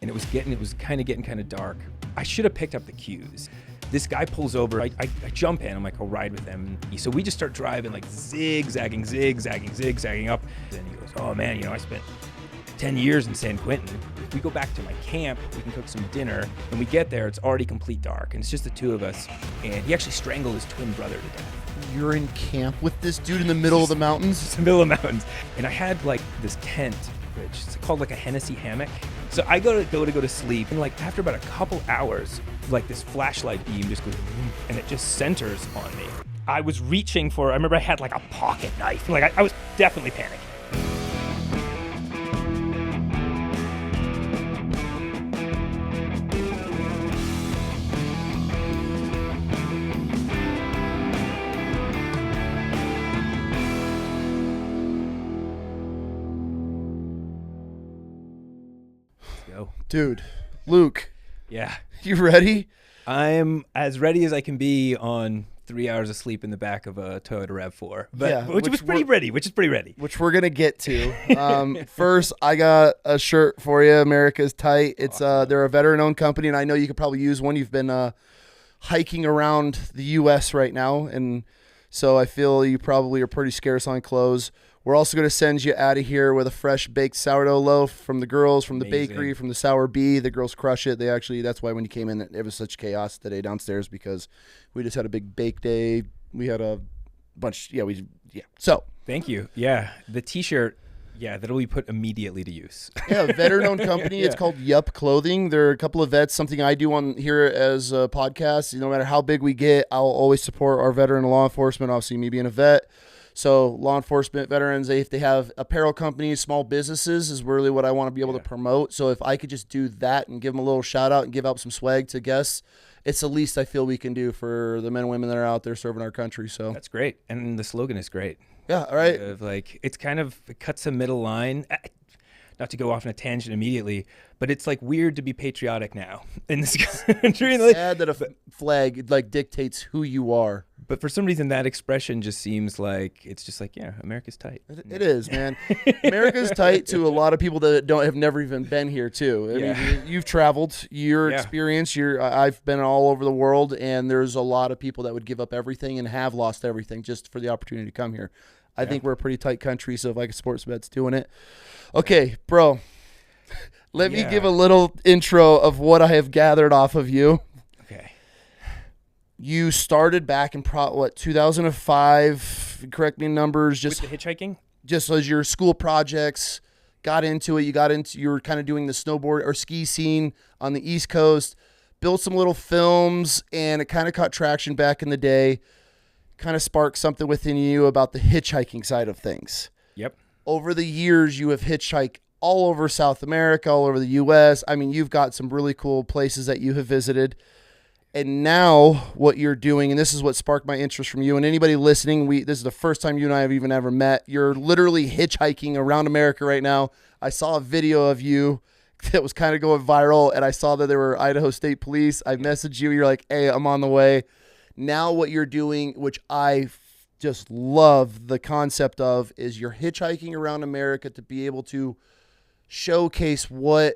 and it was kind of getting kind of dark. I should have picked up the cues. This guy pulls over. I jump in. I'm like, I'll ride with him. So we just start driving, like zigzagging up. And he goes, oh man, I spent 10 years in San Quentin. If we go back to my camp, we can cook some dinner. When we get there, it's already complete dark, and it's just the two of us. And he actually strangled his twin brother to death. You're in camp with this dude in the middle of the mountains? It's the middle of the mountains. And I had like this tent, which is called like a Hennessy hammock. So I go to sleep, and like after about a couple hours, like this flashlight beam just goes, and it just centers on me. I was reaching for, I remember I had like a pocket knife. Like I was definitely panicking. Dude, Luke. Yeah. You ready? I'm as ready as I can be on 3 hours of sleep in the back of a Toyota RAV4. But, yeah, which is pretty ready. Which we're going to get to. First, I got a shirt for you, America's Tight. It's awesome. They're a veteran-owned company, and I know you could probably use one. You've been hiking around the U.S. right now, and so I feel you probably are pretty scarce on clothes. We're also going to send you out of here with a fresh baked sourdough loaf from the girls, from the bakery, from the Sour Bee. The girls crush it. That's why when you came in, it was such chaos today downstairs because we just had a big bake day. We had a bunch. So thank you. Yeah. The t-shirt. Yeah. That'll be put immediately to use. Yeah. Veteran-owned company. Yeah. It's called Yup Clothing. There are a couple of vets, something I do on here as a podcast. No matter how big we get, I'll always support our veteran law enforcement. Obviously me being a vet. So law enforcement, veterans, if they have apparel companies, small businesses is really what I want to be able to promote. So if I could just do that and give them a little shout out and give out some swag to guests, it's the least I feel we can do for the men and women that are out there serving our country. So that's great. And the slogan is great. Yeah. All right. It's kind of, it cuts a middle line. Not to go off on a tangent immediately, but it's like weird to be patriotic now in this country. It's sad that a flag like dictates who you are. But for some reason, that expression just seems like it's just like, yeah, America's tight. It is, man. America's tight to a lot of people that have never even been here too. I mean, you've traveled, your experience. I've been all over the world, and there's a lot of people that would give up everything and have lost everything just for the opportunity to come here. I think we're a pretty tight country, so if like a sports vet's doing it. Okay, bro, let me give a little intro of what I have gathered off of you. Okay. You started back in 2005, correct me numbers. Just with the hitchhiking? Just as your school projects, got into it. You were kind of doing the snowboard or ski scene on the East Coast, built some little films, and it kind of caught traction back in the day. Kind of sparked something within you about the hitchhiking side of things. Yep. Over the years, you have hitchhiked all over South America, all over the U.S. I mean, you've got some really cool places that you have visited. And now what you're doing, and this is what sparked my interest from you, and anybody listening, this is the first time you and I have even ever met. You're literally hitchhiking around America right now. I saw a video of you that was kind of going viral, and I saw that there were Idaho State Police. I messaged you. You're like, hey, I'm on the way. Now what you're doing, which I just love the concept of, is you're hitchhiking around America to be able to showcase what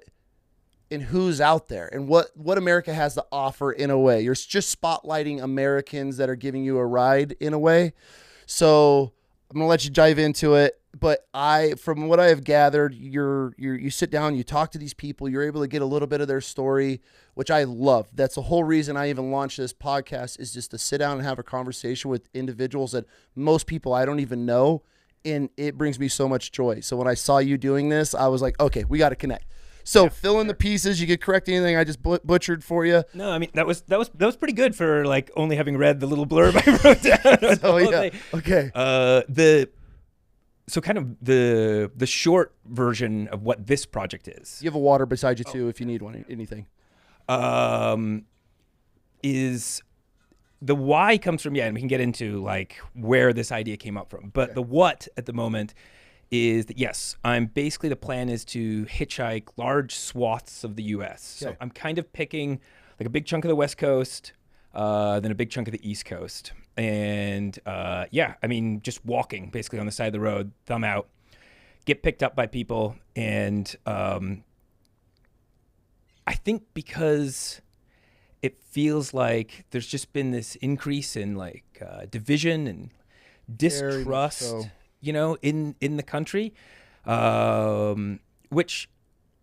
and who's out there and what America has to offer in a way. You're just spotlighting Americans that are giving you a ride in a way. So I'm going to let you dive into it. But from what I have gathered, you sit down, you talk to these people, you're able to get a little bit of their story, which I love. That's the whole reason I even launched this podcast, is just to sit down and have a conversation with individuals that most people I don't even know. And it brings me so much joy. So when I saw you doing this, I was like, okay, we got to connect. So fill in the pieces. You could correct anything I just butchered for you. No, I mean, that was pretty good for like only having read the little blurb I wrote down. Oh yeah. Okay. So kind of the short version of what this project is. You have a water beside you too if you need anything. Is the why comes from, and we can get into like where this idea came up from. But the what at the moment is that, yes, the plan is to hitchhike large swaths of the U.S. Okay. So I'm kind of picking like a big chunk of the West Coast, then a big chunk of the East Coast. And just walking basically on the side of the road, thumb out, get picked up by people, and I think because it feels like there's just been this increase in like division and Very much distrust, so. in the country, which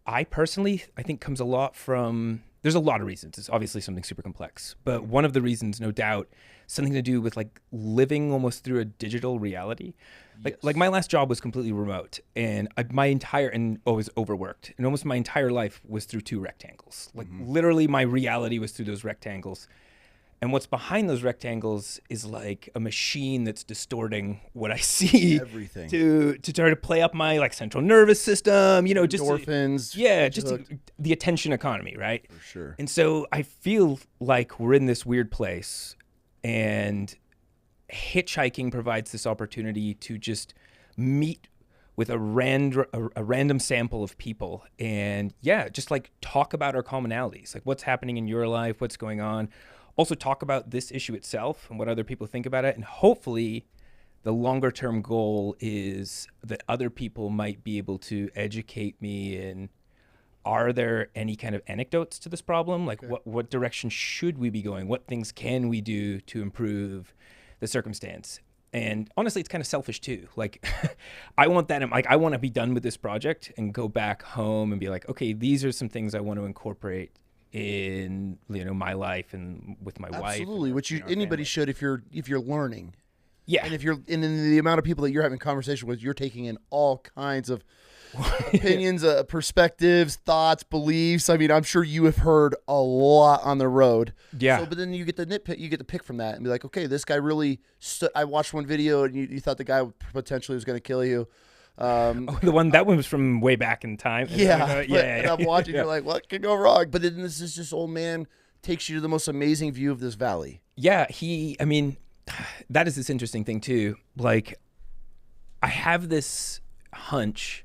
I personally I think comes a lot from. There's a lot of reasons. It's obviously something super complex, but one of the reasons, no doubt, something to do with like living almost through a digital reality. Like my last job was completely remote, and my entire and always overworked, and almost my entire life was through two rectangles. Like literally, my reality was through those rectangles. And what's behind those rectangles is like a machine that's distorting what I see Everything. to try to play up my like central nervous system, just Endorphins. the attention economy, right? For sure. And so I feel like we're in this weird place, and hitchhiking provides this opportunity to just meet with a random sample of people and just like talk about our commonalities, like what's happening in your life, what's going on. Also talk about this issue itself and what other people think about it. And hopefully the longer term goal is that other people might be able to educate me in, are there any kind of anecdotes to this problem? Like what direction should we be going? What things can we do to improve the circumstance? And honestly, it's kind of selfish too. Like I want that. Like I want to be done with this project and go back home and be like, okay, these are some things I want to incorporate in my life and with my wife. Absolutely, which anybody should if you're learning. Yeah. And if you're in the amount of people that you're having conversation with, you're taking in all kinds of opinions, perspectives, thoughts, beliefs. I mean, I'm sure you have heard a lot on the road. Yeah. So, but then you get the nitpick, you get to pick from that and be like, okay, this guy really I watched one video and you thought the guy potentially was going to kill you. That one was from way back in time. And I'm watching, you're like, what could go wrong? But then this old man takes you to the most amazing view of this valley. Yeah, that is this interesting thing too. Like, I have this hunch,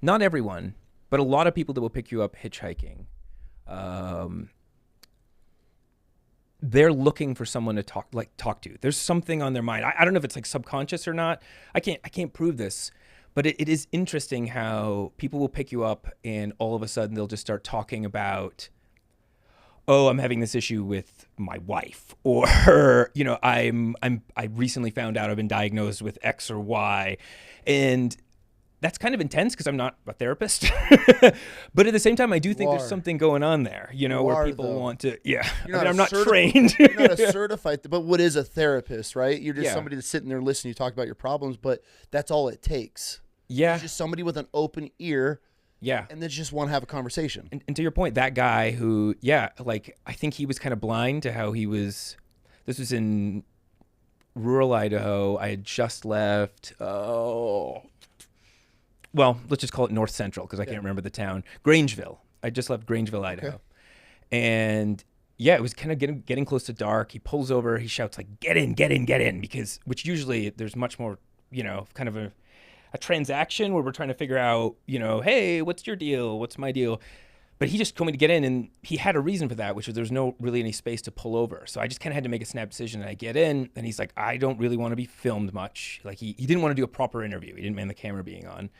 not everyone, but a lot of people that will pick you up hitchhiking, they're looking for someone to talk to. There's something on their mind. I don't know if it's like subconscious or not. I can't prove this. But it is interesting how people will pick you up and all of a sudden they'll just start talking about, oh, I'm having this issue with my wife, or I recently found out I've been diagnosed with X or Y, and that's kind of intense because I'm not a therapist. But at the same time, I do think there's something going on there, where people want to. Yeah, I'm not trained. You're not a certified, but what is a therapist, right? You're just somebody that's sitting there listening. You talk about your problems, but that's all it takes. Yeah. It's just somebody with an open ear. Yeah. And they just want to have a conversation. And to your point, that guy who, I think he was kind of blind to how this was in rural Idaho. I had just left, let's just call it North Central because I can't remember the town. Grangeville. I just left Grangeville, Idaho. Okay. And it was kind of getting close to dark. He pulls over, he shouts like, get in, which usually there's much more, kind of a transaction where we're trying to figure out, hey, what's your deal? What's my deal? But he just told me to get in, and he had a reason for that, which was there's no really any space to pull over. So I just kind of had to make a snap decision, and I get in, and he's like, I don't really want to be filmed much. Like he didn't want to do a proper interview. He didn't mind the camera being on.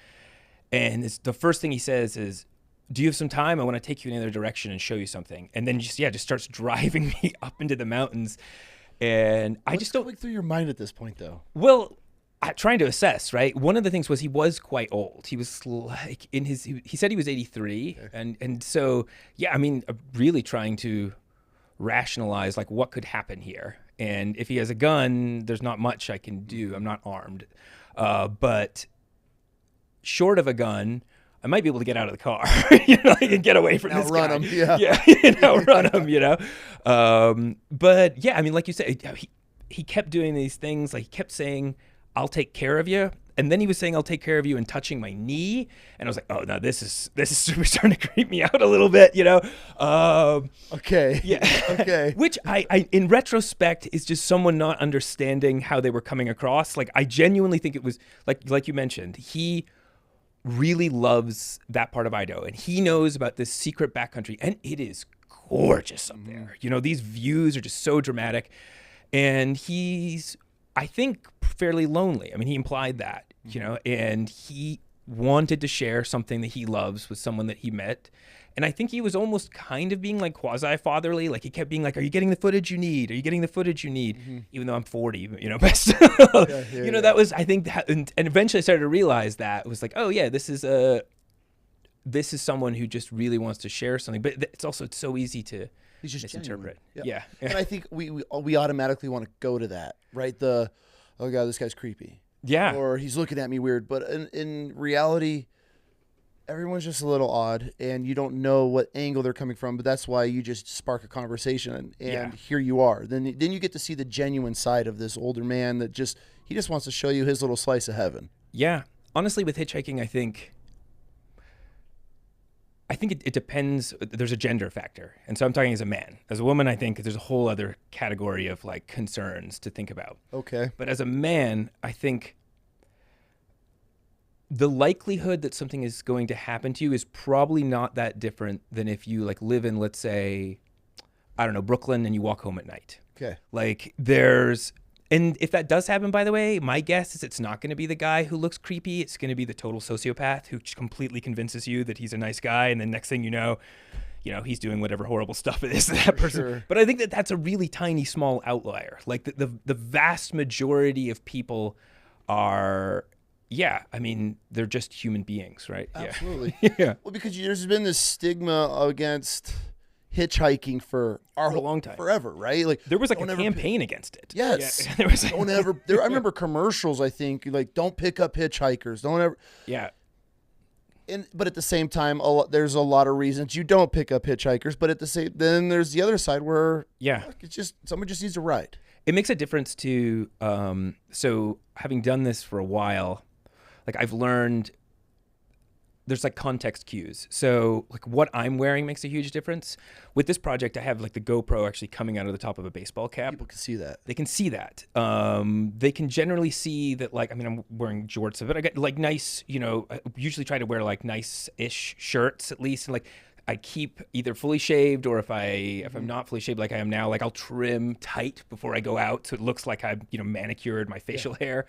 And the first thing he says is, do you have some time? I want to take you in another direction and show you something. And then just starts driving me up into the mountains. And I just don't. What's going through your mind at this point, though? Well, trying to assess, right? One of the things was he was quite old. He was like he said he was 83. Okay. And so, really trying to rationalize like what could happen here. And if he has a gun, there's not much I can do. I'm not armed. But short of a gun, I might be able to get out of the car, and get away from this guy. Outrun him, outrun him, But like you said, he kept doing these things. Like he kept saying, I'll take care of you. And then he was saying, I'll take care of you, and touching my knee. And I was like, oh, no, this is starting to creep me out a little bit, Okay. Yeah. Okay. Which I, in retrospect, is just someone not understanding how they were coming across. Like, I genuinely think it was, like you mentioned, he really loves that part of Idaho. And he knows about this secret backcountry. And it is gorgeous up there. These views are just so dramatic. And he's, I think, fairly lonely. I mean, he implied that, and he wanted to share something that he loves with someone that he met. And I think he was almost kind of being like quasi-fatherly. Like he kept being like, "Are you getting the footage you need? Are you getting the footage you need?" Even though I'm 40, but still, that was, I think that, and eventually I started to realize that it was like, oh yeah, this is someone who just really wants to share something. But it's so easy to He's just misinterpret. Genuine. Yeah. And I think we automatically want to go to that, right? Oh God, this guy's creepy. Yeah. Or he's looking at me weird. But in reality, everyone's just a little odd, and you don't know what angle they're coming from. But that's why you just spark a conversation, and here you are. Then you get to see the genuine side of this older man that he just wants to show you his little slice of heaven. Yeah. Honestly, with hitchhiking, I think it depends. There's a gender factor. And so I'm talking as a man. As a woman, I think there's a whole other category of like concerns to think about. Okay. But as a man, I think the likelihood that something is going to happen to you is probably not that different than if you like live in, let's say, I don't know, Brooklyn, and you walk home at night. Okay. Like and if that does happen, by the way, my guess is it's not going to be the guy who looks creepy. It's going to be the total sociopath who completely convinces you that he's a nice guy. And then next thing you know, he's doing whatever horrible stuff it is to that person. Sure. But I think that that's a really tiny, small outlier. Like the vast majority of people are, I mean, they're just human beings, right? Absolutely. Yeah. Well, because there's been this stigma against hitchhiking for a long time, forever, right? Like there was like a campaign against it. Yes. Yeah. There was don't ever. I remember commercials. I think like don't pick up hitchhikers. Don't ever. Yeah. But at the same time, there's a lot of reasons you don't pick up hitchhikers. But then there's the other side where it's just someone just needs a ride. It makes a difference to. So having done this for a while, like I've learned there's like context cues. So like what I'm wearing makes a huge difference. With this project, I have like the GoPro actually coming out of the top of a baseball cap. People can see that. They can see that. They can generally see that, like, I mean, I'm wearing jorts, but I got like nice, I usually try to wear like nice-ish shirts at least. And like I keep either fully shaved, or if I'm not fully shaved like I am now, like I'll trim tight before I go out so it looks like I've, manicured my facial hair.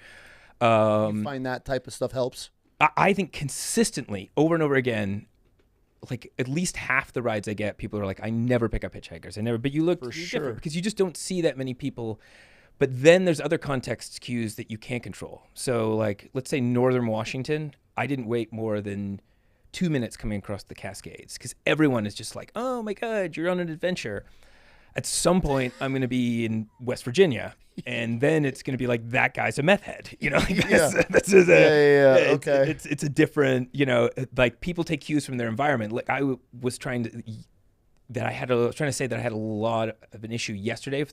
You find that type of stuff helps? I think consistently, over and over again, like at least half the rides I get, people are like, I never pick up hitchhikers. But you look different because you just don't see that many people. But then there's other context cues that you can't control. So like, let's say Northern Washington, I didn't wait more than 2 minutes coming across the Cascades because everyone is just like, oh my God, you're on an adventure. At some point, I'm going to be in West Virginia, and then it's going to be like, that guy's a meth head. Okay. It's a different, like people take cues from their environment. Like I was trying to say that I had a lot of an issue yesterday.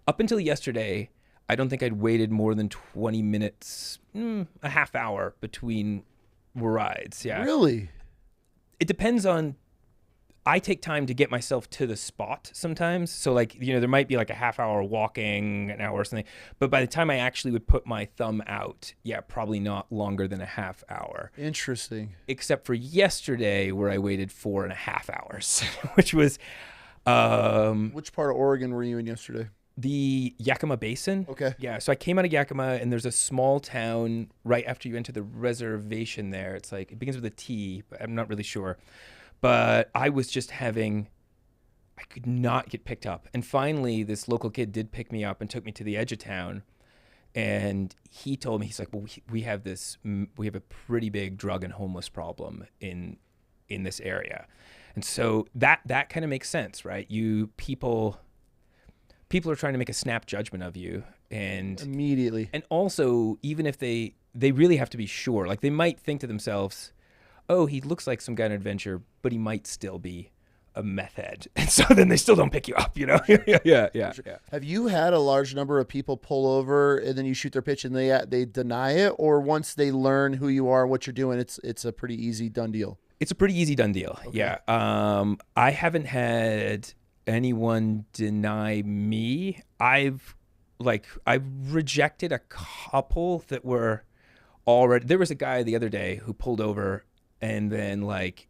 Up until yesterday, I don't think I'd waited more than 20 minutes, a half hour between rides. Yeah. Really? It depends on. I take time to get myself to the spot sometimes. So like, there might be like a half hour walking, an hour or something. But by the time I actually would put my thumb out, probably not longer than a half hour. Interesting. Except for yesterday where I waited 4.5 hours, which was... Which part of Oregon were you in yesterday? The Yakima Basin. Okay. Yeah, so I came out of Yakima, and there's a small town right after you enter the reservation there. It's like, it begins with a T, but I'm not really sure. But I was just I could not get picked up. And finally, this local kid did pick me up and took me to the edge of town. And he told me, he's like, well, we have a pretty big drug and homeless problem in this area. And so that kind of makes sense, right? People are trying to make a snap judgment of you. And immediately. And also, even if they really have to be sure, like they might think to themselves, oh, he looks like some guy on an adventure, but he might still be a meth head. And so then they still don't pick you up, Yeah. Have you had a large number of people pull over and then you shoot their pitch and they deny it? Or once they learn who you are, what you're doing, it's a pretty easy done deal? It's a pretty easy done deal, okay. Yeah. I haven't had anyone deny me. I've rejected a couple that were already... There was a guy the other day who pulled over, and then like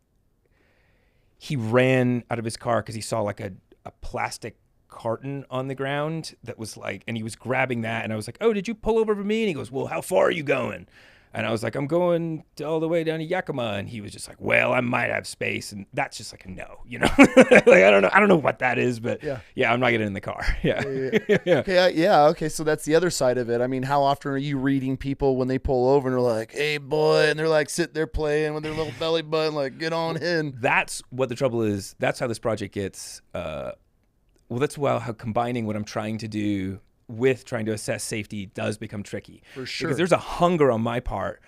he ran out of his car because he saw like a plastic carton on the ground that was like, and he was grabbing that, and I was like, oh, did you pull over for me? And he goes, well, how far are you going? And I was like, I'm going all the way down to Yakima. And he was just like, well, I might have space. And that's just like a no, like, I don't know what that is, but yeah, I'm not getting in the car. Yeah. Okay. So that's the other side of it. I mean, how often are you reading people when they pull over and they're like, hey boy, and they're like sitting there playing with their little belly button, like, get on in. That's what the trouble is. That's how this project gets, that's how combining what I'm trying to do with trying to assess safety does become tricky. For sure. Because there's a hunger on my part,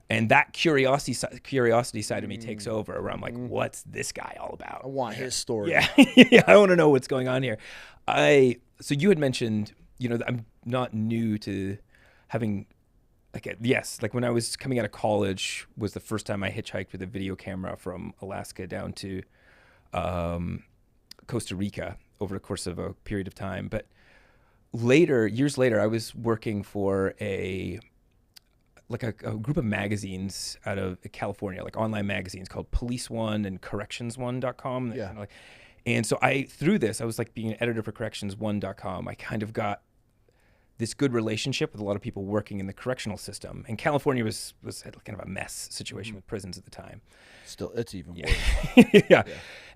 and that curiosity side of me takes over, where I'm like, what's this guy all about? I want his story. Yeah. I want to know what's going on here. So you had mentioned, I'm not new to having, like when I was coming out of college was the first time I hitchhiked with a video camera from Alaska down to Costa Rica over the course of a period of time. But years later, I was working for a group of magazines out of California, like online magazines called Police One and Corrections1.com. Yeah. And so through this, I was like being an editor for Corrections1.com. I kind of got this good relationship with a lot of people working in the correctional system. And California was kind of a mess situation with prisons at the time. Still, it's even worse. Yeah.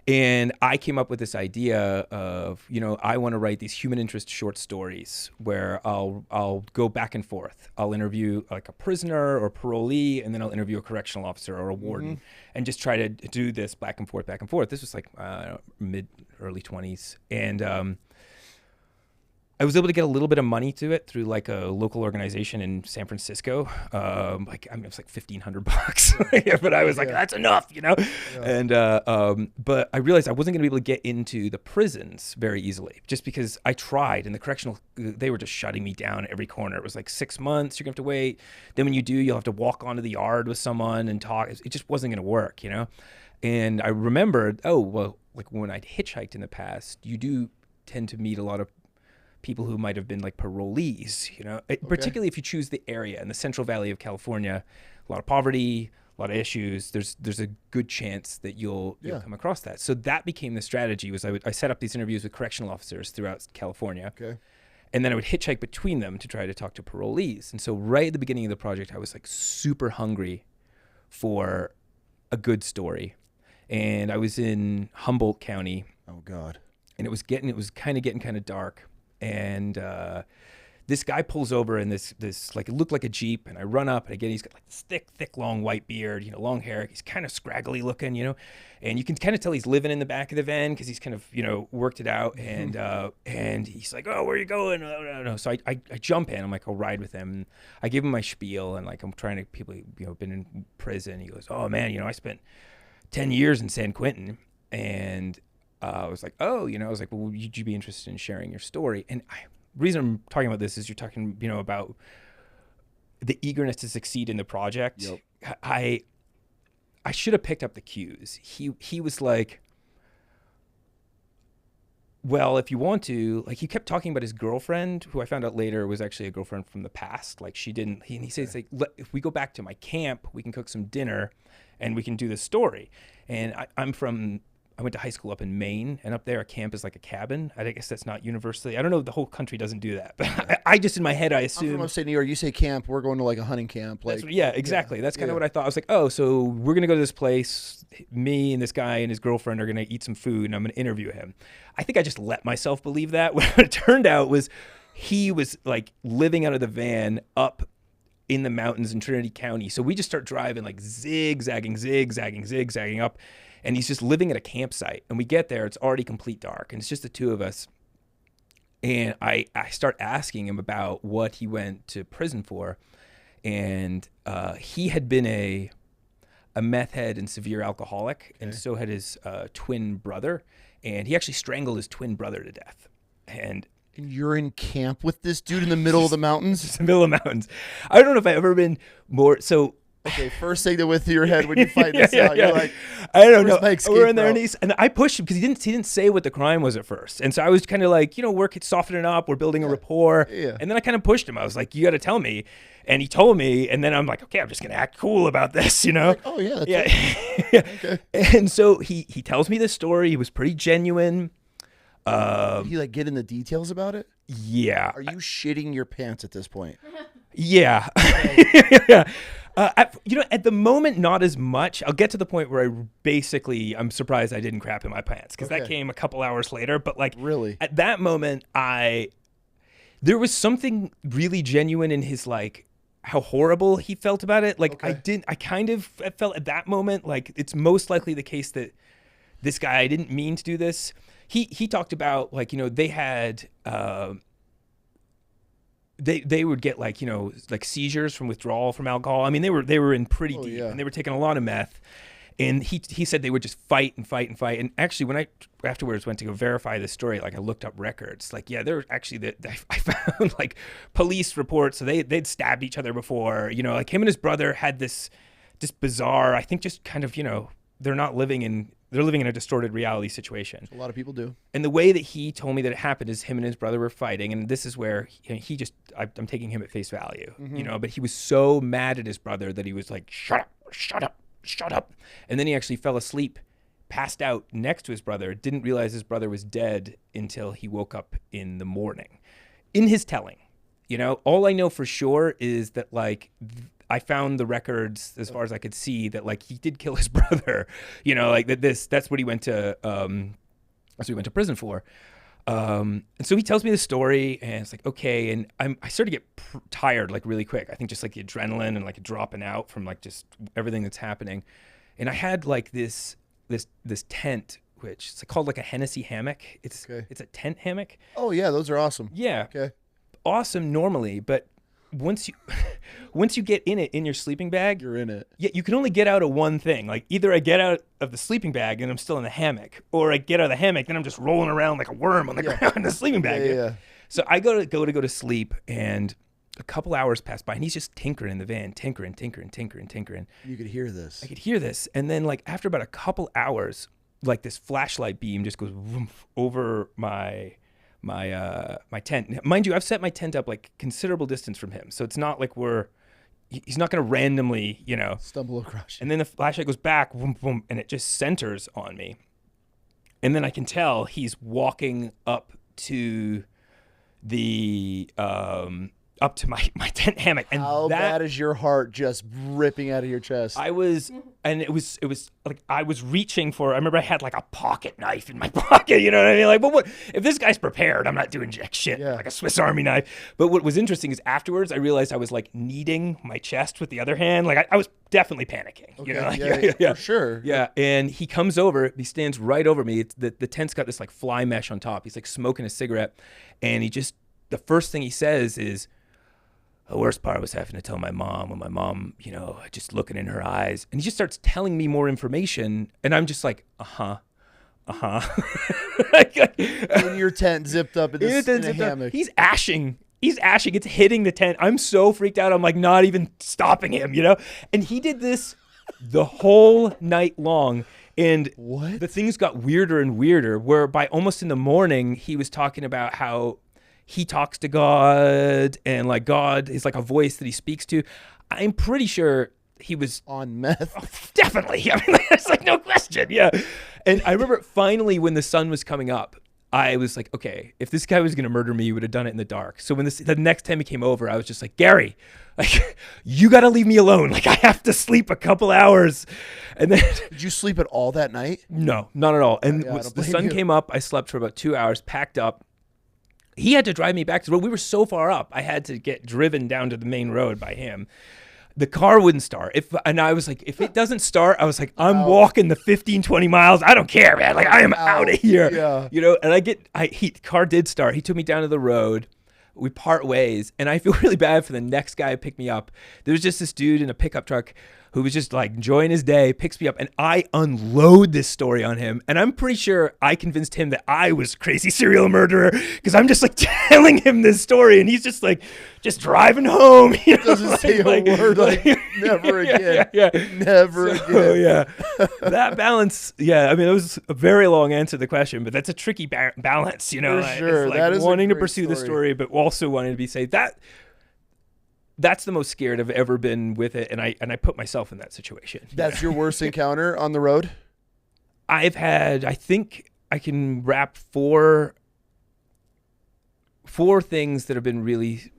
And I came up with this idea of, I want to write these human interest short stories where I'll go back and forth. I'll interview like a prisoner or parolee, and then I'll interview a correctional officer or a warden, and just try to do this back and forth, back and forth. This was like early 20s. And I was able to get a little bit of money to it through like a local organization in San Francisco. It was like $1,500, but I was like, that's enough, Yeah. And but I realized I wasn't going to be able to get into the prisons very easily, just because I tried, and the correctional, they were just shutting me down at every corner. It was like 6 months, you're gonna have to wait. Then when you do, you'll have to walk onto the yard with someone and talk. It just wasn't gonna work, And I remembered, like when I'd hitchhiked in the past, you do tend to meet a lot of people who might have been like parolees, particularly if you choose the area in the Central Valley of California, a lot of poverty, a lot of issues. There's a good chance that you'll come across that. So that became the strategy. Was I set up these interviews with correctional officers throughout California, and then I would hitchhike between them to try to talk to parolees. And so right at the beginning of the project, I was like super hungry for a good story, and I was in Humboldt County. Oh God! And it was getting kind of dark. And this guy pulls over in this like, it looked like a Jeep, and I run up, and again, he's got like this thick, long white beard, long hair. He's kind of scraggly looking, and you can kind of tell he's living in the back of the van because he's kind of, worked it out. And he's like, oh, where are you going? No. So I jump in. I'm like, I'll ride with him. And I give him my spiel, and like, I'm trying to, people, been in prison. He goes, oh man, I spent 10 years in San Quentin. And I was like, I was like, well, would you be interested in sharing your story? And the reason I'm talking about this is you're talking, about the eagerness to succeed in the project. Yep. I should have picked up the cues. He was like, well, if you want to, like, he kept talking about his girlfriend, who I found out later was actually a girlfriend from the past. Like, he says, like, if we go back to my camp, we can cook some dinner and we can do this story. And I went to high school up in Maine, and up there a camp is like a cabin. I guess that's not universally. I don't know. The whole country doesn't do that, but I just in my head I assume. I'm from upstate New York. You say camp, we're going to like a hunting camp. Like exactly. That's kind of what I thought. I was like, oh, so we're gonna go to this place. Me and this guy and his girlfriend are gonna eat some food, and I'm gonna interview him. I think I just let myself believe that. What it turned out was he was like living out of the van up in the mountains in Trinity County. So we just start driving, like zigzagging up. And he's just living at a campsite. And we get there, it's already complete dark, and it's just the two of us. And I start asking him about what he went to prison for. And he had been a meth head and severe alcoholic, and so had his twin brother. And he actually strangled his twin brother to death. And you're in camp with this dude in the middle of the mountains? Just in the middle of the mountains. I don't know if I've ever been more... So... Okay, first thing that went through your head when you find this out, you're like, I don't know. We're in there, and I pushed him because he didn't say what the crime was at first, and so I was kind of like, we're softening up, we're building a rapport, and then I kind of pushed him. I was like, you got to tell me, and he told me, and then I'm like, okay, I'm just gonna act cool about this, Like, oh yeah, that's okay. And so he tells me this story. He was pretty genuine. Did he like get in the details about it? Yeah. Are you shitting your pants at this point? Yeah. At the moment, not as much. I'll get to the point where I'm surprised I didn't crap in my pants because that came a couple hours later. But like, Really? at that moment, there was something really genuine in his like how horrible he felt about it. Like I kind of felt at that moment like it's most likely the case that this guy, I didn't mean to do this. He talked about like, they had they would get like, like seizures from withdrawal from alcohol. I mean, they were in pretty deep and they were taking a lot of meth. And he said they would just fight and fight and fight. And actually, when I afterwards went to go verify this story, like I looked up records. Like, yeah, there were actually I found like police reports. So they'd stabbed each other before. Like him and his brother had this just bizarre. I think just kind of they're living in a distorted reality situation. A lot of people do. And the way that he told me that it happened is him and his brother were fighting, and this is where I'm taking him at face value, But he was so mad at his brother that he was like, "Shut up, shut up." Shut up. And then he actually fell asleep, passed out next to his brother, didn't realize his brother was dead until he woke up in the morning. In his telling, all I know for sure is that like I found the records as far as I could see that like he did kill his brother, like that's what he went to prison for. And so he tells me the story and it's like, okay. And I started to get tired, like really quick. I think just like the adrenaline and like dropping out from like just everything that's happening. And I had like this tent, which it's called like a Hennessy hammock. It's a tent hammock. Oh yeah. Those are awesome. Yeah. Okay. Awesome normally, but once you get in it in your sleeping bag, you're in it. Yeah, you can only get out of one thing. Like either I get out of the sleeping bag and I'm still in the hammock, or I get out of the hammock and I'm just rolling around like a worm on the ground in the sleeping bag. Yeah. So I go to sleep, and a couple hours pass by, and he's just tinkering in the van, tinkering. You could hear this. I could hear this, and then like after about a couple hours, like this flashlight beam just goes over my tent. Mind you, I've set my tent up like considerable distance from him, so it's not like he's not going to randomly, stumble across you. And then the flashlight goes back, boom, boom, and it just centers on me. And then I can tell he's walking up to my tent hammock. And how bad is your heart just ripping out of your chest? It was like I was reaching for. I remember I had like a pocket knife in my pocket. You know what I mean? Like, but what if this guy's prepared? I'm not doing jack shit. Like a Swiss Army knife. But what was interesting is afterwards I realized I was like kneading my chest with the other hand. Like I was definitely panicking. Okay. Yeah, for sure. Yeah, and he comes over. He stands right over me. The tent's got this like fly mesh on top. He's like smoking a cigarette, and the first thing he says is, the worst part was having to tell my mom, when my mom, just looking in her eyes. And he just starts telling me more information. And I'm just like, in your tent zipped up in a hammock. He's ashing. It's hitting the tent. I'm so freaked out. I'm like not even stopping him, And he did this the whole night long. And the things got weirder and weirder, where by almost in the morning, he was talking about how he talks to God, and like God is like a voice that he speaks to. I'm pretty sure he was on meth. Oh, definitely. I mean, there's like no question. Yeah. And I remember finally when the sun was coming up, I was like, okay, if this guy was going to murder me, he would have done it in the dark. So when the next time he came over, I was just like, Gary, like, you got to leave me alone. Like, I have to sleep a couple hours. And then did you sleep at all that night? No, not at all. And the sun came up. I slept for about 2 hours, packed up. He had to drive me back to the road. We were so far up, I had to get driven down to the main road by him. The car wouldn't start. And I was like, if it doesn't start, I was like, I'm walking the 15, 20 miles. I don't care, man. Like, I am out of here. Yeah. And the car did start. He took me down to the road. We part ways. And I feel really bad for the next guy who picked me up. There was just this dude in a pickup truck who was just like enjoying his day, picks me up, and I unload this story on him. And I'm pretty sure I convinced him that I was a crazy serial murderer because I'm just like telling him this story, and he's just like, just driving home. Doesn't say a word, like never again. Never again. Oh, yeah. That balance, I mean, it was a very long answer to the question, but that's a tricky balance, For sure. It's like that is wanting to pursue the story, but also wanting to be safe. That's the most scared I've ever been with it, and I put myself in that situation. That's your worst encounter on the road? I've had, I think I can wrap four things that have been really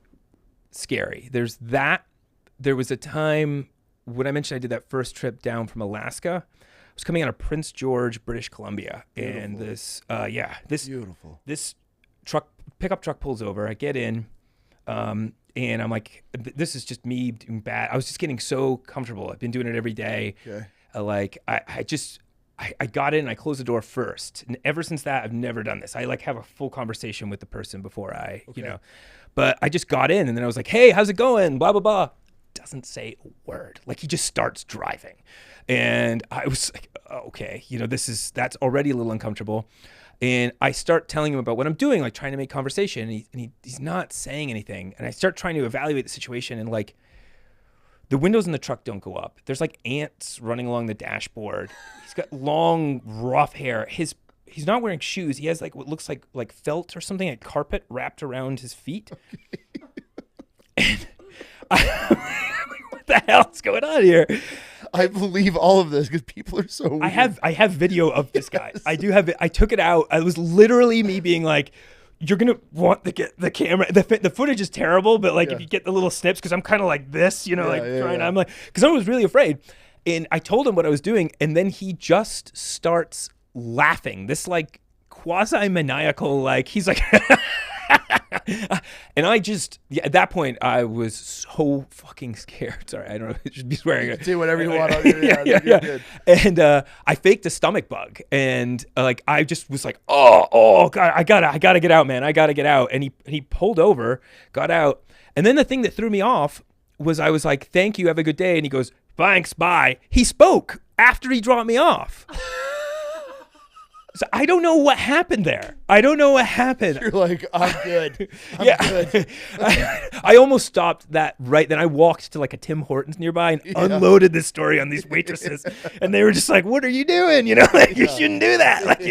scary. There's that. There was a time when I mentioned I did that first trip down from Alaska, I was coming out of Prince George, British Columbia. Beautiful. And this Beautiful. this pickup truck pulls over. I get in, and I'm like, this is just me doing bad. I was just getting so comfortable. I've been doing it every day. Okay. I got in and I closed the door first. And ever since that, I've never done this. I like have a full conversation with the person before I, but I just got in and then I was like, hey, how's it going? Blah, blah, blah. Doesn't say a word. Like he just starts driving. And I was like, okay, that's already a little uncomfortable. And I start telling him about what I'm doing, like trying to make conversation. And he's not saying anything. And I start trying to evaluate the situation and like, the windows in the truck don't go up. There's like ants running along the dashboard. He's got long, rough hair. He's not wearing shoes. He has like what looks like felt or something, like carpet wrapped around his feet. And what the hell's going on here? I believe all of this because people are so weird. I have video of this guy. I do have it. I took it out. It was literally me being like, you're gonna want to get the camera. The footage is terrible, but like if you get the little snips, because I'm kind of like this, trying. I'm like, because I was really afraid, and I told him what I was doing, and then he just starts laughing. This like quasi maniacal, like he's like, and I just at that point I was so fucking scared. Sorry, I don't know. It should be swearing. You can do whatever you want. Yeah. And I faked a stomach bug, and like I just was like, oh god, I gotta get out, man. I gotta get out. And he pulled over, got out, and then the thing that threw me off was I was like, thank you, have a good day, and he goes, thanks, bye. He spoke after he dropped me off. So I don't know what happened there. I don't know what happened. You're like, I'm good. I'm good. I almost stopped that right then. I walked to like a Tim Hortons nearby and unloaded this story on these waitresses. And they were just like, what are you doing? You shouldn't do that. Like,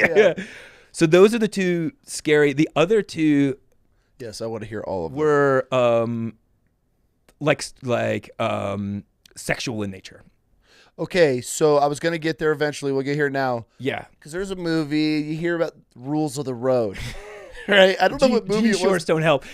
So those are the two scary. The other two. Yes, I want to hear all of them. Were sexual in nature. Okay, so I was going to get there eventually. We'll get here now. Yeah. Because there's a movie, you hear about rules of the road. Right? I don't know what movie it was. Shorts don't help.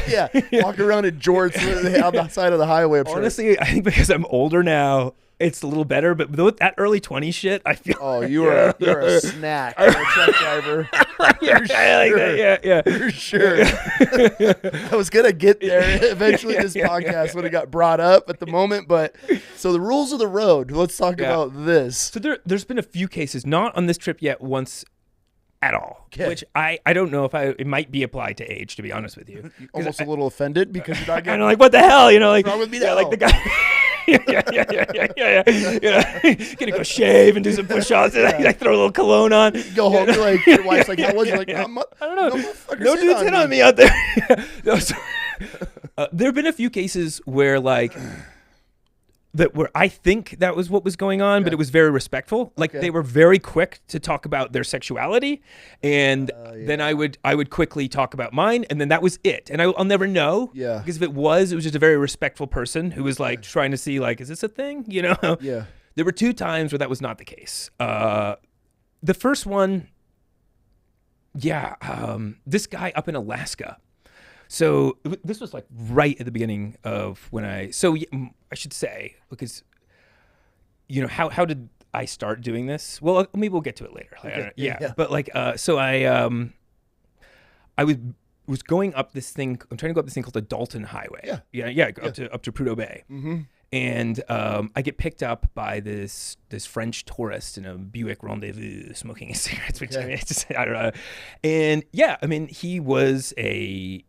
Yeah, walk around in jorts on the side of the highway. Honestly, I think because I'm older now, it's a little better. But that early 20s shit, I feel. Oh, you're a snack. You're a truck driver. Yeah, I like that. Yeah. For sure. I was gonna get there eventually. This podcast would have got brought up at the moment, but so the rules of the road. Let's talk about this. So there's been a few cases, not on this trip yet, once at all, which I don't know if it might be applied to age, to be honest with you. Almost a little offended because you're not getting. I'm like, what the hell, like what's wrong with me now? Like the guy. Yeah. Gonna go shave and do some push-ups and I throw a little cologne on. Go home, like your wife's like, how was you? Like, I don't know. No dudes hit on me out there. There have been a few cases where where I think that was what was going on, but it was very respectful. Like they were very quick to talk about their sexuality, and then I would quickly talk about mine, and then that was it. And I'll never know, because if it was just a very respectful person who was like trying to see like, is this a thing? Yeah. There were 2 times where that was not the case. The first one, this guy up in Alaska. So this was like right at the beginning of when I should say, because, how did I start doing this? Well, maybe we'll get to it later. But so I was going up this thing. I'm trying to go up this thing called the Dalton Highway. Up to Prudhoe Bay. Mm-hmm. And I get picked up by this French tourist in a Buick Rendezvous smoking cigarettes, which I don't know. And he was a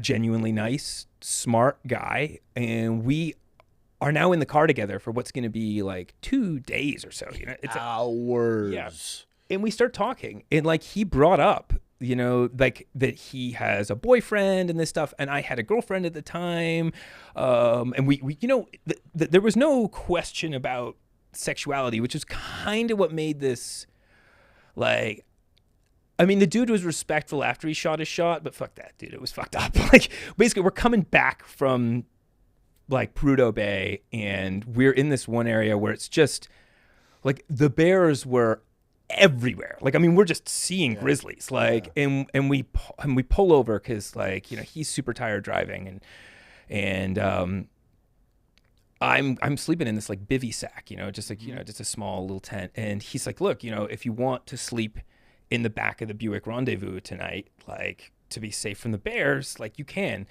genuinely nice, smart guy, and we are now in the car together for what's going to be like 2 days or so. It's hours. Yeah. And we start talking, and like he brought up, like that he has a boyfriend and this stuff, and I had a girlfriend at the time, and we there was no question about sexuality, which is kind of what made this like. The dude was respectful after he shot his shot, but fuck that, dude. It was fucked up. Like, basically, we're coming back from, like, Prudhoe Bay, and we're in this one area where it's just, like, the bears were everywhere. Like, we're just seeing grizzlies. Like, and we pull over because, like, he's super tired driving, and I'm sleeping in this like bivy sack, just like, just a small little tent. And he's like, look, if you want to sleep in the back of the Buick Rendezvous tonight, like to be safe from the bears, like you can.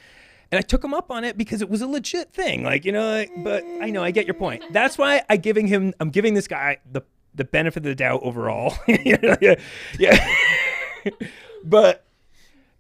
And I took him up on it because it was a legit thing. Like, but I know, I get your point. That's why I'm giving this guy the benefit of the doubt overall. Yeah. But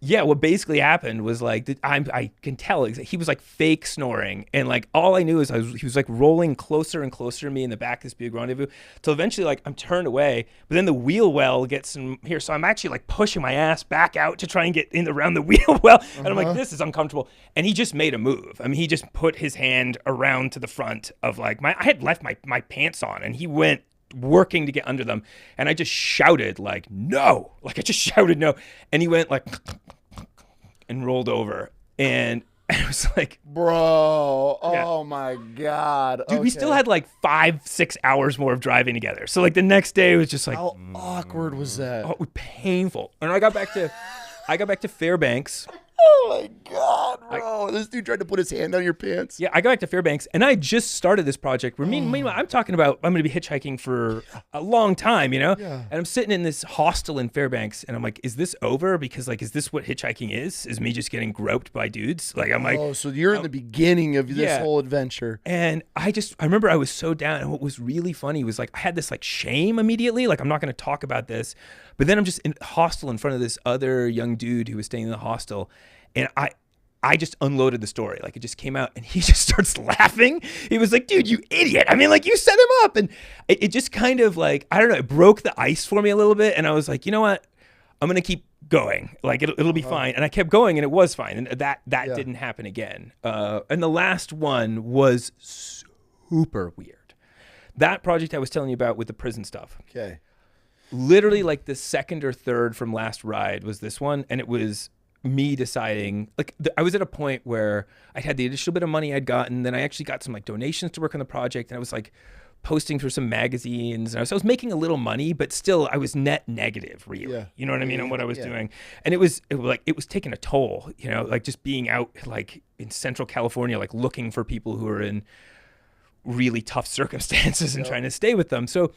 yeah, what basically happened was like, I can tell he was like fake snoring. And like, all I knew is he was like rolling closer and closer to me in the back of this big rendezvous till eventually like I'm turned away, but then the wheel well gets in here. So I'm actually like pushing my ass back out to try and get in around the wheel well. And I'm like, this is uncomfortable. And he just made a move. I mean, he just put his hand around to the front of like I had left my pants on, and he went working to get under them, and I just shouted like no, and he went like and rolled over, and I was like, bro, oh my god, dude, we still had like 5-6 hours more of driving together. So like the next day it was just like, how awkward was that? Oh, painful. And I got back to Fairbanks. Oh my god, bro! This dude tried to put his hand on your pants. Yeah, I got back to Fairbanks, and I just started this project. Where meanwhile, I'm talking about I'm going to be hitchhiking for a long time, Yeah. And I'm sitting in this hostel in Fairbanks, and I'm like, "Is this over? Because like, is this what hitchhiking is? Is me just getting groped by dudes?" Like, I'm like, "Oh, so you're in the beginning of this whole adventure." And I remember I was so down, and what was really funny was like I had this like shame immediately, like I'm not going to talk about this, but then I'm just in hostel in front of this other young dude who was staying in the hostel. And I just unloaded the story. Like it just came out, and he just starts laughing. He was like, dude, you idiot. I mean, like you set him up. And it just kind of like, I don't know, it broke the ice for me a little bit. And I was like, you know what? I'm going to keep going. Like it'll be fine. And I kept going, and it was fine. And that didn't happen again. And the last one was super weird. That project I was telling you about with the prison stuff. Okay. Literally like the second or third from last ride was this one. And it was me deciding, like I was at a point where I had the additional bit of money I'd gotten. Then I actually got some like donations to work on the project, and I was like posting for some magazines. And I was making a little money, but still I was net negative, really. Yeah. You know what I mean? On what I was doing. And it was taking a toll, like just being out like in Central California, like looking for people who are in really tough circumstances and trying to stay with them. So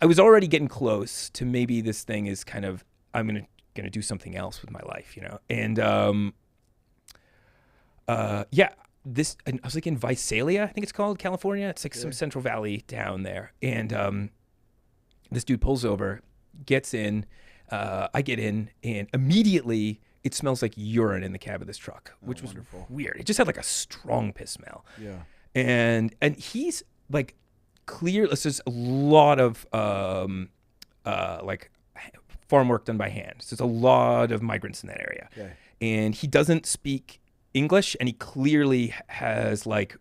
I was already getting close to maybe this thing is kind of, I'm going to do something else with my life, and I was like in Visalia, I think it's called, California. It's like some Central Valley down there, and this dude pulls over, gets in, I get in, and immediately it smells like urine in the cab of this truck, which was weird. It just had like a strong piss smell. And he's like clear. There's a lot of like farm work done by hand. So there's a lot of migrants in that area. And he doesn't speak English, and he clearly has like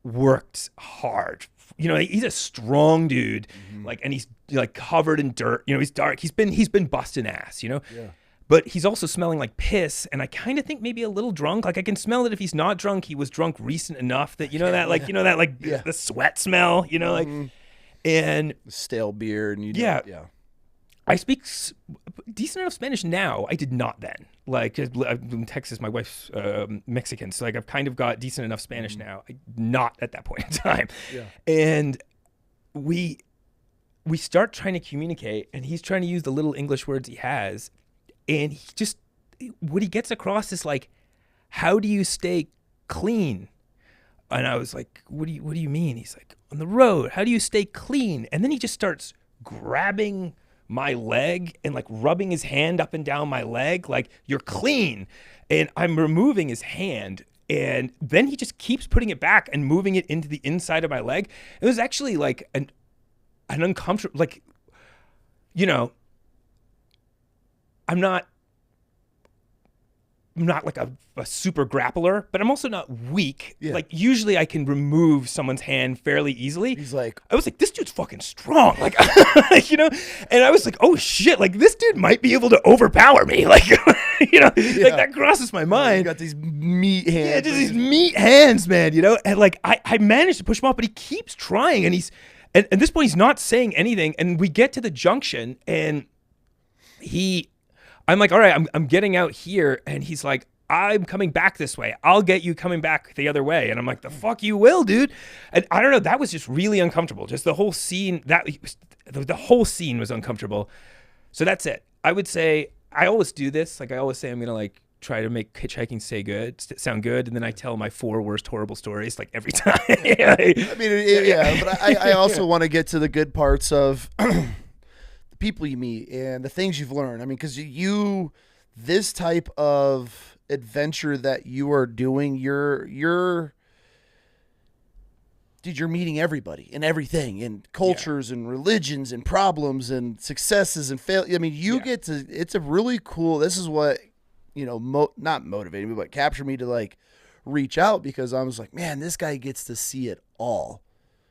worked hard. He's a strong dude, like, and he's like covered in dirt. He's dark. He's been busting ass. But he's also smelling like piss, and I kind of think maybe a little drunk. Like I can smell that if he's not drunk, he was drunk recent enough that the sweat smell. Like, and stale beer, and I speak decent enough Spanish now. I did not then. Like I'm in Texas, my wife's Mexican, so like I've kind of got decent enough Spanish now. Not at that point in time. And we start trying to communicate, and he's trying to use the little English words he has, and what he gets across is like, how do you stay clean? And I was like, what do you mean? He's like, on the road, how do you stay clean? And then he just starts grabbing my leg and like rubbing his hand up and down my leg like, you're clean. And I'm removing his hand, and then he just keeps putting it back and moving it into the inside of my leg. It was actually like an uncomfortable, like, I'm not like a super grappler, but I'm also not weak. Like usually I can remove someone's hand fairly easily. He's like, I was like, this dude's fucking strong. Like, and I was like, oh shit, like this dude might be able to overpower me. Like, like that crosses my mind. You got these meat hands. Yeah, just these meat hands, man, and like I managed to push him off, but he keeps trying, and and at this point he's not saying anything. And we get to the junction, and I'm like, all right, I'm getting out here. And he's like, I'm coming back this way. I'll get you coming back the other way. And I'm like, the fuck you will, dude. And I don't know. That was just really uncomfortable. Just the whole scene, the whole scene was uncomfortable. So that's it. I would say, I always do this. Like I always say, I'm going to like try to make hitchhiking sound good. And then I tell my 4 worst horrible stories like every time. I mean, yeah, but I also want to get to the good parts of the people you meet and the things you've learned. I mean, because this type of adventure that you are doing, you're meeting everybody and everything and cultures and religions and problems and successes and fail. I mean, get to, it's a really cool, this is what, not motivating me, but capture me to like reach out, because I was like, man, this guy gets to see it all.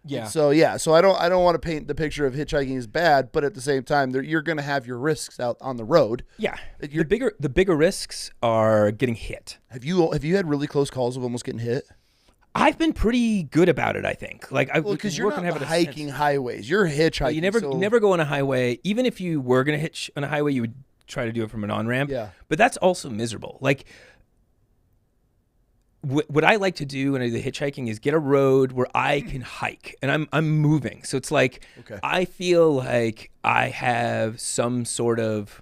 Yeah. So I don't want to paint the picture of hitchhiking as bad, but at the same time, you're going to have your risks out on the road. Yeah. The bigger risks are getting hit. Have you had really close calls of almost getting hit? I've been pretty good about it, I think. Like, because you're not hiking highways, you're hitchhiking. Well, you never go on a highway. Even if you were going to hitch on a highway, you would try to do it from an on-ramp. Yeah. But that's also miserable. Like, what I like to do when I do the hitchhiking is get a road where I can hike, and I'm moving. So it's like, I feel like I have some sort of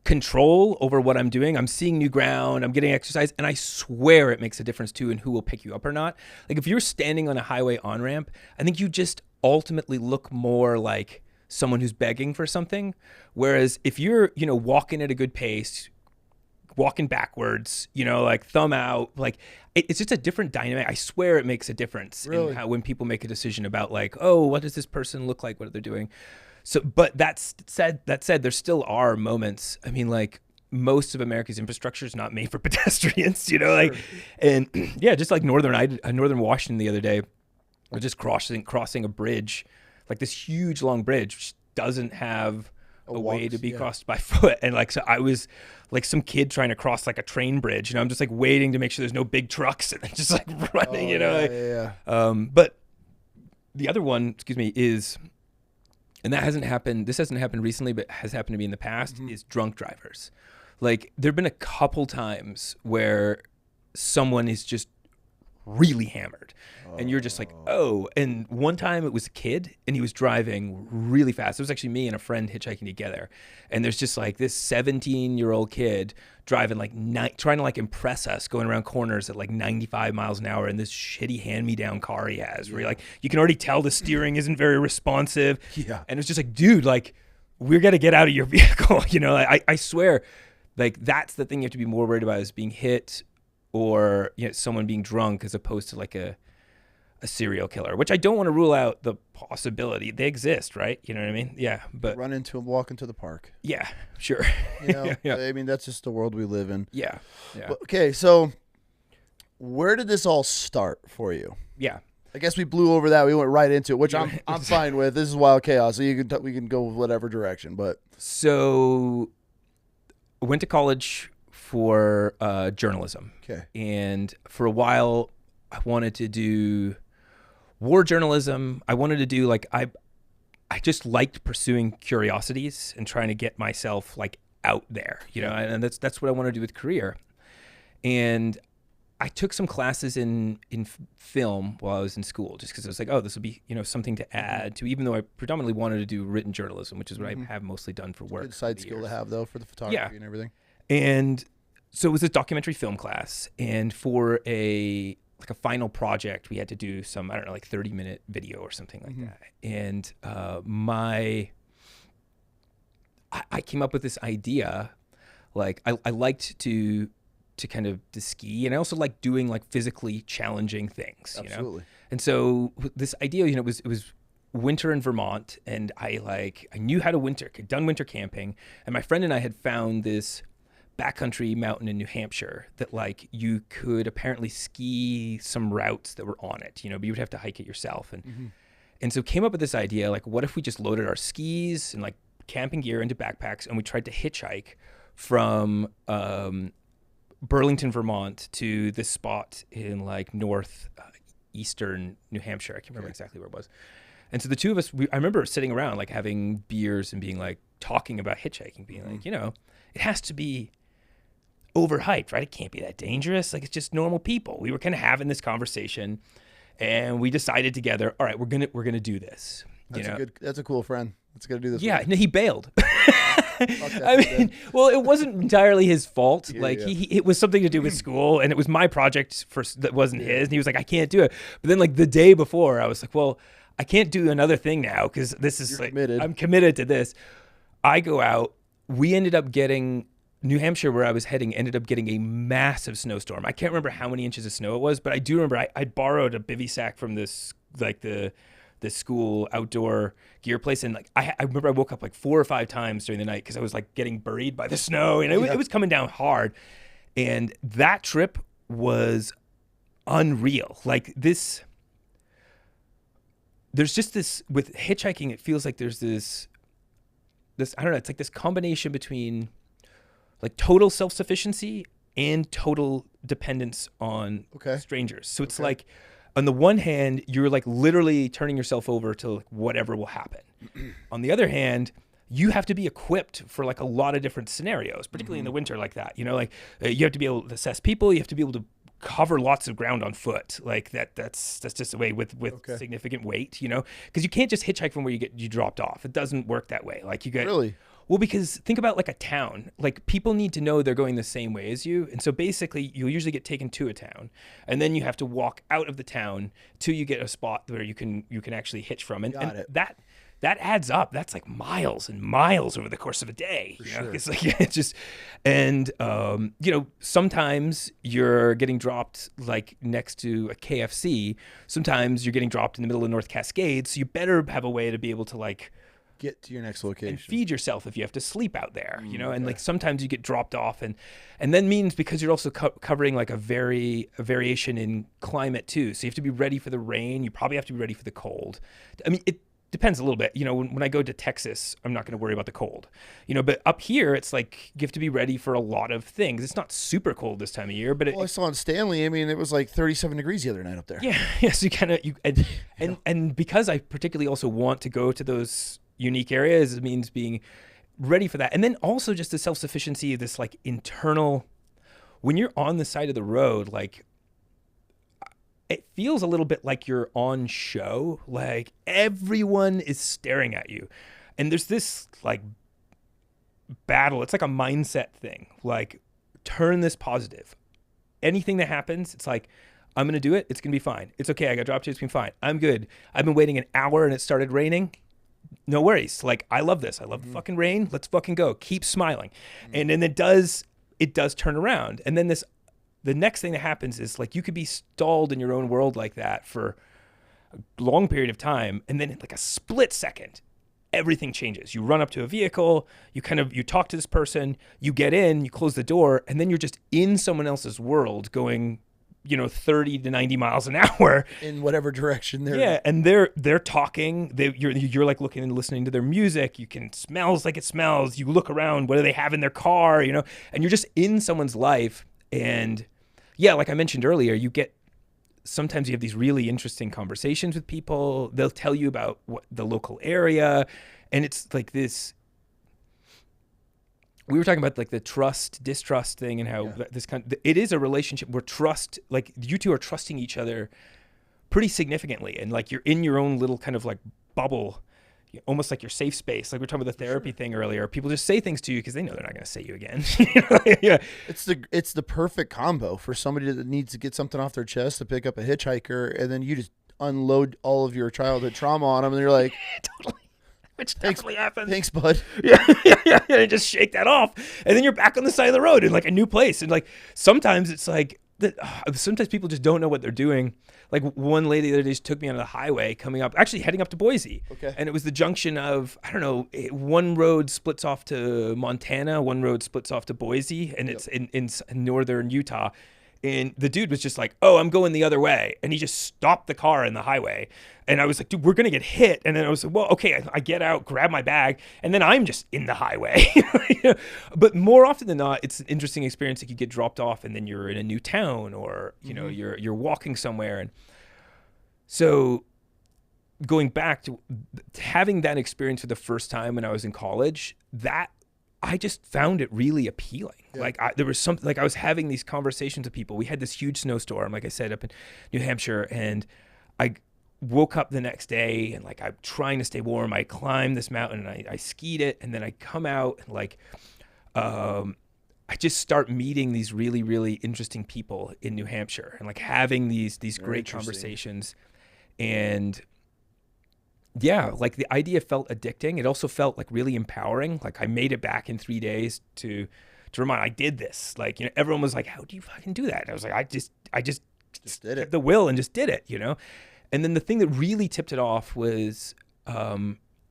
control over what I'm doing. I'm seeing new ground, I'm getting exercise, and I swear it makes a difference too in who will pick you up or not. Like if you're standing on a highway on-ramp, I think you just ultimately look more like someone who's begging for something. Whereas if you're, walking at a good pace, walking backwards, like thumb out, like it's just a different dynamic. I swear it makes a difference in how, when people make a decision about like, oh, what does this person look like? What are they doing? So, but that said, there still are moments. I mean, like most of America's infrastructure is not made for pedestrians, and yeah, just like Northern Washington the other day, we're just crossing a bridge, like this huge long bridge, which doesn't have a way to be crossed by foot. And like, so I was like some kid trying to cross like a train bridge, I'm just like waiting to make sure there's no big trucks and just like running, but the other one, is, and that hasn't happened, this hasn't happened recently, but has happened to me in the past, is drunk drivers. Like there've been a couple times where someone is just really hammered and you're just like, oh. And one time it was a kid and he was driving really fast. It was actually me and a friend hitchhiking together, and there's just like this 17-year-old kid driving like trying to like impress us, going around corners at like 95 miles an hour in this shitty hand-me-down car he has, where you're like, you can already tell the steering isn't very responsive. And it's just like, dude, like we're gonna get out of your vehicle. I swear, like that's the thing you have to be more worried about, is being hit or someone being drunk, as opposed to like a serial killer, which I don't want to rule out the possibility. They exist, right? You know what I mean? Yeah, but run into them, walk into the park. Yeah, sure. I mean, that's just the world we live in. Yeah. But, okay, so where did this all start for you? Yeah. I guess we blew over that. We went right into it, which I'm fine with. This is Wild Chaos, so we can go whatever direction. But so I went to college for journalism. Okay. And for a while, I wanted to do war journalism. I wanted to do like, I just liked pursuing curiosities and trying to get myself like out there, and that's what I want to do with career. And I took some classes in film while I was in school, just because I was like, oh, this will be, something to add to, even though I predominantly wanted to do written journalism, which is what I have mostly done for work. Good side skill to have though, for the photography and everything. And so it was this documentary film class, and for a final project, we had to do some, I don't know, like 30-minute video or something like that. And I came up with this idea. Like I liked to kind of to ski, and I also liked doing like physically challenging things. Absolutely. And so this idea, it was winter in Vermont, and I knew how to done winter camping, and my friend and I had found this backcountry mountain in New Hampshire that like you could apparently ski some routes that were on it, but you would have to hike it yourself. And so came up with this idea, like, what if we just loaded our skis and like camping gear into backpacks, and we tried to hitchhike from Burlington, Vermont to this spot in like northeastern New Hampshire. I can't remember exactly where it was. And so the two of us, I remember sitting around like having beers and being like talking about hitchhiking, being like, it has to be overhyped, right? It can't be that dangerous. Like, it's just normal people. We were kind of having this conversation, and we decided together, all right, we're gonna do this. That's a cool friend. That's gonna do this. Yeah, no, he bailed. I mean, well, it wasn't entirely his fault. It was something to do with school, and it was my project that wasn't his. And he was like, I can't do it. But then, like, the day before, I was like, well, I can't do another thing now because this is committed. I'm committed to this. I go out. We ended up getting New Hampshire, where I was heading, ended up getting a massive snowstorm. I can't remember how many inches of snow it was, but I do remember I borrowed a bivy sack from this, like the school outdoor gear place, and like I remember I woke up like 4 or 5 times during the night because I was like getting buried by the snow, and it was coming down hard. And that trip was unreal. Like there's just this with hitchhiking. It feels like there's this I don't know. It's like this combination between like total self-sufficiency and total dependence on strangers. So it's like, on the one hand, you're like literally turning yourself over to like whatever will happen. On the other hand, you have to be equipped for like a lot of different scenarios, particularly in the winter like that. You know, like you have to be able to assess people. You have to be able to cover lots of ground on foot. Like that's just a way with significant weight, you know, because you can't just hitchhike from where you dropped off. It doesn't work that way. Like you get really. Well, because think about like a town. Like people need to know they're going the same way as you. And so basically you'll usually get taken to a town, and then you have to walk out of the town till you get a spot where you can actually hitch from. And that adds up. That's like miles and miles over the course of a day. For you know? sure. It's like it's just, and you know, sometimes you're getting dropped like next to a KFC. Sometimes you're getting dropped in the middle of North Cascades. So you better have a way to be able to like get to your next location and feed yourself if you have to sleep out there, you know. And like sometimes you get dropped off, and then means because you're also covering like a variation in climate too, so you have to be ready for the rain. You probably have to be ready for the cold. I mean, it depends a little bit, you know. When I go to Texas, I'm not going to worry about the cold, you know, but up here it's like you have to be ready for a lot of things. It's not super cold this time of year, but I saw in Stanley, I mean, it was like 37 degrees the other night up there. So you kind of and because I particularly also want to go to those unique areas, it means being ready for that. And then also just the self-sufficiency of this like internal, when you're on the side of the road, like it feels a little bit like you're on show. Like everyone is staring at you, and there's this like battle. It's like a mindset thing. Like turn this positive. Anything that happens, it's like, I'm going to do it. It's going to be fine. It's okay. I got dropped here. It's been fine. I'm good. I've been waiting an hour and it started raining. No worries. Like, I love this. I love the fucking rain. Let's fucking go. Keep smiling. And then it does turn around. And then the next thing that happens is like, you could be stalled in your own world like that for a long period of time. And then in like a split second, everything changes. You run up to a vehicle, you talk to this person, you get in, you close the door, and then you're just in someone else's world going, 30 to 90 miles an hour in whatever direction they're. Yeah, and they're talking. You're like looking and listening to their music. You can smells like it smells. You look around. What do they have in their car? And you're just in someone's life. And yeah, like I mentioned earlier, sometimes you have these really interesting conversations with people. They'll tell you about the local area, and it's like this. We were talking about like the distrust thing, and how it is a relationship where trust, like you two are trusting each other pretty significantly, and like you're in your own little kind of like bubble, almost like your safe space. Like we were talking about the therapy thing earlier. People just say things to you because they know they're not going to say you again. Yeah, it's the perfect combo for somebody that needs to get something off their chest to pick up a hitchhiker, and then you just unload all of your childhood trauma on them, and you're like, totally. Which definitely happens. Thanks, bud. Yeah. And just shake that off, and then you're back on the side of the road in like a new place. And like sometimes it's like sometimes people just don't know what they're doing. Like one lady the other day just took me on the highway heading up to Boise. Okay. And it was the junction of, I don't know, one road splits off to Montana, one road splits off to Boise, and it's in northern Utah. And the dude was just like, oh, I'm going the other way. And he just stopped the car in the highway. And I was like, dude, we're going to get hit. And then I was like, well, okay, I get out, grab my bag, and then I'm just in the highway. But more often than not, it's an interesting experience. Like you get dropped off and then you're in a new town, or, you're walking somewhere. And so going back to having that experience for the first time when I was in college, that I just found it really appealing. Yeah. Like there was something, like I was having these conversations with people. We had this huge snowstorm, like I said, up in New Hampshire, and I woke up the next day and like I'm trying to stay warm. I climbed this mountain and I skied it, and then I come out and like I just start meeting these really, really interesting people in New Hampshire and like having these great conversations. And yeah, like the idea felt addicting. It also felt like really empowering. Like I made it back in 3 days to remind I did this. Like, you know, everyone was like, how do you fucking do that? And I was like, I just did it. The will and just did it, you know? And then the thing that really tipped it off was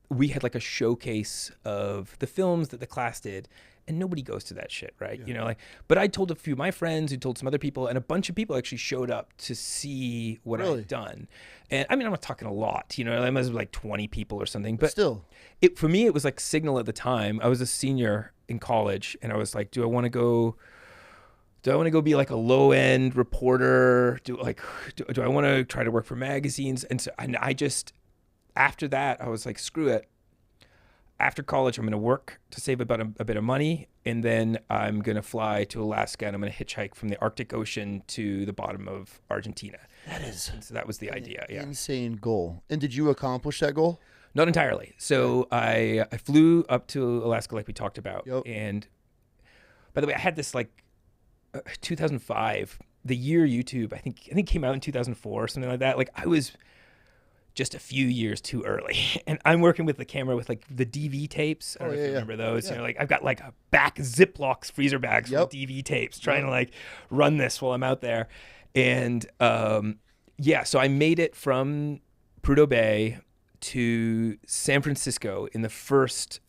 we had like a showcase of the films that the class did, and nobody goes to that shit, right? Yeah. You know, like, but I told a few of my friends who told some other people, and a bunch of people actually showed up to see what I had done. And I mean, I'm not talking a lot, you know, I must have like 20 people or something, but still, for me, it was like signal at the time. I was a senior in college, and I was like, do I want to go be like a low end reporter? Do I want to try to work for magazines? And I just, after that, I was like, screw it. After college, I'm going to work to save about a bit of money, and then I'm going to fly to Alaska, and I'm going to hitchhike from the Arctic Ocean to the bottom of Argentina. So that was the idea. Yeah, insane goal. And did you accomplish that goal? Not entirely. So I flew up to Alaska, like we talked about. Yep. And by the way, I had this like 2005, the year YouTube, I think came out in 2004 or something like that. Like I was just a few years too early, and I'm working with the camera with like the DV tapes. I don't know if you remember those. You know, like I've got like a back Ziplocs freezer bags with DV tapes, trying to like run this while I'm out there. And so I made it from Prudhoe Bay to San Francisco in the first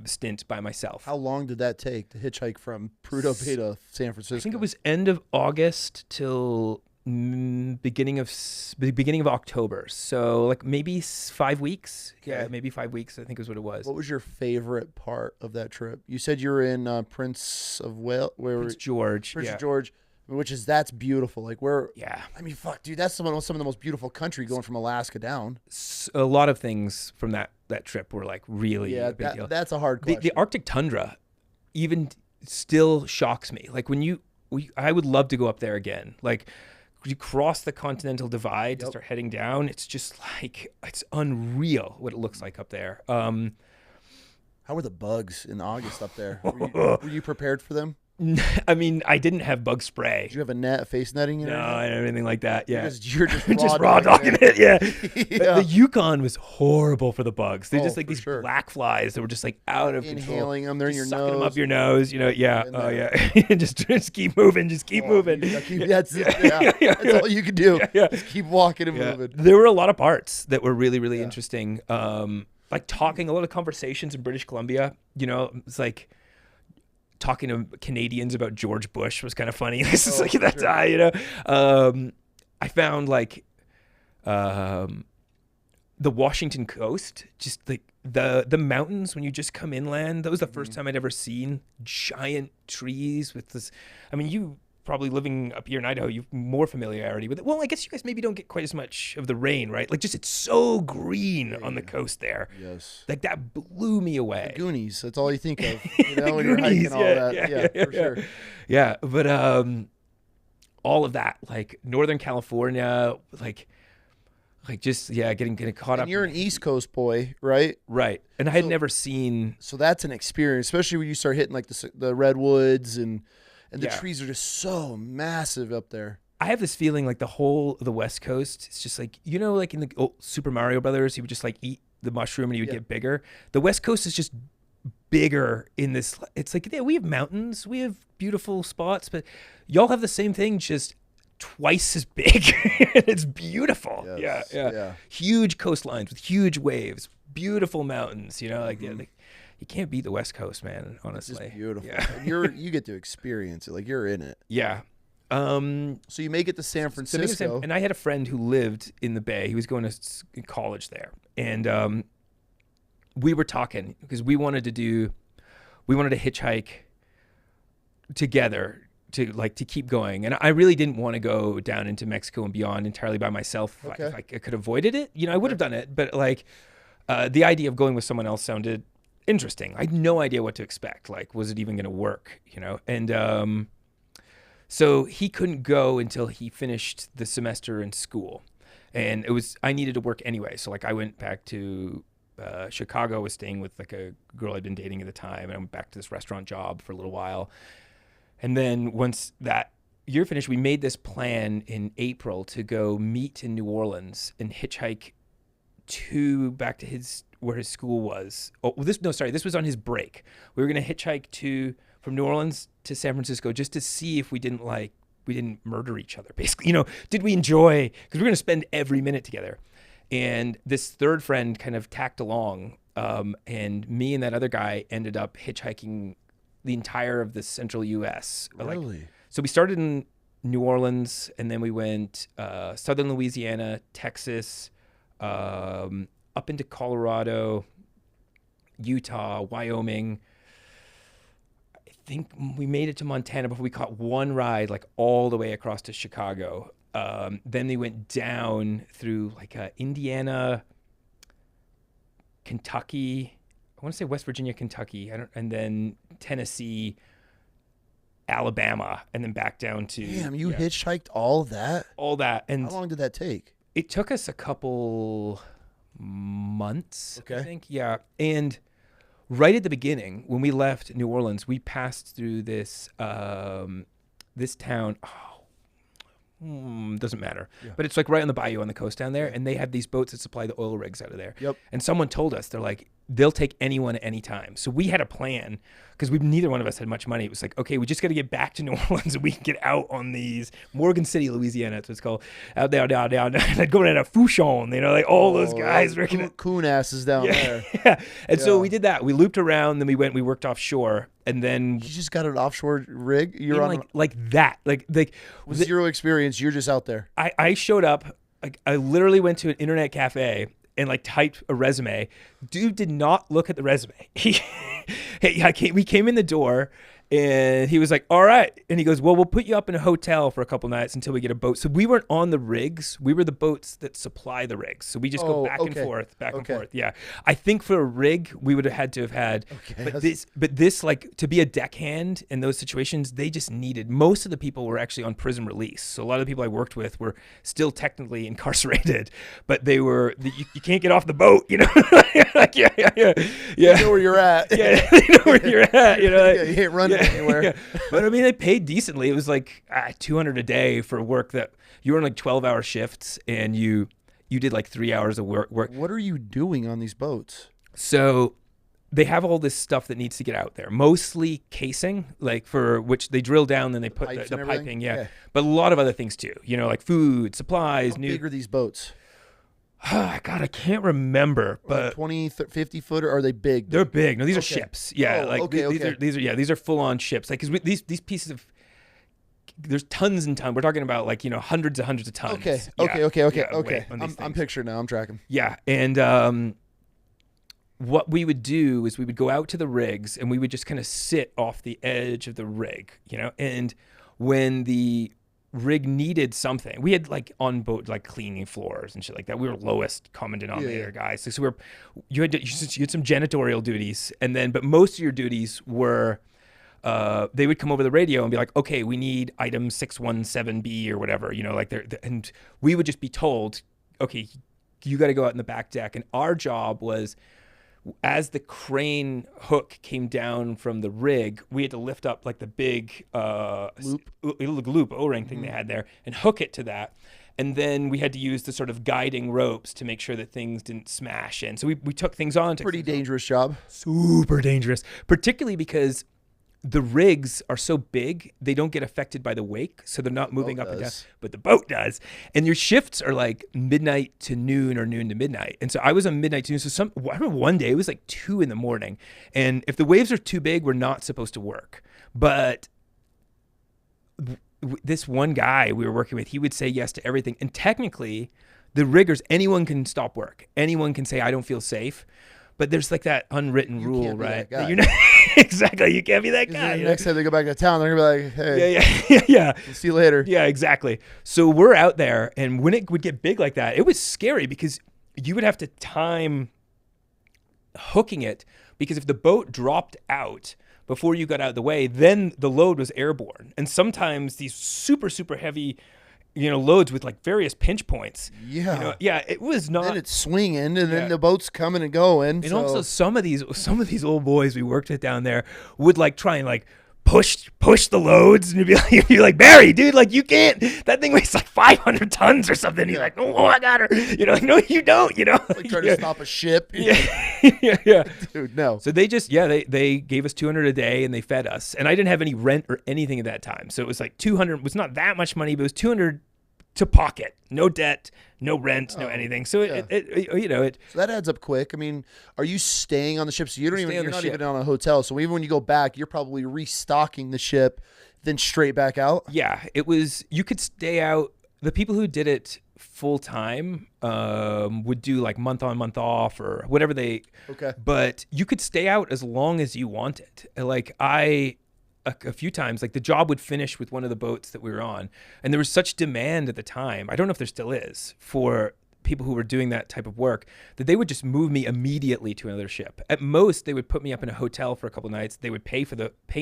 stint by myself. How long did that take to hitchhike from Prudhoe Bay to San Francisco? I think it was end of August till beginning of October. So like maybe 5 weeks. Okay. Yeah, maybe 5 weeks, I think is what it was. What was your favorite part of that trip? You said you were in Prince of Wales. Prince George. George, that's beautiful. Like where? Yeah. I mean, fuck, dude, that's some of the most beautiful country going from Alaska down. A lot of things from that trip were like really a big deal. That's a hard question. The Arctic tundra even still shocks me. Like I would love to go up there again. Like you cross the Continental Divide to start heading down. It's just like, it's unreal what it looks like up there. How were the bugs in August up there? Were you prepared for them? I mean, I didn't have bug spray. Did you have a face netting? No, I didn't have anything like that. Yeah, you're just just raw dogging it. Yeah. The Yukon was horrible for the bugs. They're just like these black flies that were just like out of inhaling control. them. They're in your sucking nose. them up your nose. You know. Yeah. Oh yeah. just keep moving. Just keep moving. That's all you can do. Yeah. Just keep walking and moving. There were a lot of parts that were really, really interesting. Like a lot of conversations in British Columbia. You know, it's like talking to Canadians about George Bush was kind of funny. This is like that guy, you know. I found like the Washington coast, just like the mountains when you just come inland. That was the first time I'd ever seen giant trees with this. I mean, you probably living up here in Idaho, you've more familiarity with it. Well, I guess you guys maybe don't get quite as much of the rain, right? Like just it's so green on the coast there. Yes. Like that blew me away. The Goonies, that's all you think of, you know, when you're hiking all that. Yeah, for sure. Yeah, but all of that, like Northern California, like just getting caught up. And you're an East Coast boy, right? Right. And I had never seen. So that's an experience, especially when you start hitting like the redwoods and the trees are just so massive up there. I have this feeling like the West Coast, it's just like, you know, like in the old Super Mario Brothers, he would just like eat the mushroom and he would get bigger. The West Coast is just bigger in this. It's like, we have mountains, we have beautiful spots, but y'all have the same thing, just twice as big. It's beautiful. Yes. Yeah. Huge coastlines with huge waves, beautiful mountains, you know, like, you can't beat the West Coast, man, honestly. It's just beautiful. Yeah. And you get to experience it. Like you're in it. Yeah. So you make it to San Francisco. And I had a friend who lived in the Bay. He was going to college there. And we were talking because we wanted to hitchhike together to keep going. And I really didn't want to go down into Mexico and beyond entirely by myself. Okay. If I could have avoided it, you know, I would have done it. But like the idea of going with someone else sounded interesting. I had no idea what to expect. Like, was it even going to work? And so he couldn't go until he finished the semester in school, and I needed to work anyway. So like, I went back to Chicago. Was staying with like a girl I'd been dating at the time, and I went back to this restaurant job for a little while. And then once that year finished, we made this plan in April to go meet in New Orleans and hitchhike back to where his school was. This was on his break. We were going to hitchhike from New Orleans to San Francisco just to see if we didn't murder each other, basically. Did we enjoy, because we're going to spend every minute together. And this third friend kind of tacked along, and me and that other guy ended up hitchhiking the entire of the central U.S. Really? So we started in New Orleans, and then we went southern Louisiana, Texas, up into Colorado, Utah, Wyoming. I think we made it to Montana before we caught one ride like all the way across to Chicago. Then they went down through like Indiana, Kentucky. I want to say West Virginia, Kentucky, and then Tennessee, Alabama, and then back down to. Damn, you hitchhiked all that? All that. And how long did that take? It took us a couple months, okay. I think. Yeah. And right at the beginning, when we left New Orleans, we passed through this this town. Doesn't matter. Yeah. But it's like right on the bayou on the coast down there. And they have these boats that supply the oil rigs out of there. Yep. And someone told us, they're like, they'll take anyone at any time. So we had a plan because neither one of us had much money. It was like, okay, we just got to get back to New Orleans and we can get out on these Morgan City, Louisiana. That's what it's called. Out there, down. Like going at a Fouchon, like all those guys. Coon asses down there. Yeah. And so we did that. We looped around, then we worked offshore. And then you just got an offshore rig. You're on like that, like with zero experience. You're just out there. I showed up. Like I literally went to an internet cafe and like typed a resume. Dude did not look at the resume. We came in the door and he was like, all right. And he goes, well, we'll put you up in a hotel for a couple nights until we get a boat. So we weren't on the rigs. We were the boats that supply the rigs. So we just go back and forth. Yeah. I think for a rig, we would have had to have had, but this like to be a deckhand in those situations, they just needed, most of the people were actually on prison release. So a lot of the people I worked with were still technically incarcerated, but you can't get off the boat, like, yeah. You know where you're at. Yeah. You know where you're at, you can't run anywhere. Yeah. But I mean, they paid decently. It was like $200 a day for work that you were on like 12-hour shifts and you did like 3 hours of work. What are you doing on these boats? So they have all this stuff that needs to get out there, mostly casing, like for which they drill down, then they put the piping. Yeah. But a lot of other things too, like food, supplies. How big are these boats? God, I can't remember, but like 20, 50 foot, or are they big? They're big. No, these are ships. Yeah, these are full on ships. Like, because these pieces of, there's tons and tons. We're talking about like hundreds and hundreds of tons. Okay. I'm picturing now. I'm tracking. Yeah, and what we would do is we would go out to the rigs and we would just kind of sit off the edge of the rig, and when the rig needed something, we had like on boat like cleaning floors and shit like that. We were lowest common denominator guys. So you had some janitorial duties, but most of your duties were they would come over the radio and be like, okay, we need item 617B or whatever, and we would just be told, okay, you got to go out in the back deck. And our job was, as the crane hook came down from the rig, we had to lift up like the big loop O-ring thing they had there and hook it to that. And then we had to use the sort of guiding ropes to make sure that things didn't smash in. So we took things on. Pretty dangerous job. Super dangerous, particularly because the rigs are so big, they don't get affected by the wake, so they're not moving up and down, but the boat does. And your shifts are like midnight to noon or noon to midnight. And so I was on midnight to noon. So I remember one day it was like 2 a.m. And if the waves are too big, we're not supposed to work. But this one guy we were working with, he would say yes to everything. And technically, the riggers, anyone can stop work. Anyone can say, I don't feel safe. But there's like that unwritten rule, right? You're not, exactly. You can't be that guy. Next time they go back to town, they're going to be like, hey. Yeah. We'll see you later. Yeah, exactly. So we're out there, and when it would get big like that, it was scary because you would have to time hooking it, because if the boat dropped out before you got out of the way, then the load was airborne. And sometimes these super, super heavy, loads with like various pinch points. Yeah. It was not. Then it's swinging, and then the boat's coming and going. And also some of these old boys we worked with down there would like try and like push the loads, and you'd be like, Barry, dude, like you can't. That thing weighs like 500 tons or something. He's like, oh, I got her. Like, no, you don't. Like trying to stop a ship. Yeah. Dude, no. So they just they gave us $200 a day and they fed us, and I didn't have any rent or anything at that time. So it was like $200 was not that much money, but it was $200 to pocket, no debt, no rent, no anything. So yeah. So that adds up quick. I mean, are you staying on the ship? So you're not ship. even on a hotel. So even when you go back, you're probably restocking the ship, then straight back out. Yeah, it was. You could stay out. The people who did it full time would do like month on, month off, or whatever they. Okay. But you could stay out as long as you wanted. Like a few times, like the job would finish with one of the boats that we were on, and there was such demand at the time, I don't know if there still is, for people who were doing that type of work, that they would just move me immediately to another ship. At most, they would put me up in a hotel for a couple nights. They would pay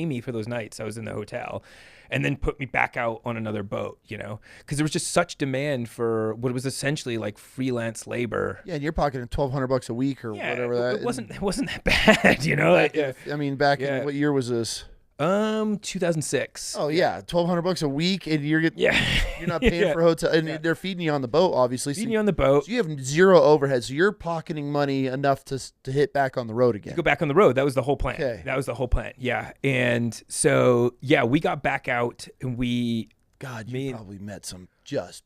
me for those nights I was in the hotel, and then put me back out on another boat, because there was just such demand for what was essentially like freelance labor. Yeah, and you're pocketing $1,200 a week or whatever that. It wasn't that bad, Back in what year was this? 2006. Oh yeah, $1,200 a week, and you're not paying for hotel, and they're feeding you on the boat, obviously. Feeding you on the boat. So you have zero overhead, so you're pocketing money enough to hit back on the road again. To go back on the road. That was the whole plan. Okay. That was the whole plan. Yeah, and so we got back out, and you probably met some just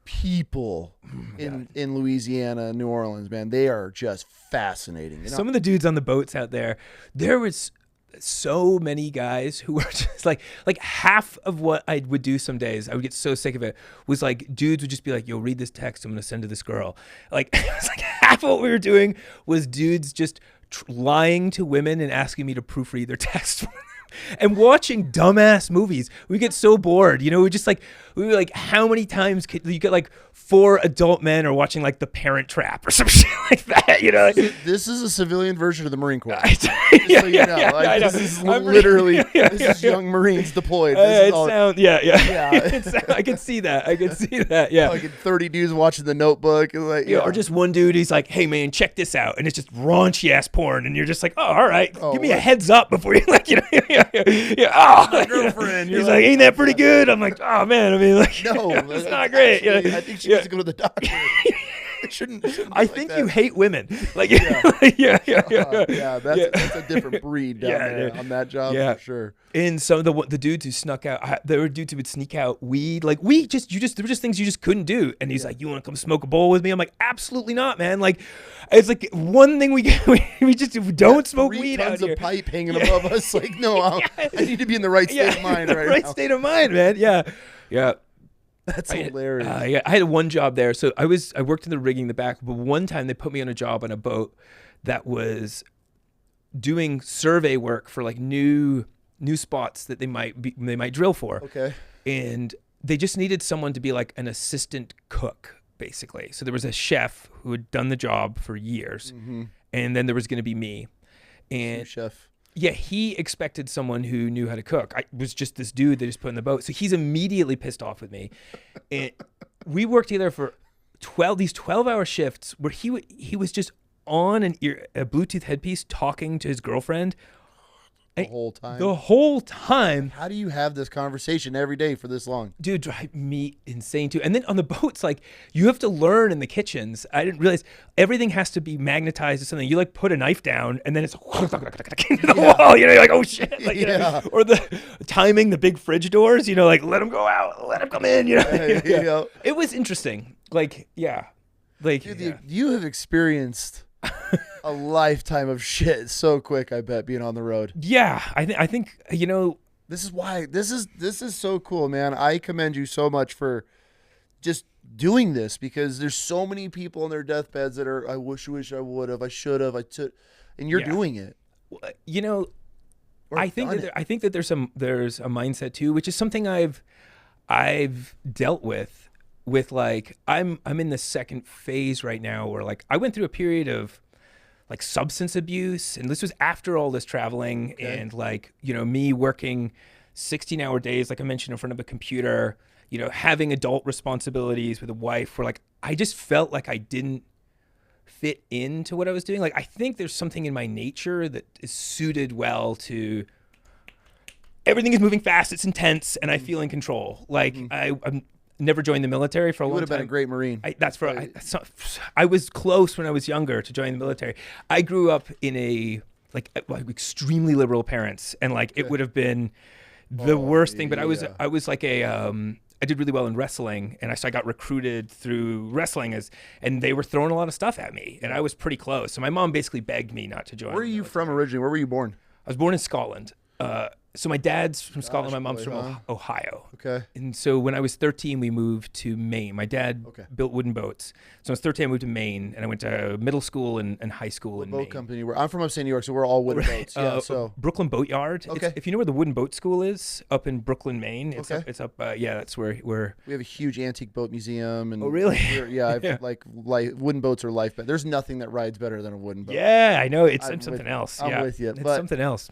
people in Louisiana, New Orleans, man. They are just fascinating. Some of the dudes on the boats out there was so many guys who were just like half of what I would do some days, I would get so sick of it, was like dudes would just be like, yo, read this text I'm gonna send to this girl. Like it was like half of what we were doing was dudes just lying to women and asking me to proofread their text and watching dumbass movies. We get so bored, we were like, how many times could you get like 4 adult men are watching like The Parent Trap or some shit like that, This is a civilian version of the Marine Corps. This is literally this is young Marines deployed. I could see that. Yeah. Like 30 dudes watching The Notebook, and or just one dude, he's like, hey man, check this out, and it's just raunchy ass porn, and you're just like, oh, all right, give me a heads up before you like, my girlfriend. He's like, ain't that pretty good? I'm like, oh man, I mean, like, no, it's not great. Actually, I think she needs to go to the doctor. It shouldn't I think you hate women. Like, that's a different breed down there on that job for sure. And some of the dudes who snuck out, there were dudes who would sneak out weed. Like there were just things you just couldn't do. And he's like, you want to come smoke a bowl with me? I'm like, absolutely not, man. Like, it's like one thing we just don't smoke weed out here. Tons of pipe hanging above us. Like, no, I need to be in the right state of mind right now. Right state of mind, man. Yeah. That's hilarious. I had one job there. So I worked in the rigging in the back, but one time they put me on a job on a boat that was doing survey work for like new spots that they might drill for. Okay. And they just needed someone to be like an assistant cook, basically. So there was a chef who had done the job for years, and then there was going to be me. And chef. Yeah, he expected someone who knew how to cook. I was just this dude they just put in the boat. So he's immediately pissed off with me. And we worked together for 12-hour shifts where he was just on a Bluetooth headpiece talking to his girlfriend. The whole time? The whole time. How do you have this conversation every day for this long? Dude, drive me insane too. And then on the boats, like, you have to learn in the kitchens. I didn't realize everything has to be magnetized or something. You like put a knife down and then it's into the wall. You're like, oh shit. Like, or the timing the big fridge doors, like let them go out, let them come in. It was interesting. Like, yeah. Like, dude, you have experienced a lifetime of shit so quick, I bet, being on the road. Yeah, I think this is why this is so cool, man. I commend you so much for just doing this, because there's so many people on their deathbeds that are, I wish I would have, I should have, and you're doing it. I think that there's a mindset too, which is something I've dealt with like I'm in the second phase right now where like I went through a period of like substance abuse. And this was after all this traveling and like, you know, me working 16-hour days, like I mentioned, in front of a computer, you know, having adult responsibilities with a wife, where like, I just felt like I didn't fit into what I was doing. Like, I think there's something in my nature that is suited well to everything is moving fast, it's intense, and I feel in control. Like I'm never joined the military for a long time. You would have been a great Marine. I was close when I was younger to join the military. I grew up in a like extremely liberal parents, and like it would have been the worst thing. But I was like I did really well in wrestling, and I got recruited through wrestling and they were throwing a lot of stuff at me, and I was pretty close. So my mom basically begged me not to join. Where are you from originally? Where were you born? I was born in Scotland. So my dad's from Scotland, my mom's from Ohio. Okay. And so when I was 13, we moved to Maine. My dad built wooden boats. So when I was 13, I moved to Maine, and I went to middle school and high school in Maine. Boat company. I'm from upstate New York, so we're all wooden boats. Yeah, so Brooklyn Boat Yard. Okay. If you know where the wooden boat school is, up in Brooklyn, Maine. It's up. Yeah, that's where we have a huge antique boat museum. And oh, really? Like wooden boats are life. But there's nothing that rides better than a wooden boat. Yeah, I know. It's something else. I'm with you. It's something else.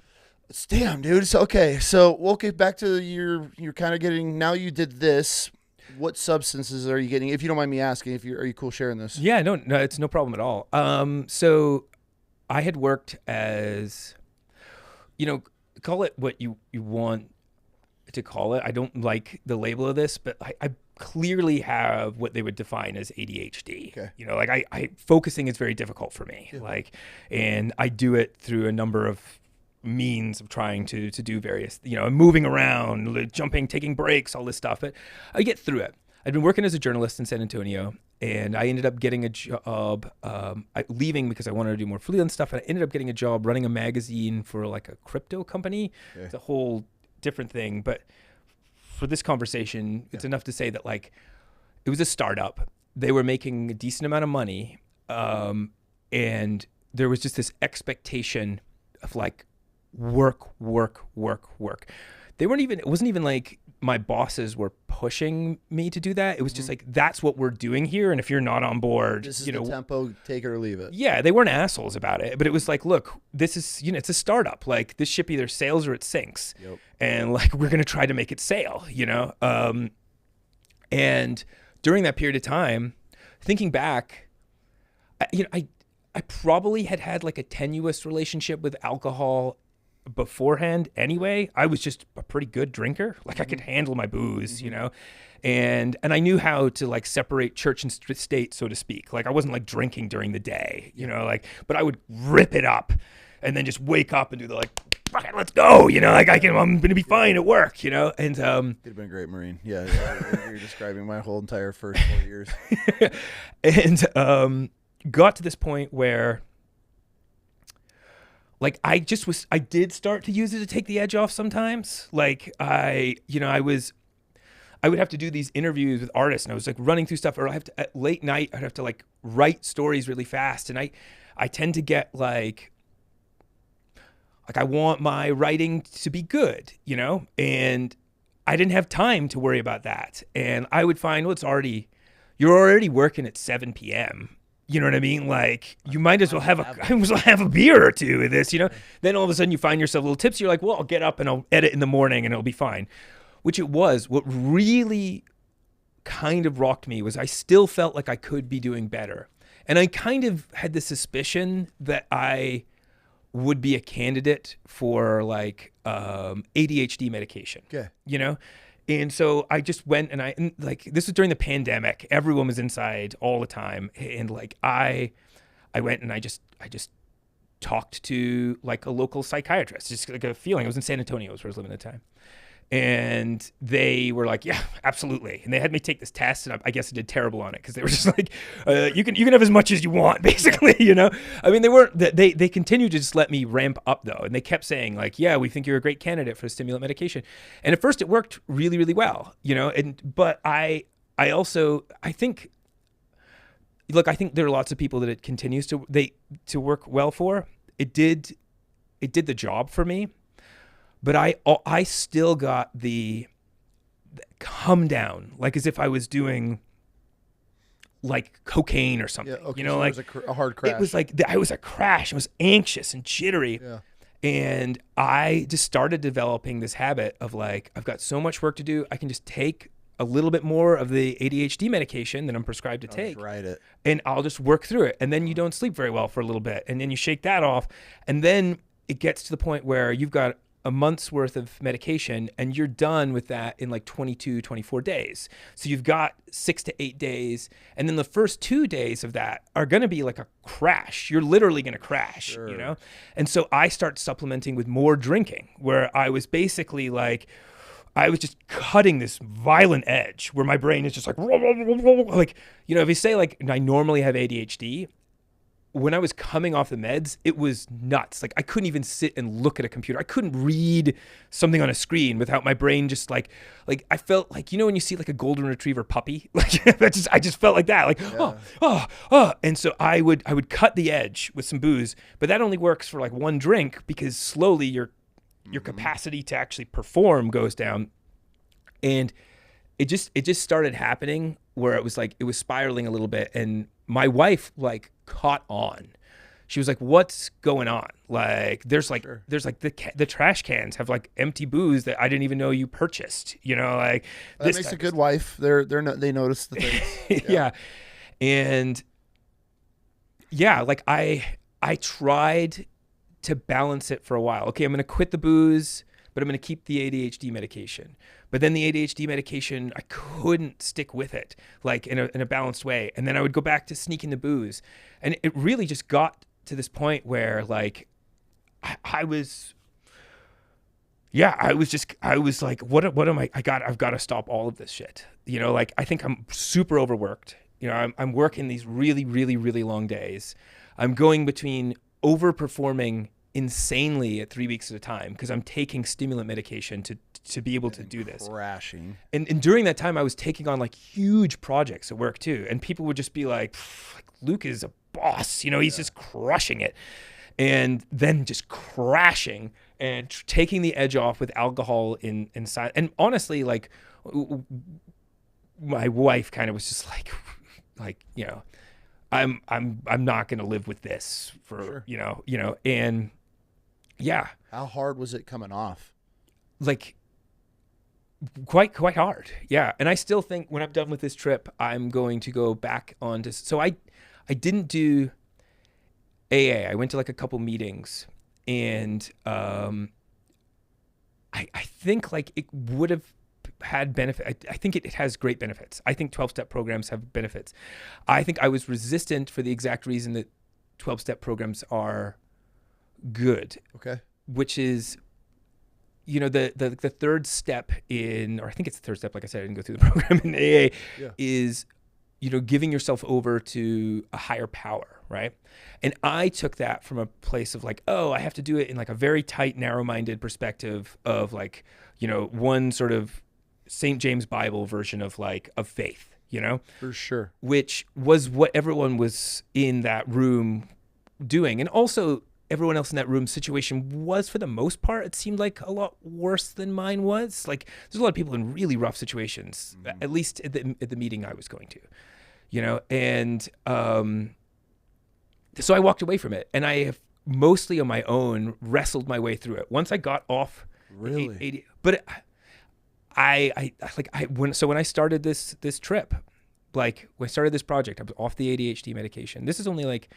Damn, dude. So, okay, so we'll get back to you're kind of getting, now you did this. What substances are you getting? If you don't mind me asking, are you cool sharing this? Yeah, no, it's no problem at all. So I had worked as, you know, call it what you want to call it. I don't like the label of this, but I clearly have what they would define as ADHD. Okay. You know, like I focusing is very difficult for me. Yeah. Like, and I do it through a number of means of trying to do various, you know, moving around, jumping, taking breaks, all this stuff. But I get through it. I'd been working as a journalist in San Antonio, and I ended up getting a job, leaving because I wanted to do more freelance stuff. And I ended up getting a job running a magazine for like a crypto company. Okay. It's a whole different thing. But for this conversation, it's enough to say that like it was a startup. They were making a decent amount of money. And there was just this expectation of like, work. It wasn't even like my bosses were pushing me to do that. It was just like, that's what we're doing here. And if you're not on board, this is the tempo, take it or leave it. Yeah. They weren't assholes about it, but it was like, look, this is, you know, it's a startup. Like this ship either sails or it sinks. Yep. And like, we're going to try to make it sail, you know? And during that period of time, thinking back, I probably had like a tenuous relationship with alcohol beforehand anyway. I was just a pretty good drinker. Like I could handle my booze, you know, and I knew how to like separate church and state, so to speak. Like I wasn't like drinking during the day, you know, like, but I would rip it up and then just wake up and do the like, fuck it, let's go, you know, like I'm going to be fine at work, you know, and, you'd have been a great Marine. Yeah. You're describing my whole entire first 4 years. And, got to this point where like I did start to use it to take the edge off sometimes. Like I would have to do these interviews with artists, and I was like running through stuff, or at late night I'd have to like write stories really fast, and I tend to get like I want my writing to be good, you know, and I didn't have time to worry about that. And I would find, well, you're already working at 7 p.m. You know what I mean? Like you might as well have a beer or two with this, you know? Then all of a sudden you find yourself a little tipsy. You're like, well, I'll get up and I'll edit in the morning and it'll be fine. Which it was. What really kind of rocked me was I still felt like I could be doing better. And I kind of had the suspicion that I would be a candidate for like ADHD medication. Okay. You know? And so I just went and like, this was during the pandemic. Everyone was inside all the time. And like, I went and I just talked to like a local psychiatrist, just like a feeling. I was in San Antonio, was where I was living at the time. And they were like, yeah, absolutely. And they had me take this test, and I guess I did terrible on it because they were just like, you can have as much as you want, basically, you know? I mean, they continued to just let me ramp up though. And they kept saying like, yeah, we think you're a great candidate for stimulant medication. And at first it worked really, really well, you know? But I think there are lots of people that it continues to work well for. It did the job for me. But I still got the come down, like as if I was doing like cocaine or something. Yeah. Okay. You know, so like it was a hard crash. it was like I was a crash. I was anxious and jittery. Yeah. And I just started developing this habit of like, I've got so much work to do. I can just take a little bit more of the ADHD medication that I'm prescribed to take, Write it. and I'll just work through it. And then you don't sleep very well for a little bit. And then you shake that off. And then it gets to the point where you've got a month's worth of medication and you're done with that in like 22, 24 days. So you've got 6 to 8 days. And then the first 2 days of that are going to be like a crash. You're literally going to crash, you know? And so I start supplementing with more drinking, where I was basically like, I was just cutting this violent edge where my brain is just like, you know, if you say like, I normally have ADHD, when I was coming off the meds, it was nuts. Like I couldn't even sit and look at a computer. I couldn't read something on a screen without my brain just like I felt like, you know, when you see like a golden retriever puppy, like I just felt like that, like, oh. And so I would cut the edge with some booze, but that only works for like one drink because slowly your capacity to actually perform goes down. And it just started happening where it was like, it was spiraling a little bit. And my wife like caught on. She was like, what's going on? Like, there's like the trash cans have like empty booze that I didn't even know you purchased, you know, like that makes a good wife. They notice the things. Yeah. And yeah, like I tried to balance it for a while. Okay, I'm going to quit the booze, but I'm going to keep the ADHD medication. But then the ADHD medication, I couldn't stick with it like in a balanced way. And then I would go back to sneaking the booze. And it really just got to this point where like I was like, what am I've got to stop all of this shit. You know, like I think I'm super overworked. You know, I'm working these really, really, really long days. I'm going between overperforming insanely at 3 weeks at a time because I'm taking stimulant medication to be able to do this. Crashing. And during that time, I was taking on like huge projects at work too. And people would just be like, Luke is a boss, you know, he's just crushing it. And then just crashing and taking the edge off with alcohol inside. And honestly, like my wife kind of was just like, you know, I'm not going to live with this for, you know, and yeah. How hard was it coming off? Like quite hard. Yeah. And I still think when I'm done with this trip, I'm going to go back on to, so I didn't do AA. I went to like a couple meetings and, I think like it would have had benefit. I think it has great benefits. I think 12-step programs have benefits. I think I was resistant for the exact reason that 12-step programs are good. Okay. Which is, you know, the third step in, or I think it's the third step, like I said, I didn't go through the program in AA, is, you know, giving yourself over to a higher power, right? And I took that from a place of like, oh, I have to do it in like a very tight, narrow-minded perspective of like, you know, one sort of St. James Bible version of like, of faith, you know? For sure. Which was what everyone was in that room doing. And also everyone else in that room situation was, for the most part, it seemed like a lot worse than mine was. Like there's a lot of people in really rough situations, at least at the meeting I was going to, you know? And so I walked away from it, and I have mostly on my own wrestled my way through it. Once I got off, really, but when I started this trip, like when I started this project, I was off the ADHD medication. This is only like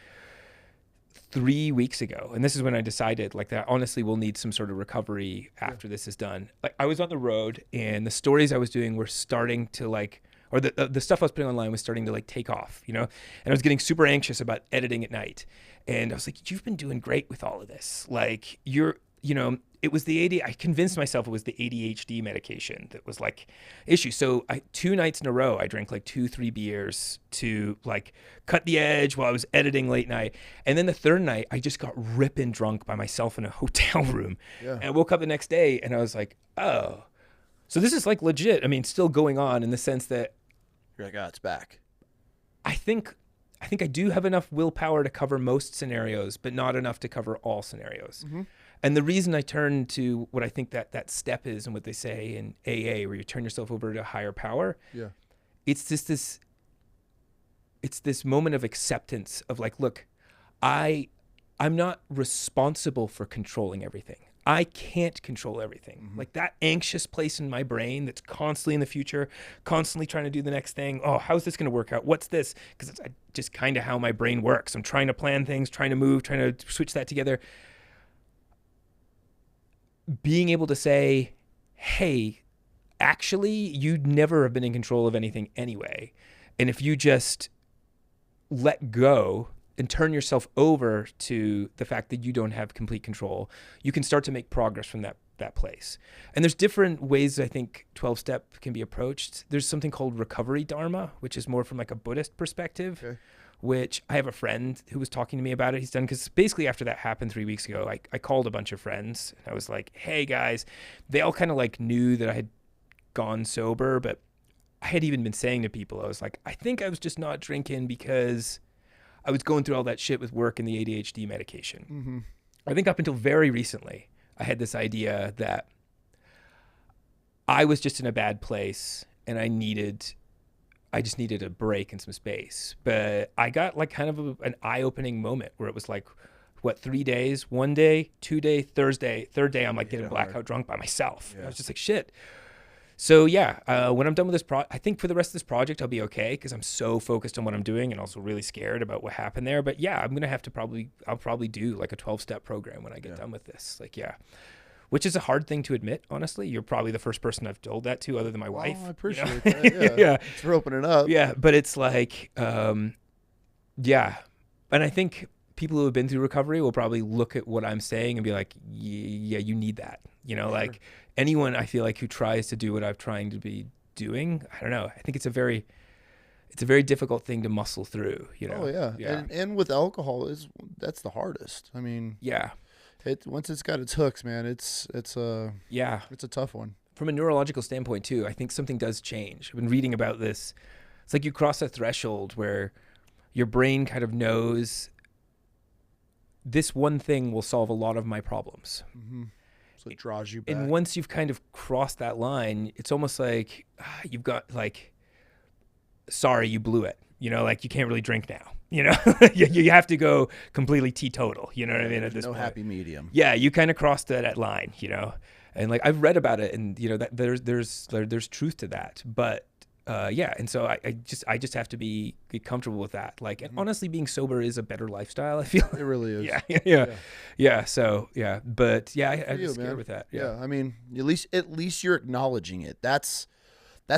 3 weeks ago, and this is when I decided like that I honestly will need some sort of recovery after this is done. Like I was on the road, and the stories I was doing were starting to like, or the stuff I was putting online was starting to like take off, you know? And I was getting super anxious about editing at night. And I was like, you've been doing great with all of this. Like you know, it was I convinced myself it was the ADHD medication that was like issue. So 2 nights in a row, I drank like 2-3 beers to like cut the edge while I was editing late night. And then the third night, I just got ripping drunk by myself in a hotel room. Yeah. And I woke up the next day and I was like, oh, so this is like legit. I mean, still going on in the sense that you're like, oh, it's back. I think I do have enough willpower to cover most scenarios, but not enough to cover all scenarios. Mm-hmm. And the reason I turn to what I think that step is, and what they say in AA, where you turn yourself over to a higher power, it's just this it's this moment of acceptance of like, look, I'm not responsible for controlling everything. I can't control everything. Mm-hmm. Like that anxious place in my brain that's constantly in the future, constantly trying to do the next thing. Oh, how's this going to work out? What's this? Because it's just kind of how my brain works. I'm trying to plan things, trying to move, trying to switch that together. Being able to say, hey, actually, you'd never have been in control of anything anyway. And if you just let go and turn yourself over to the fact that you don't have complete control, you can start to make progress from that place. And there's different ways I think 12-step can be approached. There's something called recovery dharma, which is more from like a Buddhist perspective, okay, which I have a friend who was talking to me about it. He's done, because basically after that happened 3 weeks ago, I called a bunch of friends and I was like, hey guys, they all kind of like knew that I had gone sober, but I had even been saying to people, I was like, I think I was just not drinking because I was going through all that shit with work and the ADHD medication. Mm-hmm. I think up until very recently, I had this idea that I was just in a bad place and I just needed a break and some space. But I got like kind of an eye-opening moment where it was like, what, 3 days, 1 day, 2 day, Thursday, third day, I'm like getting blackout drunk by myself. Yeah. I was just like, shit. So yeah, when I'm done with this I think for the rest of this project, I'll be okay because I'm so focused on what I'm doing and also really scared about what happened there. But yeah, I'm going to have to I'll probably do like a 12-step program when I get done with this. Like, yeah, which is a hard thing to admit, honestly. You're probably the first person I've told that to other than my wife. Oh, I appreciate that. Yeah. Yeah. Thanks for opening up. Yeah, but it's like, yeah. And I think people who have been through recovery will probably look at what I'm saying and be like, yeah, you need that. You know, like anyone I feel like who tries to do what I'm trying to be doing, I don't know. I think it's a very difficult thing to muscle through, you know? Oh yeah. Yeah. And with alcohol that's the hardest. I mean, yeah, once it's got its hooks, man, it's a tough one. From a neurological standpoint too, I think something does change. I've been reading about this. It's like you cross a threshold where your brain kind of knows this one thing will solve a lot of my problems. Mm-hmm. So it draws you back. And once you've kind of crossed that line, it's almost like you've got like, sorry, you blew it. You know, like you can't really drink now. You know, you have to go completely teetotal. You know what I mean? At this point, happy medium. Yeah, you kind of crossed that line. You know, and like I've read about it, and you know that there's truth to that. But yeah, and so I just have to be comfortable with that. Like, and honestly, being sober is a better lifestyle, I feel. It really is. Yeah. So yeah, but yeah, I'm scared man. with that. Yeah, I mean, at least you're acknowledging it. That's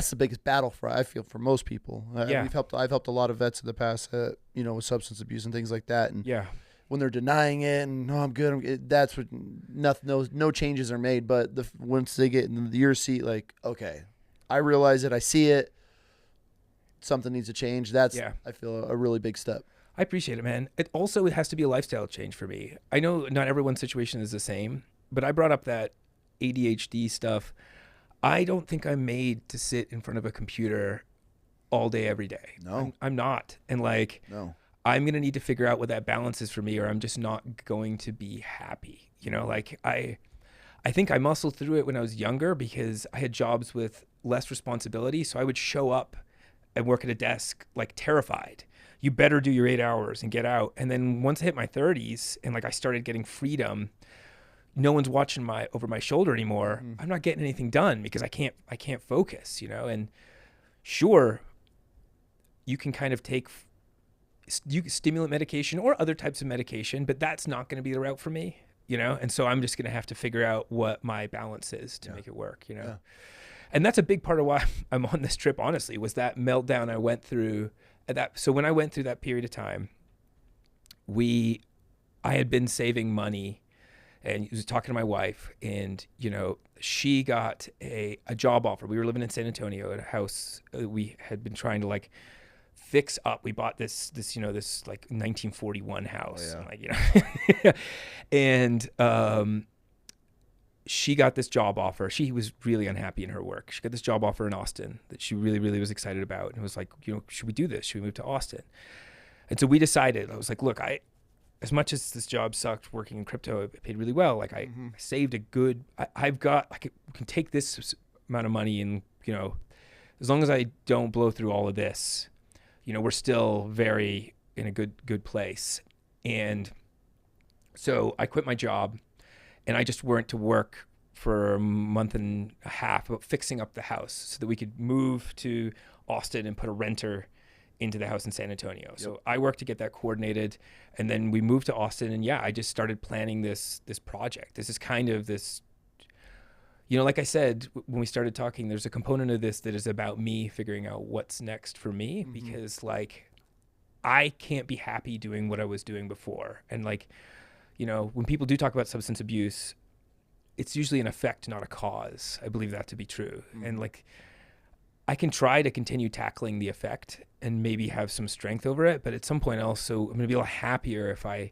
the biggest battle I feel for most people. I've helped a lot of vets in the past, you know, with substance abuse and things like that. And yeah, when they're denying it and no, I'm good, that's what no changes are made. But once they get in your seat, like, okay, I realize it, I see it. Something needs to change. I feel a really big step. I appreciate it, man. It has to be a lifestyle change for me. I know not everyone's situation is the same, but I brought up that ADHD stuff. I don't think I'm made to sit in front of a computer all day, every day. No, I'm not. And like, no, I'm going to need to figure out what that balance is for me, or I'm just not going to be happy. You know, like I think I muscled through it when I was younger because I had jobs with less responsibility. So I would show up and work at a desk like terrified. You better do your 8 hours and get out. And then once I hit my 30s and like I started getting freedom, no one's watching over my shoulder anymore. Mm-hmm. I'm not getting anything done because I can't focus, you know? And sure, you can kind of take stimulant medication or other types of medication, but that's not going to be the route for me, you know? And so I'm just going to have to figure out what my balance is to make it work, you know? Yeah. And that's a big part of why I'm on this trip, honestly, was that meltdown I went through at that. So when I went through that period of time, I had been saving money and was talking to my wife, and, you know, she got a job offer. We were living in San Antonio at a house we had been trying to like fix up. We bought this you know, this like 1941 house. Oh, yeah. And, like, you know, and she got this job offer. She was really unhappy in her work. She got this job offer in Austin that she really, really was excited about. And it was like, you know, should we do this? Should we move to Austin? And so we decided. I was like, look, as much as this job sucked working in crypto, it paid really well. Like I saved a good, I've got, I can take this amount of money and, you know, as long as I don't blow through all of this, we're still very in a good place. And so I quit my job, and I just went to work for a month and a half about fixing up the house so that we could move to Austin and put a renter into the house in San Antonio. Yep. So I worked to get that coordinated, and then we moved to Austin, and I just started planning this project. This is kind of this, like I said, when we started talking, there's a component of this that is about me figuring out what's next for me, because like I can't be happy doing what I was doing before. And like, when people do talk about substance abuse, it's usually an effect, not a cause. I believe that to be true. And like, I can try to continue tackling the effect and maybe have some strength over it, but at some point also I'm going to be a lot happier if I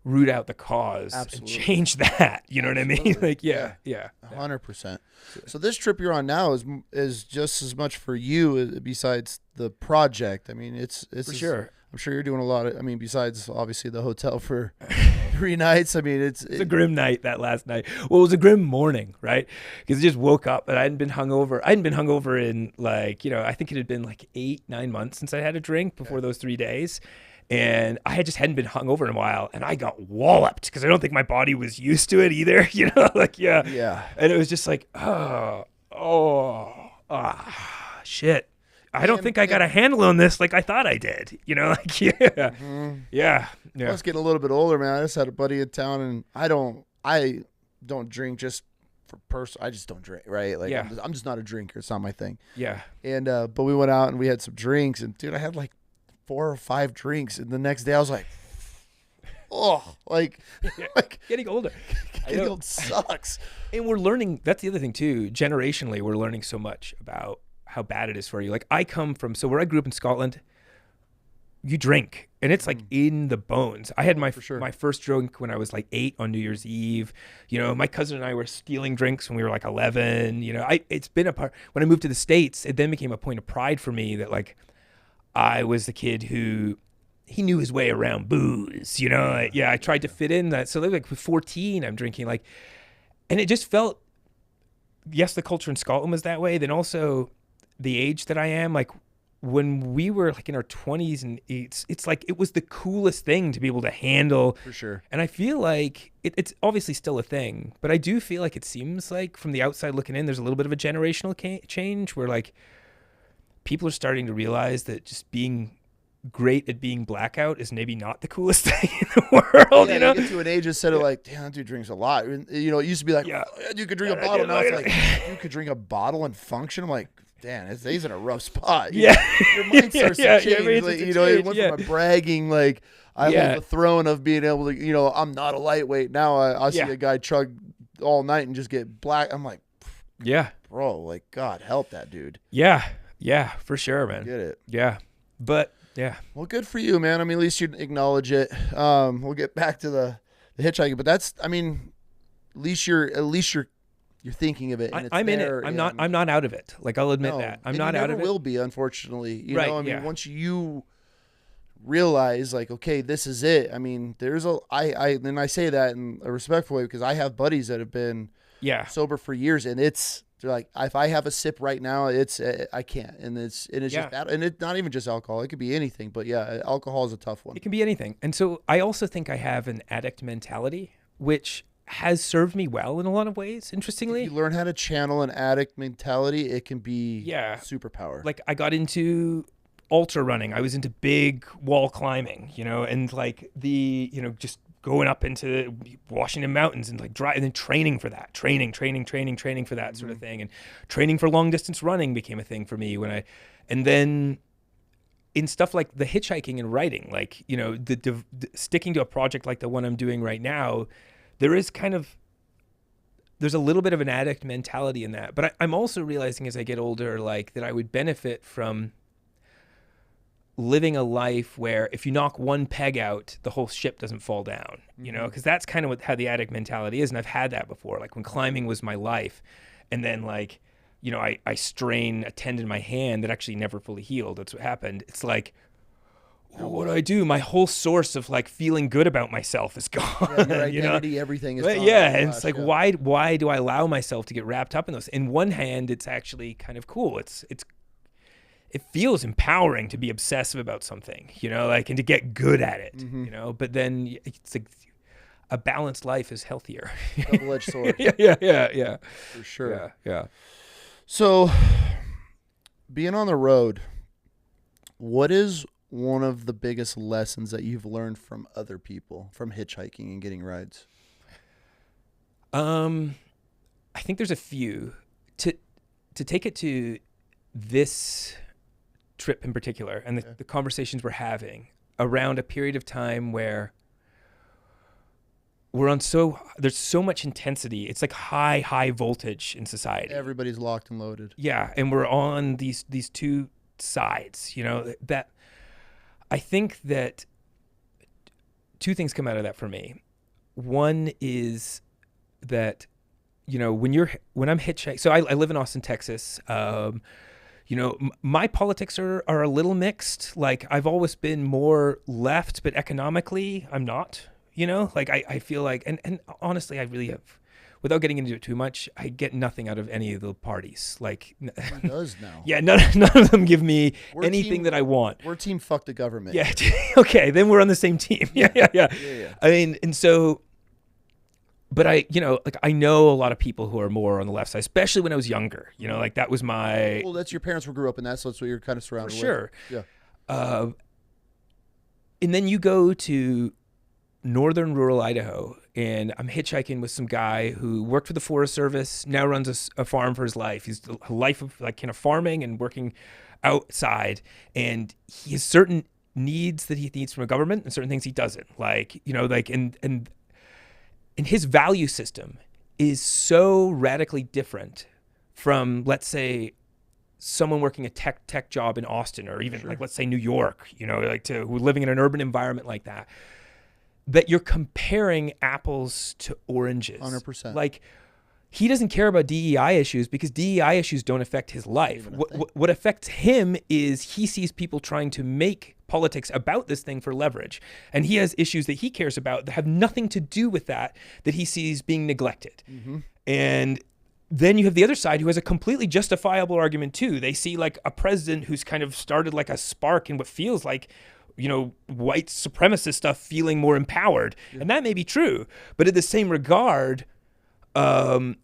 root out the cause and change that. You know what I mean? Like, yeah. 100%. So this trip you're on now is just as much for you besides the project. I mean, it's for sure. I'm sure you're doing a lot of, besides obviously the hotel for 3 nights. I mean, it's a grim night that last night. Well, it was a grim morning, right? Because I just woke up and I hadn't been hungover. I hadn't been hungover in like, I think it had been like 8-9 months since I had a drink before those 3 days. And I just hadn't been hungover in a while, and I got walloped because I don't think my body was used to it either. Yeah. And it was just like, shit. I don't think I got a handle on this like I thought I did. Yeah. I was getting a little bit older, man. I just had a buddy in town, and I don't drink just for personal. I just don't drink, right? Like, I'm just not a drinker. It's not my thing. Yeah. And but we went out and we had some drinks, and dude, I had like 4 or 5 drinks, and the next day I was like, like getting older. Getting old sucks. And we're learning. That's the other thing too. Generationally, we're learning so much about how bad it is for you. Like I come from, so where I grew up in Scotland, you drink and it's like in the bones. I had my first drink when I was like 8 on New Year's Eve. My cousin and I were stealing drinks when we were like 11. It's been a part. When I moved to the States, it then became a point of pride for me that like I was the kid who he knew his way around booze. I tried to fit in that. So like with 14, I'm drinking and it just felt, yes, the culture in Scotland was that way. Then also the age that I am, like when we were like in our 20s and it's like it was the coolest thing to be able to handle. For sure. And I feel like it's obviously still a thing, but I do feel like it seems like from the outside looking in, there's a little bit of a generational change where like people are starting to realize that just being great at being blackout is maybe not the coolest thing in the world. You get to an age instead of like, damn, that dude drinks a lot. It used to be like, you could drink a bottle. Now it's like, you could drink a bottle and function. I'm like, damn, he's in a rough spot. Your mind starts to change. It went from a bragging, like, I hold the throne of being able to, I'm not a lightweight. Now I see a guy chug all night and just get black. I'm like, bro, like, God help that dude. Yeah, for sure, man. Get it. Yeah. But well, good for you, man. I mean, at least you acknowledge it. We'll get back to the hitchhiking, but that's, at least you're thinking of it. And I'm in it. I'm not out of it. Like, I'll admit that I'm not out of it. Will be, unfortunately. Once you realize, like, okay, this is it. I mean, I say that in a respectful way because I have buddies that have been sober for years, and they're like, if I have a sip right now, I can't, and it's just bad. And it's not even just alcohol; it could be anything. But alcohol is a tough one. It can be anything, and so I also think I have an addict mentality, which has served me well in a lot of ways. Interestingly, if you learn how to channel an addict mentality, it can be superpower. Like I got into ultra running. I was into big wall climbing, and like just going up into Washington mountains and like and then training for that, training for that sort of thing. And training for long distance running became a thing for me and then in stuff like the hitchhiking and writing, like, the sticking to a project like the one I'm doing right now, there's a little bit of an addict mentality in that. But I'm also realizing as I get older, like that I would benefit from living a life where if you knock one peg out, the whole ship doesn't fall down, because that's kind of how the addict mentality is. And I've had that before, like when climbing was my life. And then like, I strain a tendon in my hand that actually never fully healed. That's what happened. It's like, what do I do? My whole source of like feeling good about myself is gone. Your identity, everything is gone. And it's like, why do I allow myself to get wrapped up in those? In one hand, it's actually kind of cool. it feels empowering to be obsessive about something, you know, like, and to get good at it, you know, but then it's like a balanced life is healthier. Double-edged sword. Yeah. For sure. Yeah. So being on the road, what is one of the biggest lessons that you've learned from other people from hitchhiking and getting rides? I think there's a few. To take it to this trip in particular, and the conversations we're having around a period of time where there's so much intensity. It's like high voltage in society. Everybody's locked and loaded. Yeah, and we're on these two sides, you know, that I think that two things come out of that for me. One is that, you know, when I'm hitchhiking, so I live in Austin, Texas. You know, my politics are a little mixed. Like, I've always been more left, but economically I'm not, you know, like I feel like, and honestly, I really have, without getting into it too much, I get nothing out of any of the parties. Like, Who does now? Yeah, none of them give me anything that I want. We're team fuck the government. Yeah. Okay, then we're on the same team. Yeah. I mean, and so, but I know a lot of people who are more on the left side, especially when I was younger. You know, like that was my. Well, that's your parents grew up in that, so that's what you're kind of surrounded with. Sure. Yeah. And then you go to northern rural Idaho, and I'm hitchhiking with some guy who worked for the Forest Service, now runs a farm for his life. He's a life of like kind of farming and working outside, and he has certain needs that he needs from a government and certain things he doesn't. Like, you know, like and his value system is so radically different from, let's say, someone working a tech job in Austin, or even like, let's say, New York, you know, like who living in an urban environment like that. That you're comparing apples to oranges. 100%. Like, he doesn't care about DEI issues because DEI issues don't affect his life. What affects him is he sees people trying to make politics about this thing for leverage. And he has issues that he cares about that have nothing to do with that he sees being neglected. Mm-hmm. And then you have the other side who has a completely justifiable argument too. They see like a president who's kind of started like a spark in what feels like, you know, white supremacist stuff, feeling more empowered. Yeah. And that may be true. But in the same regard, the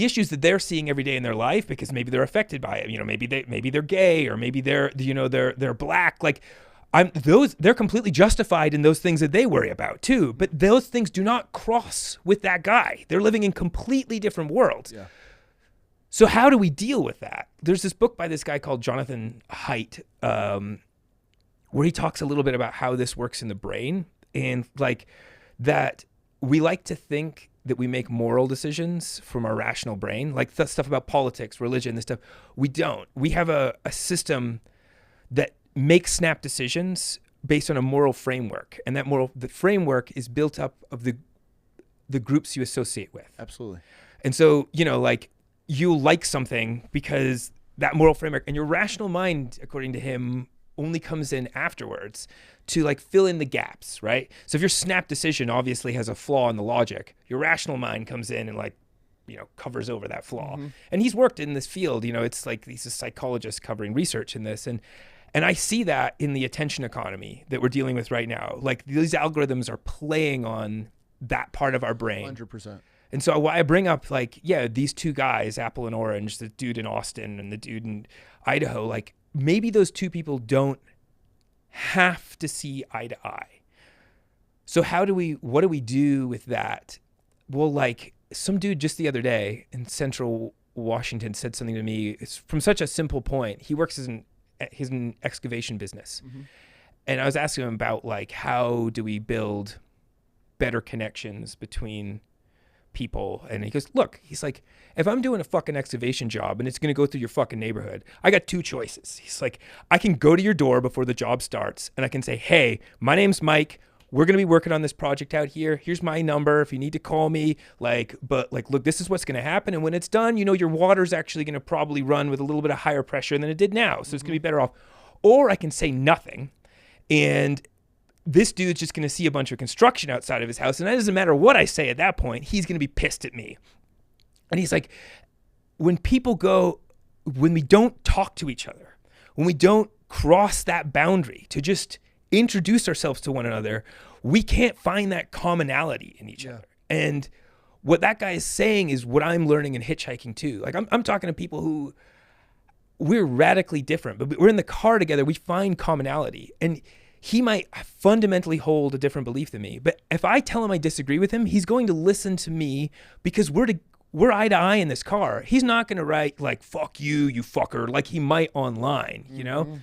issues that they're seeing every day in their life, because maybe they're affected by it, you know, maybe they're gay, or maybe they're black, like they're completely justified in those things that they worry about too. But those things do not cross with that guy. They're living in completely different worlds. Yeah. So how do we deal with that? There's this book by this guy called Jonathan Haidt, where he talks a little bit about how this works in the brain, and like that we like to think that we make moral decisions from our rational brain, like the stuff about politics, religion, this stuff. We don't. We have a system that makes snap decisions based on a moral framework, and the framework is built up of the groups you associate with. Absolutely. And so, you know, like you like something because that moral framework, and your rational mind, according to him, only comes in afterwards to like fill in the gaps, right? So if your snap decision obviously has a flaw in the logic, your rational mind comes in and like, you know, covers over that flaw. Mm-hmm. And he's worked in this field, you know, it's like he's a psychologist covering research in this. And I see that in the attention economy that we're dealing with right now. Like these algorithms are playing on that part of our brain. 100%. And so why I bring up like, yeah, these two guys, Apple and Orange, the dude in Austin and the dude in Idaho, like maybe those two people don't have to see eye to eye. So what do we do with that? Well, like some dude just the other day in Central Washington said something to me. It's from such a simple point. He works in an excavation business. Mm-hmm. And I was asking him about like, how do we build better connections between people? And he goes, look, he's like, if I'm doing a fucking excavation job and it's going to go through your fucking neighborhood, I got two choices. He's like, I can go to your door before the job starts and I can say, hey, my name's Mike. We're going to be working on this project out here. Here's my number if you need to call me. But look, this is what's going to happen. And when it's done, you know, your water's actually going to probably run with a little bit of higher pressure than it did now. So it's going to be better off. Or I can say nothing. And this dude's just going to see a bunch of construction outside of his house. And it doesn't matter what I say at that point, he's going to be pissed at me. And he's like, when people go, when we don't talk to each other, when we don't cross that boundary to just introduce ourselves to one another, we can't find that commonality in each other. And what that guy is saying is what I'm learning in hitchhiking too. Like I'm talking to people who we're radically different, but we're in the car together. We find commonality, and he might fundamentally hold a different belief than me. But if I tell him I disagree with him, he's going to listen to me because we're eye to eye in this car. He's not going to write like, fuck you, you fucker, like he might online, you know?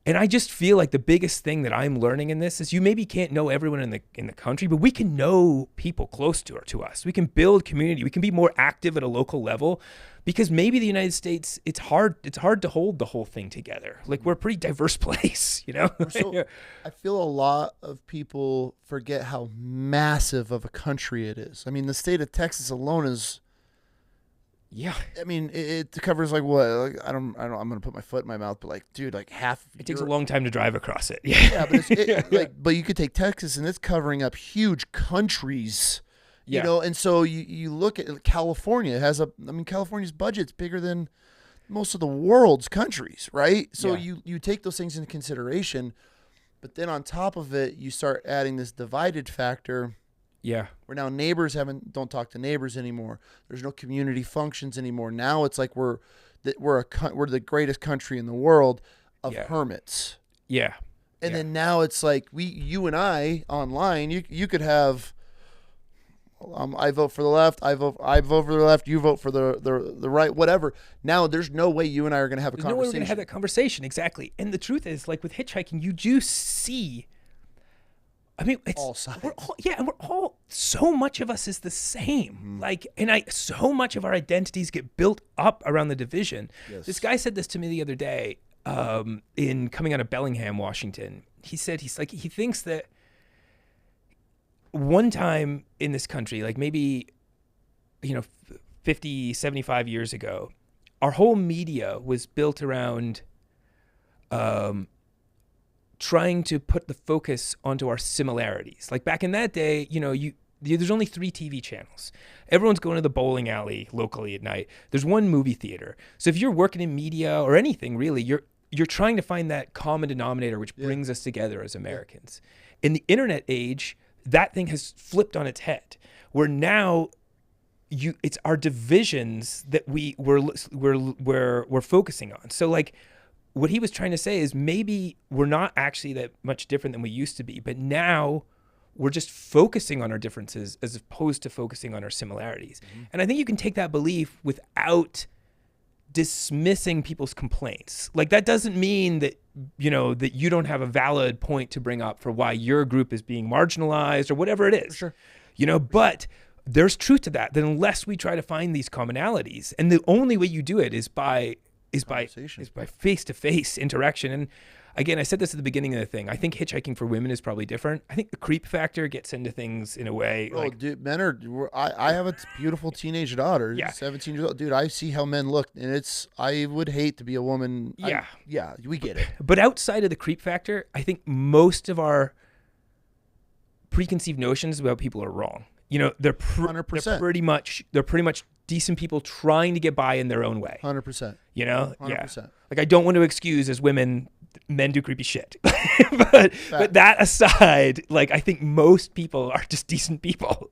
And I just feel like the biggest thing that I'm learning in this is you maybe can't know everyone in the country, but we can know people close to us. We can build community. We can be more active at a local level, because maybe the United States, it's hard to hold the whole thing together. Like, we're a pretty diverse place, you know? So I feel a lot of people forget how massive of a country it is. I mean, the state of Texas alone is, I mean, it covers like what? Like, I'm gonna put my foot in my mouth, but like, dude, like half. It takes a long time to drive across it. Yeah, but but you could take Texas, and it's covering up huge countries. You know, and so you look at California California's budget's bigger than most of the world's countries, right? So you take those things into consideration, but then on top of it, you start adding this divided factor. Yeah. Where now neighbors don't talk to neighbors anymore. There's no community functions anymore. Now it's like we're the greatest country in the world of hermits. Yeah. And then now it's like you and I online, you could have I vote for the left, I vote for the left, you vote for the right, whatever. Now there's no way you and I are going to have a conversation. No way we're going to have that conversation, exactly. And the truth is, like with hitchhiking, you do see, I mean, it's all sides. So much of us is the same. Like, and so much of our identities get built up around the division. Yes. This guy said this to me the other day, in coming out of Bellingham, Washington. He said, he thinks that one time in this country, like maybe, 50, 75 years ago, our whole media was built around, trying to put the focus onto our similarities. Like back in that day, there's only 3 TV channels. Everyone's going to the bowling alley locally at night. There's one movie theater. So if you're working in media or anything really, you're trying to find that common denominator which brings us together as Americans. In the internet age, that thing has flipped on its head, where now it's our divisions that we're focusing on. So like, what he was trying to say is maybe we're not actually that much different than we used to be, but now we're just focusing on our differences as opposed to focusing on our similarities. And I think you can take that belief without dismissing people's complaints. Like that doesn't mean that, that you don't have a valid point to bring up for why your group is being marginalized or whatever it is. For sure. But there's truth to that unless we try to find these commonalities. And the only way you do it is by face-to-face interaction. And again, I said this at the beginning of the thing. I think hitchhiking for women is probably different. I think the creep factor gets into things in a way. Dude, men are. I have a beautiful teenage daughter, 17 years old. Dude, I see how men look, and I would hate to be a woman. We get it. But outside of the creep factor, I think most of our preconceived notions about people are wrong. They're 100%. They're pretty much decent people trying to get by in their own way. 100%. 100%. Like I don't want to excuse as women, men do creepy shit. but that aside, like I think most people are just decent people,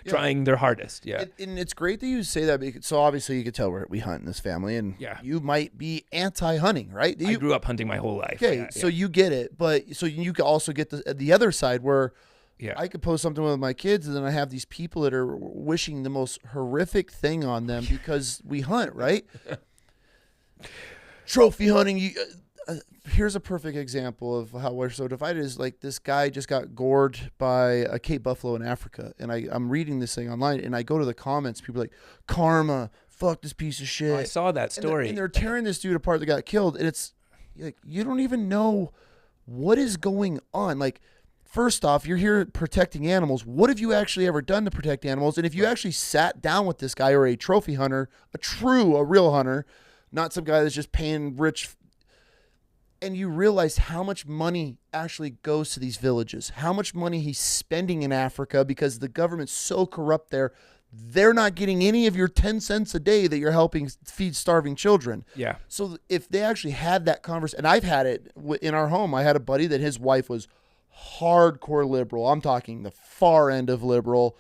trying their hardest. Yeah. And it's great that you say that because, so obviously you could tell we hunt in this family, and you might be anti-hunting, right? I grew up hunting my whole life. Okay, so you get it, but so you can also get the other side where I could post something with my kids, and then I have these people that are wishing the most horrific thing on them because we hunt, right? Trophy hunting. Here's a perfect example of how we're so divided. Is like this guy just got gored by a Cape buffalo in Africa, and I'm reading this thing online, and I go to the comments. People are like, karma, fuck this piece of shit. I saw that story, and they're tearing this dude apart that got killed, and it's like you don't even know what is going on. Like, first off, you're here protecting animals. What have you actually ever done to protect animals? And if you actually sat down with this guy or a trophy hunter, a real hunter, not some guy that's just paying rich, and you realize how much money actually goes to these villages, how much money he's spending in Africa because the government's so corrupt there they're not getting any of your 10 cents a day that you're helping feed starving children. Yeah. So if they actually had that conversation, and I've had it in our home. I had a buddy that his wife was hardcore liberal. I'm talking the far end of liberal,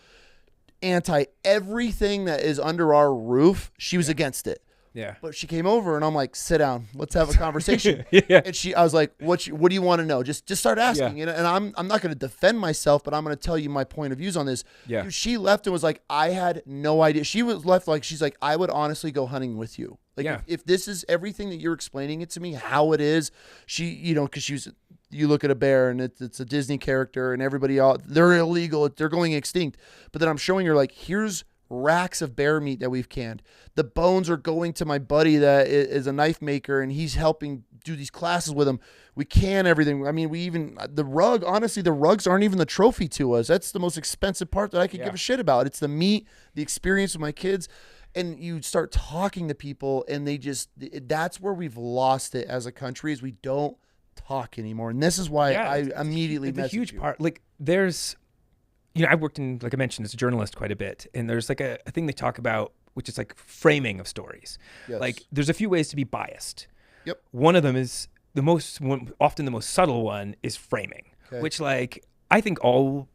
anti everything that is under our roof. She was against it. Yeah. But she came over and I'm like, sit down, let's have a conversation. Yeah. And I was like, what do you want to know? Just start asking. And I'm not going to defend myself, but I'm going to tell you my point of views on this. Yeah. Dude, she left and was like, I had no idea. She was left like, she's like, I would honestly go hunting with you. Like if this is everything that you're explaining it to me, how it is, cause you look at a bear and it's a Disney character and everybody else, they're illegal. They're going extinct. But then I'm showing her like, here's racks of bear meat that we've canned. The bones are going to my buddy that is a knife maker and he's helping do these classes with him. We can everything. I mean, the rug, honestly, the rugs aren't even the trophy to us. That's the most expensive part that I could give a shit about. It's the meat, the experience with my kids. And you start talking to people and that's where we've lost it as a country, is we don't talk anymore. And this is why I immediately it's a huge you. part. Like there's, I've worked in, like I mentioned, as a journalist quite a bit, and there's like a thing they talk about, which is like framing of stories. Yes. Like there's a few ways to be biased. Yep. One of them is often the most subtle one is framing, which like I think all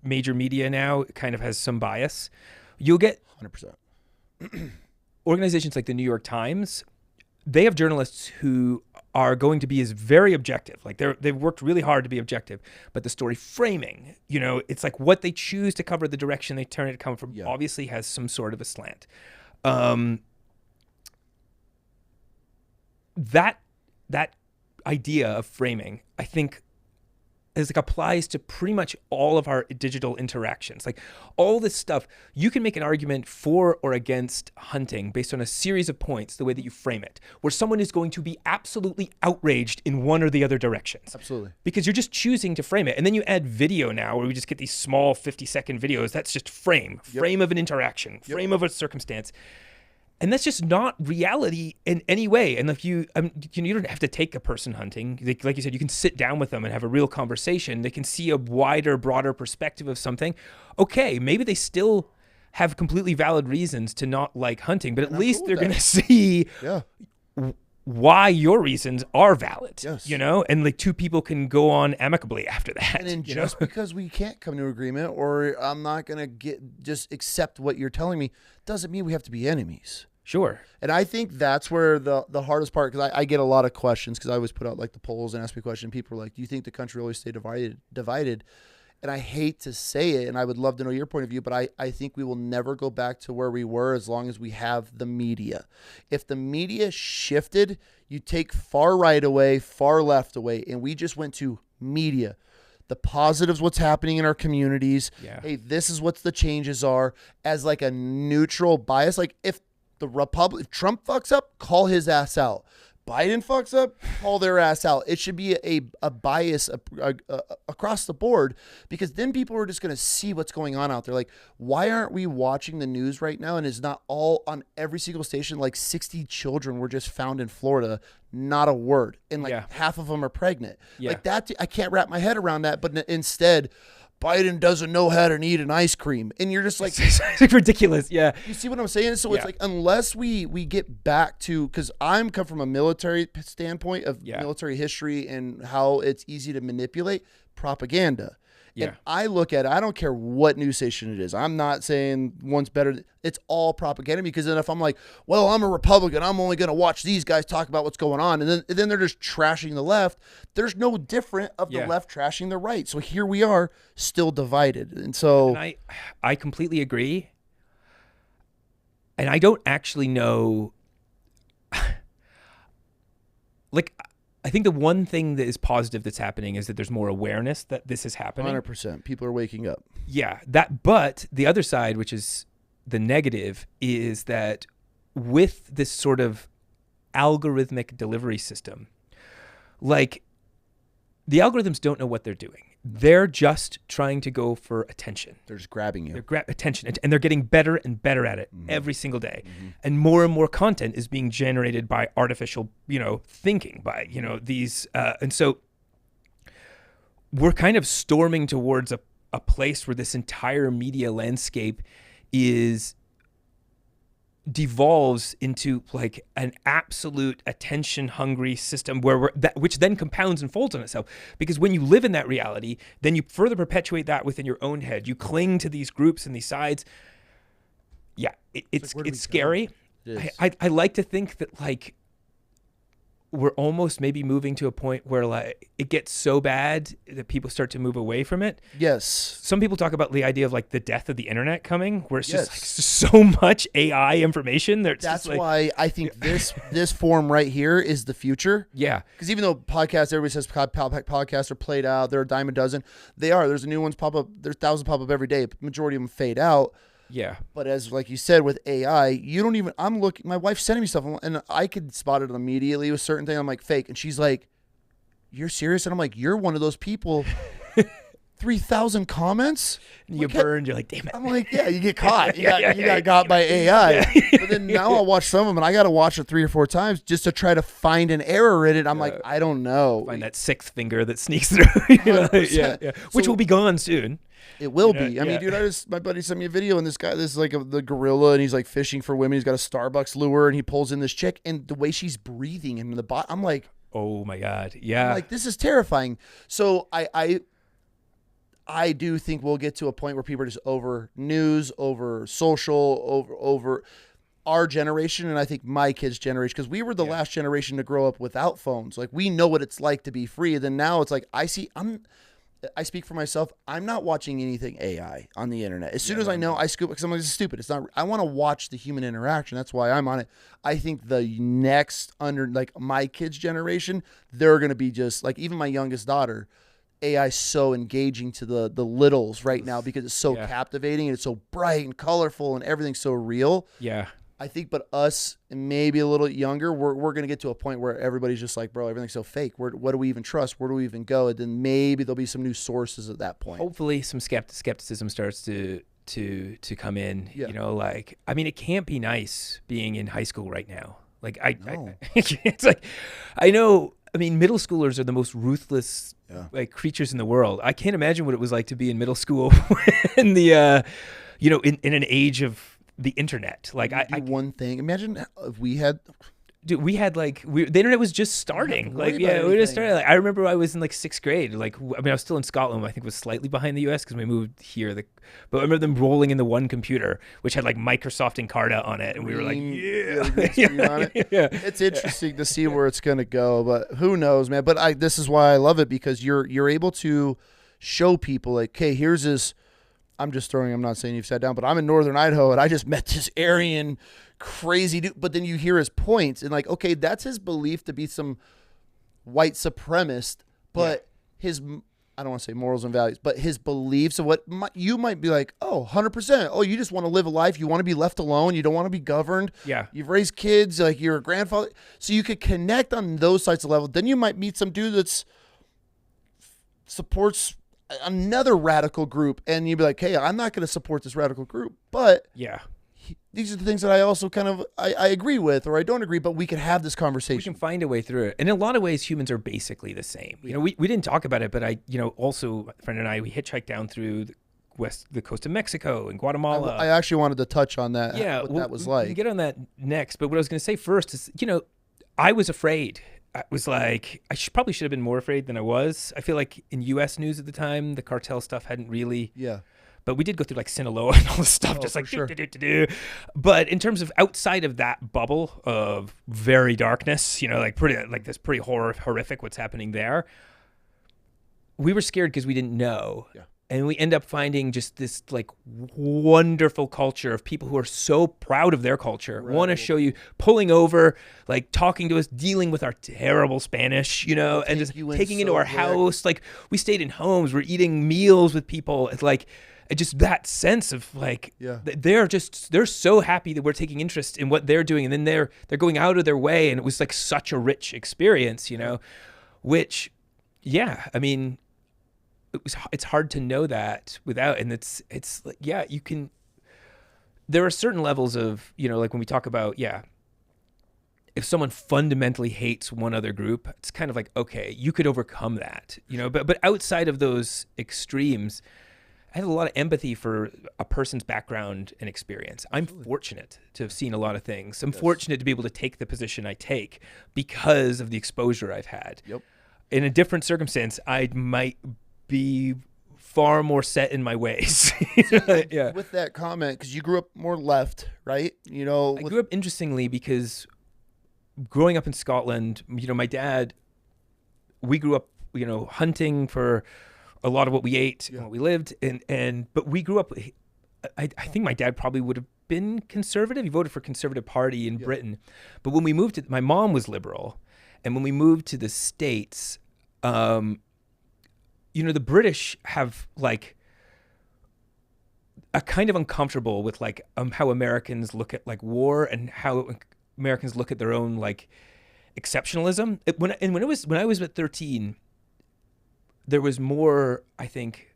major media now kind of has some bias. You'll get 100%. Organizations like the New York Times, they have journalists who are going to be very objective. Like they've worked really hard to be objective, but the story framing, it's like what they choose to cover, the direction they turn it to come from, obviously has some sort of a slant. That idea of framing, I think, is like applies to pretty much all of our digital interactions. Like all this stuff, you can make an argument for or against hunting based on a series of points, the way that you frame it, where someone is going to be absolutely outraged in one or the other directions. Absolutely. Because you're just choosing to frame it. And then you add video now, where we just get these small 50-second videos. That's just frame of an interaction, frame of a circumstance. And that's just not reality in any way. And if you don't have to take a person hunting. Like you said, you can sit down with them and have a real conversation. They can see a wider, broader perspective of something. Okay, maybe they still have completely valid reasons to not like hunting, but at least they're going to see why your reasons are valid. Yes. And like two people can go on amicably after that. And then just because we can't come to agreement, or I'm not going to just accept what you're telling me, doesn't mean we have to be enemies. Sure. And I think that's where the hardest part, because I get a lot of questions, because I always put out like the polls and ask me a question. People are like, do you think the country will always stay divided? And I hate to say it, and I would love to know your point of view, but I think we will never go back to where we were as long as we have the media. If the media shifted, you take far right away, far left away, and we just went to media. The positives, what's happening in our communities. Yeah. Hey, this is what the changes are, as like a neutral bias. Like if Trump fucks up, call his ass out. Biden fucks up, call their ass out. It should be a bias across the board, because then people are just going to see what's going on out there. Like, why aren't we watching the news right now? And it's not all on every single station. Like 60 children were just found in Florida, not a word. And like half of them are pregnant. Like that, I can't wrap my head around that. But instead, Biden doesn't know how to eat an ice cream. And you're just like, it's ridiculous. Yeah. You see what I'm saying? So it's like, unless we get back to, because I'm come from a military standpoint of military history and how it's easy to manipulate propaganda. Yeah. And I look at it, I don't care what news station it is. I'm not saying one's better. It's all propaganda, because then if I'm like, well, I'm a Republican, I'm only going to watch these guys talk about what's going on. And then they're just trashing the left. There's no different of the left trashing the right. So here we are still divided. And so I completely agree. And I don't actually know, like, I think the one thing that is positive that's happening is that there's more awareness that this is happening. 100%. People are waking up. Yeah, but the other side, which is the negative, is that with this sort of algorithmic delivery system, like the algorithms don't know what they're doing. They're just trying to go for attention. They're just grabbing you. They're attention, and they're getting better and better at it every single day. And more content is being generated by artificial, thinking, by, these. And so we're kind of storming towards a place where this entire media landscape is devolves into like an absolute attention hungry system which then compounds and folds on itself, because when you live in that reality, then you further perpetuate that within your own head. You cling to these groups and these sides. Yeah, it's scary. I like to think that like we're almost maybe moving to a point where like it gets so bad that people start to move away from it. Yes. Some people talk about the idea of like the death of the internet coming, where it's just like so much AI information. That's like, why I think this form right here is the future. Yeah. Because even though podcasts, everybody says podcasts are played out, they're a dime a dozen. They are. There's new ones pop up. There's thousands pop up every day. Majority of them fade out. Yeah. But as like you said with AI, you don't even, I'm looking, my wife's sending me stuff and I could spot it immediately with certain things. I'm like, fake. And she's like, you're serious? And I'm like, you're one of those people. 3,000 comments? You burned. You're like, damn it. I'm like, yeah, you get caught. You got got by AI. Yeah. But then now I'll watch some of them and I got to watch it 3 or 4 times just to try to find an error in it. I'm like, I don't know. Find that 6th finger that sneaks through. Which will be gone soon. It will be. I mean, dude, my buddy sent me a video, and this is like the gorilla, and he's like fishing for women. He's got a Starbucks lure, and he pulls in this chick, and the way she's breathing into the bot, I'm like, oh my God, yeah. I'm like, this is terrifying. So I do think we'll get to a point where people are just over news, over social, over our generation, and I think my kids' generation, because we were the last generation to grow up without phones. Like, we know what it's like to be free. And then now it's like I speak for myself. I'm not watching anything AI on the internet. As soon as I know, I scoop, because I'm like, this is stupid. It's not. I want to watch the human interaction. That's why I'm on it. I think the next like my kids' generation, they're going to be just like, even my youngest daughter, AI is so engaging to the littles right now because it's so captivating and it's so bright and colorful and everything's so real. Yeah. I think, but us, and maybe a little younger, we're going to get to a point where everybody's just like, bro, everything's so fake. What do we even trust? Where do we even go? And then maybe there'll be some new sources at that point. Hopefully some skepticism starts to come in. Yeah. You know, like, I mean, it can't be nice being in high school right now. Like, it's like, I know, I mean, middle schoolers are the most ruthless like creatures in the world. I can't imagine what it was like to be in middle school in the, in an age of the internet. Like, one thing. Imagine if we had, dude, we had like the internet was just starting. Like, we just started. Like, I remember I was in like 6th grade. Like, I mean, I was still in Scotland. I think was slightly behind the U.S. because we moved here. But I remember them rolling in the one computer, which had like Microsoft Encarta on it, and we were like, It's interesting to see where it's gonna go, but who knows, man. But this is why I love it, because you're able to show people like, hey, here's this. I'm not saying you've sat down, but I'm in northern Idaho and I just met this Aryan crazy dude. But then you hear his points and like, okay, that's his belief to be some white supremacist, but his, I don't want to say morals and values, but his beliefs of what you might be like, oh, 100%. Oh, you just want to live a life. You want to be left alone. You don't want to be governed. Yeah. You've raised kids, like you're a grandfather. So you could connect on those sides of level. Then you might meet some dude that's supports another radical group, and you'd be like, hey, I'm not going to support this radical group, but these are the things that I also kind of I agree with, or I don't agree, but we can have this conversation. We can find a way through it. And in a lot of ways, humans are basically the same. You know, we didn't talk about it, but also a friend and I, we hitchhiked down through the coast of Mexico and Guatemala. I actually wanted to touch on that. Yeah, what that was like. We can get on that next, but what I was going to say first is, I was afraid. I was like, probably should have been more afraid than I was. I feel like in U.S. news at the time, the cartel stuff hadn't really. Yeah. But we did go through like Sinaloa and all this stuff, just like sure. But in terms of outside of that bubble of very darkness, like this pretty horrific what's happening there. We were scared because we didn't know. Yeah. And we end up finding just this like wonderful culture of people who are so proud of their culture, want to show you, pulling over, like talking to us, dealing with our terrible Spanish, and just taking into our house. Like, we stayed in homes, we're eating meals with people. It's like, just that sense of like, they're so happy that we're taking interest in what they're doing. And then they're going out of their way. And it was like such a rich experience, which, I mean, it's hard to know that without, and it's like, you can, there are certain levels of, like when we talk about, if someone fundamentally hates one other group, it's kind of like, okay, you could overcome that, but outside of those extremes, I have a lot of empathy for a person's background and experience. I'm fortunate to have seen a lot of things. I'm fortunate to be able to take the position I take because of the exposure I've had. Yep. In a different circumstance, I might be far more set in my ways. Yeah. With that comment, because you grew up more left, right? You know, I grew up interestingly because growing up in Scotland, you know, my dad, we grew up, you know, hunting for a lot of what we ate and what we lived. But we grew up, I think my dad probably would have been conservative. He voted for Conservative Party in Britain. But when we moved to, my mom was liberal. And when we moved to the States, you know, the British have like a kind of uncomfortable with like how Americans look at like war and how Americans look at their own like exceptionalism. When I was at 13, there was more, I think,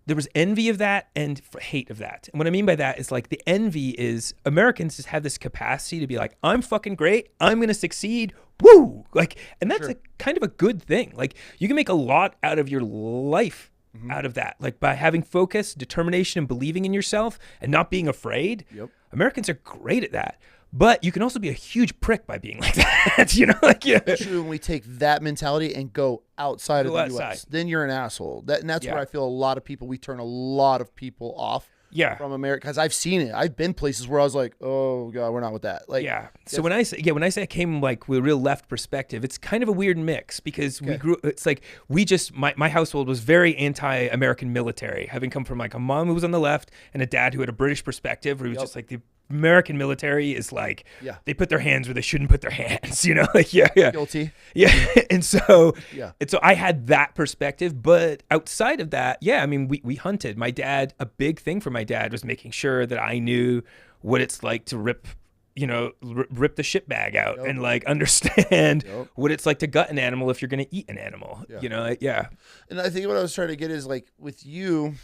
there was envy of that and hate of that. And what I mean by that is like the envy is Americans just have this capacity to be like, I'm fucking great. I'm going to succeed. Woo! Like, and that's a kind of a good thing. Like you can make a lot out of your life out of that. Like by having focus, determination, and believing in yourself and not being afraid. Yep. Americans are great at that. But you can also be a huge prick by being like that, you know? Like, yeah. Especially when we take that mentality and go outside of the U.S., then you're an asshole. And that's where I feel a lot of people, we turn a lot of people off from America. Because I've seen it. I've been places where I was like, oh, God, we're not with that. Like, So when I say I came like with a real left perspective, it's kind of a weird mix because we grew, it's like we just, my household was very anti-American military, having come from like a mom who was on the left and a dad who had a British perspective where he was just like the American military is like they put their hands where they shouldn't put their hands, you know, like guilty. And so I had that perspective, but outside of that, I mean, we hunted. My dad, a big thing for my dad was making sure that I knew what it's like to rip the shit bag out and like understand what it's like to gut an animal if you're going to eat an animal, you know? And I think what I was trying to get is like with you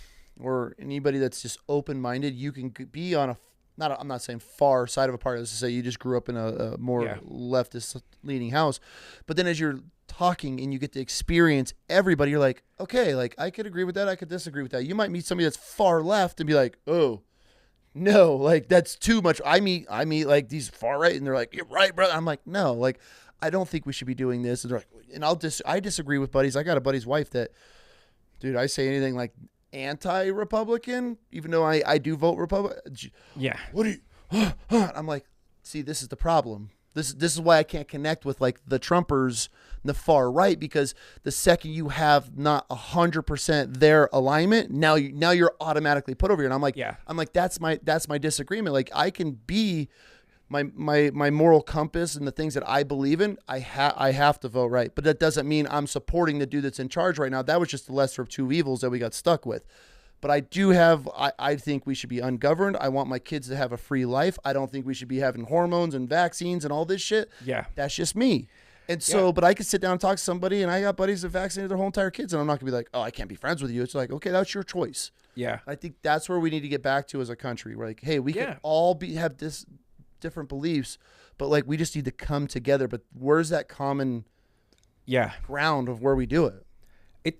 or anybody that's just open-minded, you can be on I'm not saying far side of a party. Let's just say you just grew up in a more leftist leaning house. But then as you're talking and you get to experience everybody, you're like, okay, like I could agree with that. I could disagree with that. You might meet somebody that's far left and be like, oh, no, like that's too much. I meet like these far right and they're like, you're right, brother. I'm like, no, like I don't think we should be doing this. And they're like, and I disagree with buddies. I got a buddy's wife that, dude, I say anything like anti-Republican, even though I do vote Republican. Yeah. What do you? I'm like, see, this is the problem. This is why I can't connect with like the Trumpers, and the far right, because the second you have not 100% their alignment, now you're automatically put over here. And I'm like, that's my disagreement. Like I can be my moral compass and the things that I believe in, I have to vote right. But that doesn't mean I'm supporting the dude that's in charge right now. That was just the lesser of two evils that we got stuck with. But I think we should be ungoverned. I want my kids to have a free life. I don't think we should be having hormones and vaccines and all this shit. Yeah. That's just me. And so, but I could sit down and talk to somebody, and I got buddies that vaccinated their whole entire kids, and I'm not going to be like, oh, I can't be friends with you. It's like, okay, that's your choice. Yeah. I think that's where we need to get back to as a country. We're like, hey, we can all have this different beliefs, but like we just need to come together. But where's that common ground of where we do it?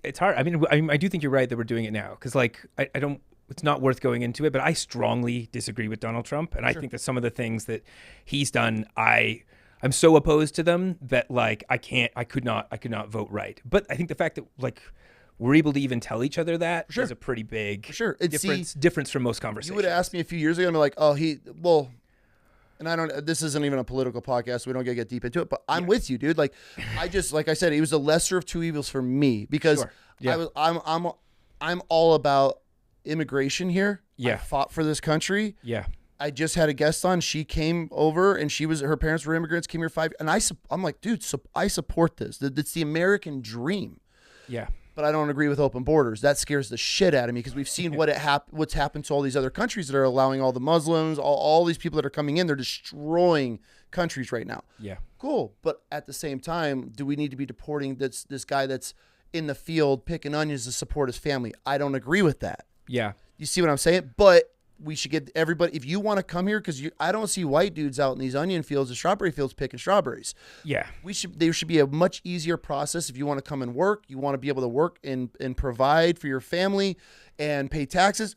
It's hard. I mean, I do think you're right that we're doing it now because like I don't. It's not worth going into it, but I strongly disagree with Donald Trump, and I think that some of the things that he's done, I'm so opposed to them that like I could not vote right. But I think the fact that like we're able to even tell each other that is a pretty big difference from most conversations. You would have asked me a few years ago, and be like, oh, and I don't, this isn't even a political podcast, so we don't get deep into it, but I'm with you, dude. Like, like I said, it was the lesser of two evils for me because I'm all about immigration here. Yeah. I fought for this country. Yeah. I just had a guest on. She came over and her parents were immigrants, came here and I'm like, dude, I support this. It's the American dream. Yeah. But I don't agree with open borders. That scares the shit out of me because we've seen what's happened to all these other countries that are allowing all the Muslims, all these people that are coming in. They're destroying countries right now. Yeah. Cool. But at the same time, do we need to be deporting this guy that's in the field picking onions to support his family? I don't agree with that. Yeah. You see what I'm saying? But we should get everybody. If you want to come here, because I don't see white dudes out in these onion fields and strawberry fields picking strawberries. Yeah. There should be a much easier process if you want to come and work. You want to be able to work and provide for your family and pay taxes.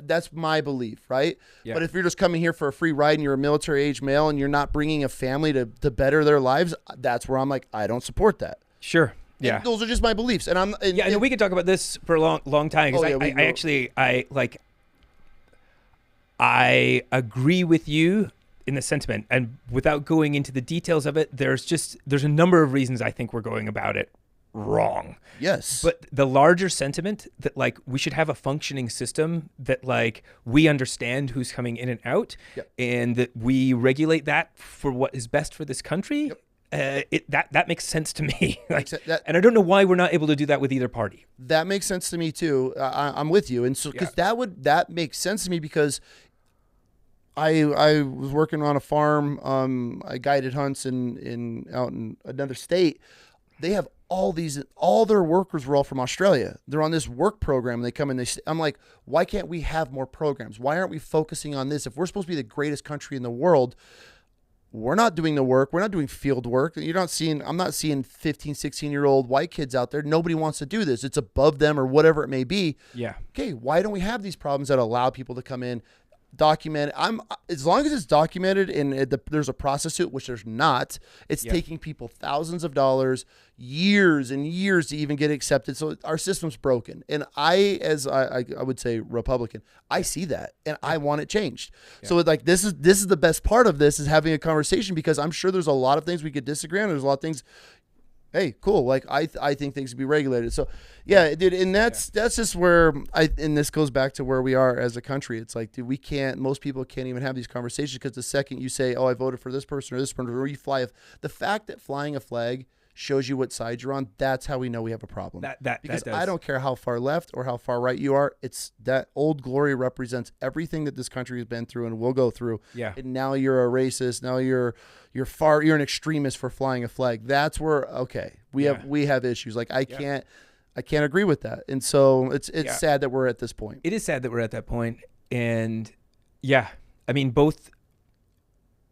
That's my belief, right? Yeah. But if you're just coming here for a free ride and you're a military age male and you're not bringing a family to better their lives, that's where I'm like, I don't support that. Sure. Yeah. And those are just my beliefs. And we could talk about this for a long time, because I agree with you in the sentiment, and without going into the details of it, there's a number of reasons I think we're going about it wrong. Yes. But the larger sentiment that like we should have a functioning system that like we understand who's coming in and out, and that we regulate that for what is best for this country. That makes sense to me. And I don't know why we're not able to do that with either party. That makes sense to me too. I'm with you, and so because that makes sense to me because I was working on a farm. I guided hunts out in another state. They have all their workers were all from Australia. They're on this work program. They come and I'm like, why can't we have more programs? Why aren't we focusing on this? If we're supposed to be the greatest country in the world, we're not doing the work. We're not doing field work. I'm not seeing 15, 16-year-old white kids out there. Nobody wants to do this. It's above them or whatever it may be. Yeah. Okay, why don't we have these problems that allow people to come in, document it? As long as it's documented and there's a process to it, which there's not, it's taking people thousands of dollars, years and years to even get accepted. So our system's broken. And I would say Republican, I see that and I want it changed. So like this is the best part of this, is having a conversation, because I'm sure there's a lot of things we could disagree on. There's a lot of things, hey, cool. Like I think things should be regulated. So yeah, dude, and that's just where and this goes back to where we are as a country. It's like, dude, most people can't even have these conversations, because the second you say, oh, I voted for this person or this person, or you the fact that flying a flag shows you what side you're on, that's how we know we have a problem. Because I don't care how far left or how far right you are. It's that Old Glory represents everything that this country has been through and will go through. Yeah. And now you're a racist. Now you're an extremist for flying a flag. That's where we have issues. Like I can't agree with that. And so it's sad that we're at this point. It is sad that we're at that point. And yeah, I mean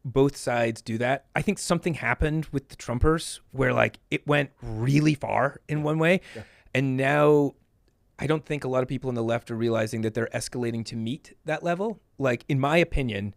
both sides do that. I think something happened with the Trumpers where like it went really far in one way. Yeah. And now I don't think a lot of people on the left are realizing that they're escalating to meet that level. Like, in my opinion,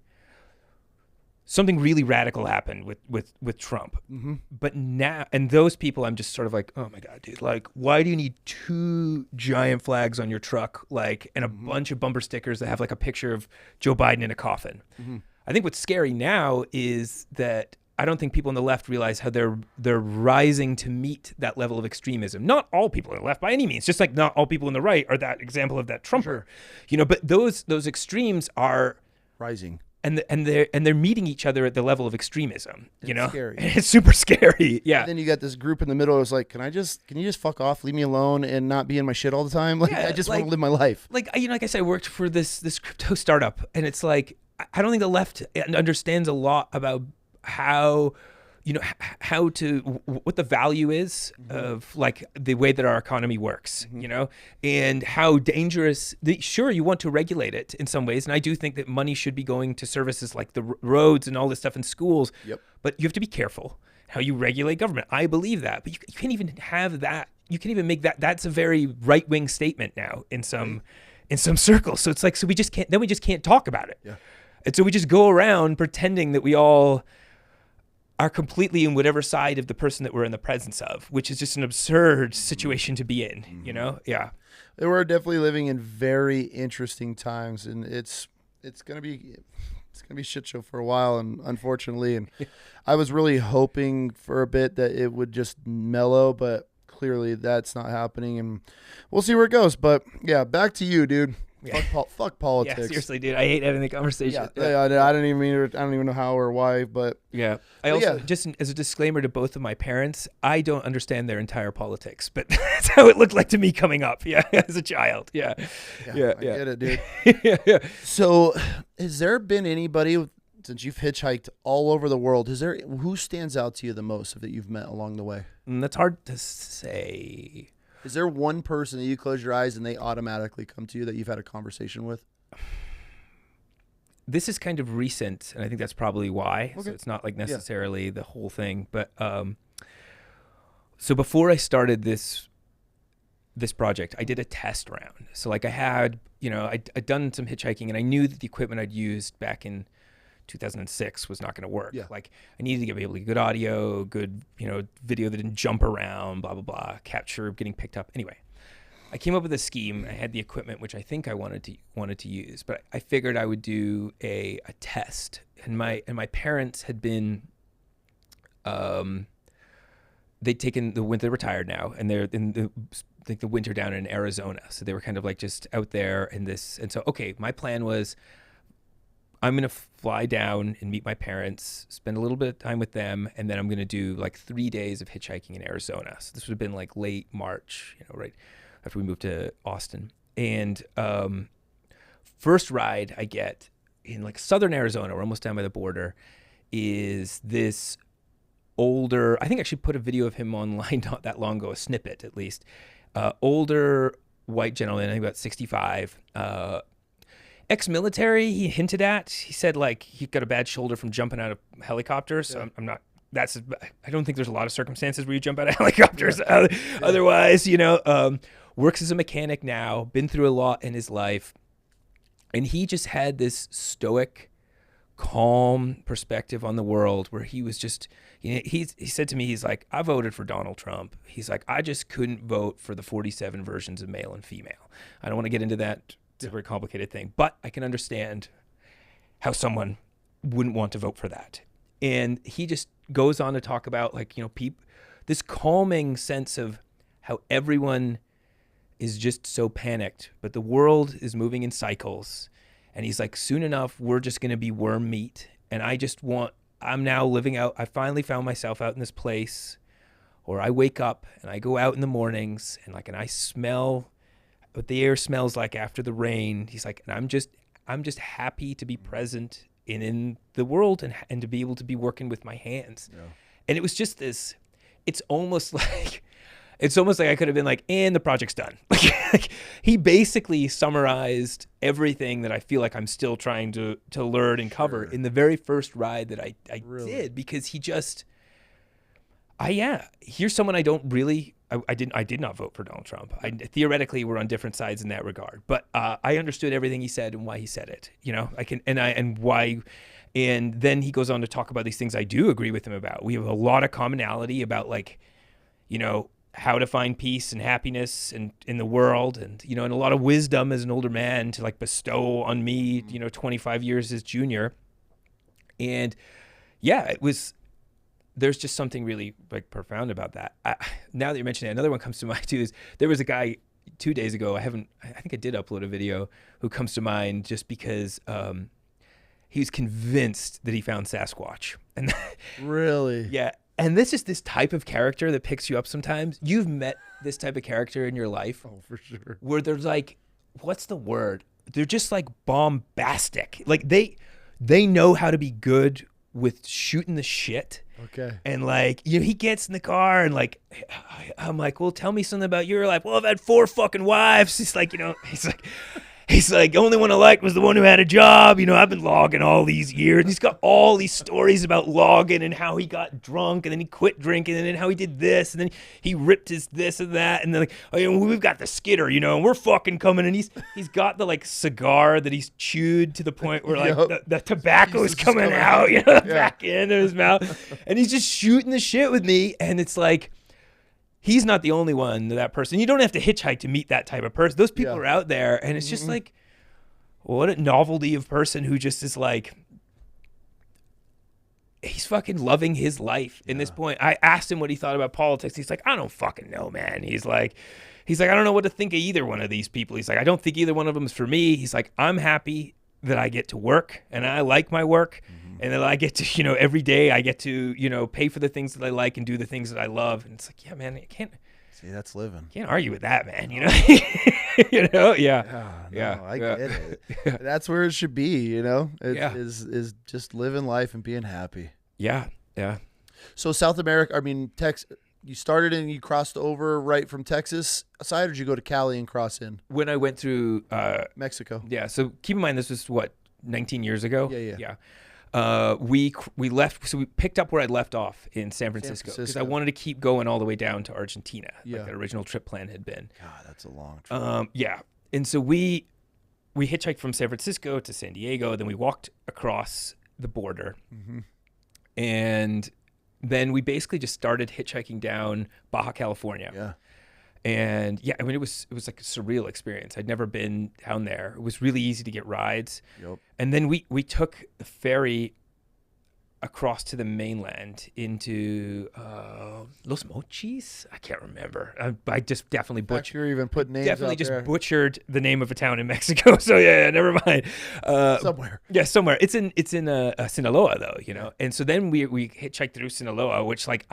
something really radical happened with Trump. Mm-hmm. But now, and those people, I'm just sort of like, oh my God, dude, like, why do you need 2 giant flags on your truck, like, and a bunch of bumper stickers that have like a picture of Joe Biden in a coffin? Mm-hmm. I think what's scary now is that I don't think people on the left realize how they're rising to meet that level of extremism. Not all people on the left by any means, just like not all people on the right are that example of that Trumper. Sure. But those extremes are rising. And they're meeting each other at the level of extremism. It's scary. And it's super scary. Yeah. And then you got this group in the middle. It's like, can you just fuck off, leave me alone, and not be in my shit all the time? Like, I just want to live my life. Like I said, I worked for this crypto startup, and it's like, I don't think the left understands a lot about how what the value is of like the way that our economy works, and how dangerous. Sure, you want to regulate it in some ways, and I do think that money should be going to services like the roads and all this stuff in schools. Yep. But you have to be careful how you regulate government. I believe that, but you can't even have that. You can't even make that. That's a very right-wing statement now in some circles. So it's like, so we just can't talk about it. Yeah. And so we just go around pretending that we all are completely in whatever side of the person that we're in the presence of, which is just an absurd situation to be in, Yeah. We're definitely living in very interesting times, and it's going to be a shit show for a while, and unfortunately, and I was really hoping for a bit that it would just mellow, but clearly that's not happening, and we'll see where it goes. But yeah, back to you, dude. Fuck politics. Yeah, seriously, dude. I hate having the conversation. Yeah. I don't even know how or why, but yeah. I also, just as a disclaimer to both of my parents, I don't understand their entire politics, but that's how it looked like to me coming up. Yeah, as a child. Yeah. I get it, dude. Yeah. So, has there been anybody, since you've hitchhiked all over the world, who stands out to you the most that you've met along the way? That's hard to say. Is there one person that you close your eyes and they automatically come to you that you've had a conversation with? this is kind of recent, and I think that's probably why. Okay. So it's not like Yeah. necessarily the whole thing, but so before I started this project, I did a test round. So like I had, I'd done some hitchhiking, and I knew that the equipment I'd used back in 2006 was not going to work. Yeah. Like I needed to be able to get good audio, good, video that didn't jump around, blah, blah, blah, capture getting picked up. Anyway, I came up with a scheme. I had the equipment, which I think I wanted to use, but I figured I would do a test. And my parents had been, they'd taken the winter, they're retired now, and they're in the winter down in Arizona. So they were kind of like just out there in this. And so, okay, my plan was I'm going to fly down and meet my parents, spend a little bit of time with them, and then I'm going to do like 3 days of hitchhiking in Arizona. So this would have been like late March, right after we moved to Austin. And first ride I get in like southern Arizona, we're almost down by the border, is this older, I think I actually put a video of him online not that long ago, a snippet at least, older white gentleman, I think about 65, ex-military. He hinted at, he said like he got a bad shoulder from jumping out of helicopters. So I'm not, I don't think there's a lot of circumstances where you jump out of helicopters. Otherwise, works as a mechanic now, been through a lot in his life. And he just had this stoic, calm perspective on the world where he was just, he said to me, he's like, I voted for Donald Trump. He's like, I just couldn't vote for the 47 versions of male and female. I don't want to get into that. It's a very complicated thing, but I can understand how someone wouldn't want to vote for that. And he just goes on to talk about like, this calming sense of how everyone is just so panicked, but the world is moving in cycles. And he's like, soon enough, we're just going to be worm meat. And I'm now living out, I finally found myself out in this place where I wake up and I go out in the mornings and I smell what the air smells like after the rain. He's like, and I'm just happy to be present in the world and to be able to be working with my hands. Yeah. And it was just this, it's almost like I could have been like, and the project's done. Like he basically summarized everything that I feel like I'm still trying to learn and cover in the very first ride that I really did, because he just, here's someone I don't really, I did not vote for Donald Trump. Theoretically, we're on different sides in that regard, but I understood everything he said and why he said it. And then he goes on to talk about these things I do agree with him about. We have a lot of commonality about how to find peace and happiness in the world, and and a lot of wisdom as an older man to bestow on me, 25 years as junior. And there's just something really profound about that. Now that you're mentioning it, another one comes to mind too, is there was a guy 2 days ago, I think I did upload a video, who comes to mind just because he was convinced that he found Sasquatch. And really? Yeah. And this is this type of character that picks you up sometimes. You've met this type of character in your life. Oh, for sure. Where they're like, what's the word? They're just bombastic. They know how to be good with shooting the shit. Okay. And he gets in the car and I'm like, well, tell me something about your life. Well, I've had 4 fucking wives. He's like, He's like, the only one I liked was the one who had a job. I've been logging all these years. And he's got all these stories about logging and how he got drunk and then he quit drinking and then how he did this and then he ripped his this and that. And then we've got the skidder, and we're fucking coming. And he's got the cigar that he's chewed to the point where the tobacco is coming out, back into his mouth. And he's just shooting the shit with me. And it's like, he's not the only one, that person. You don't have to hitchhike to meet that type of person. Those people are out there, and it's just what a novelty of person who just is he's fucking loving his life in this point. I asked him what he thought about politics. He's like, I don't fucking know, man. He's like, I don't know what to think of either one of these people. He's like, I don't think either one of them is for me. He's like, I'm happy that I get to work, and I like my work. And then I get to, every day I get to, pay for the things that I like and do the things that I love. And it's like, yeah, man, you can't. See, that's living. Can't argue with that, man. Yeah. I get it. Yeah. That's where it should be. Is just living life and being happy. Yeah. So South America, Texas. You started and you crossed over right from Texas side, or did you go to Cali and cross in? When I went through Mexico. Yeah. So keep in mind, this was 19 years ago. Yeah. We left, so we picked up where I'd left off in San Francisco because I wanted to keep going all the way down to Argentina, like the original trip plan had been. God, that's a long trip. Yeah, and so we hitchhiked from San Francisco to San Diego, then we walked across the border, and then we basically just started hitchhiking down Baja California. Yeah. And yeah, I mean, it was like a surreal experience. I'd never been down there. It was really easy to get rides. Yep. And then we took the ferry across to the mainland into Los Mochis. I can't remember. I just definitely butchered. You're even putting names Definitely out just there. butchered the name of a town in Mexico. So yeah, never mind. Somewhere. Yeah, somewhere. It's in Sinaloa though, you know. And so then we hitchhiked through Sinaloa, which like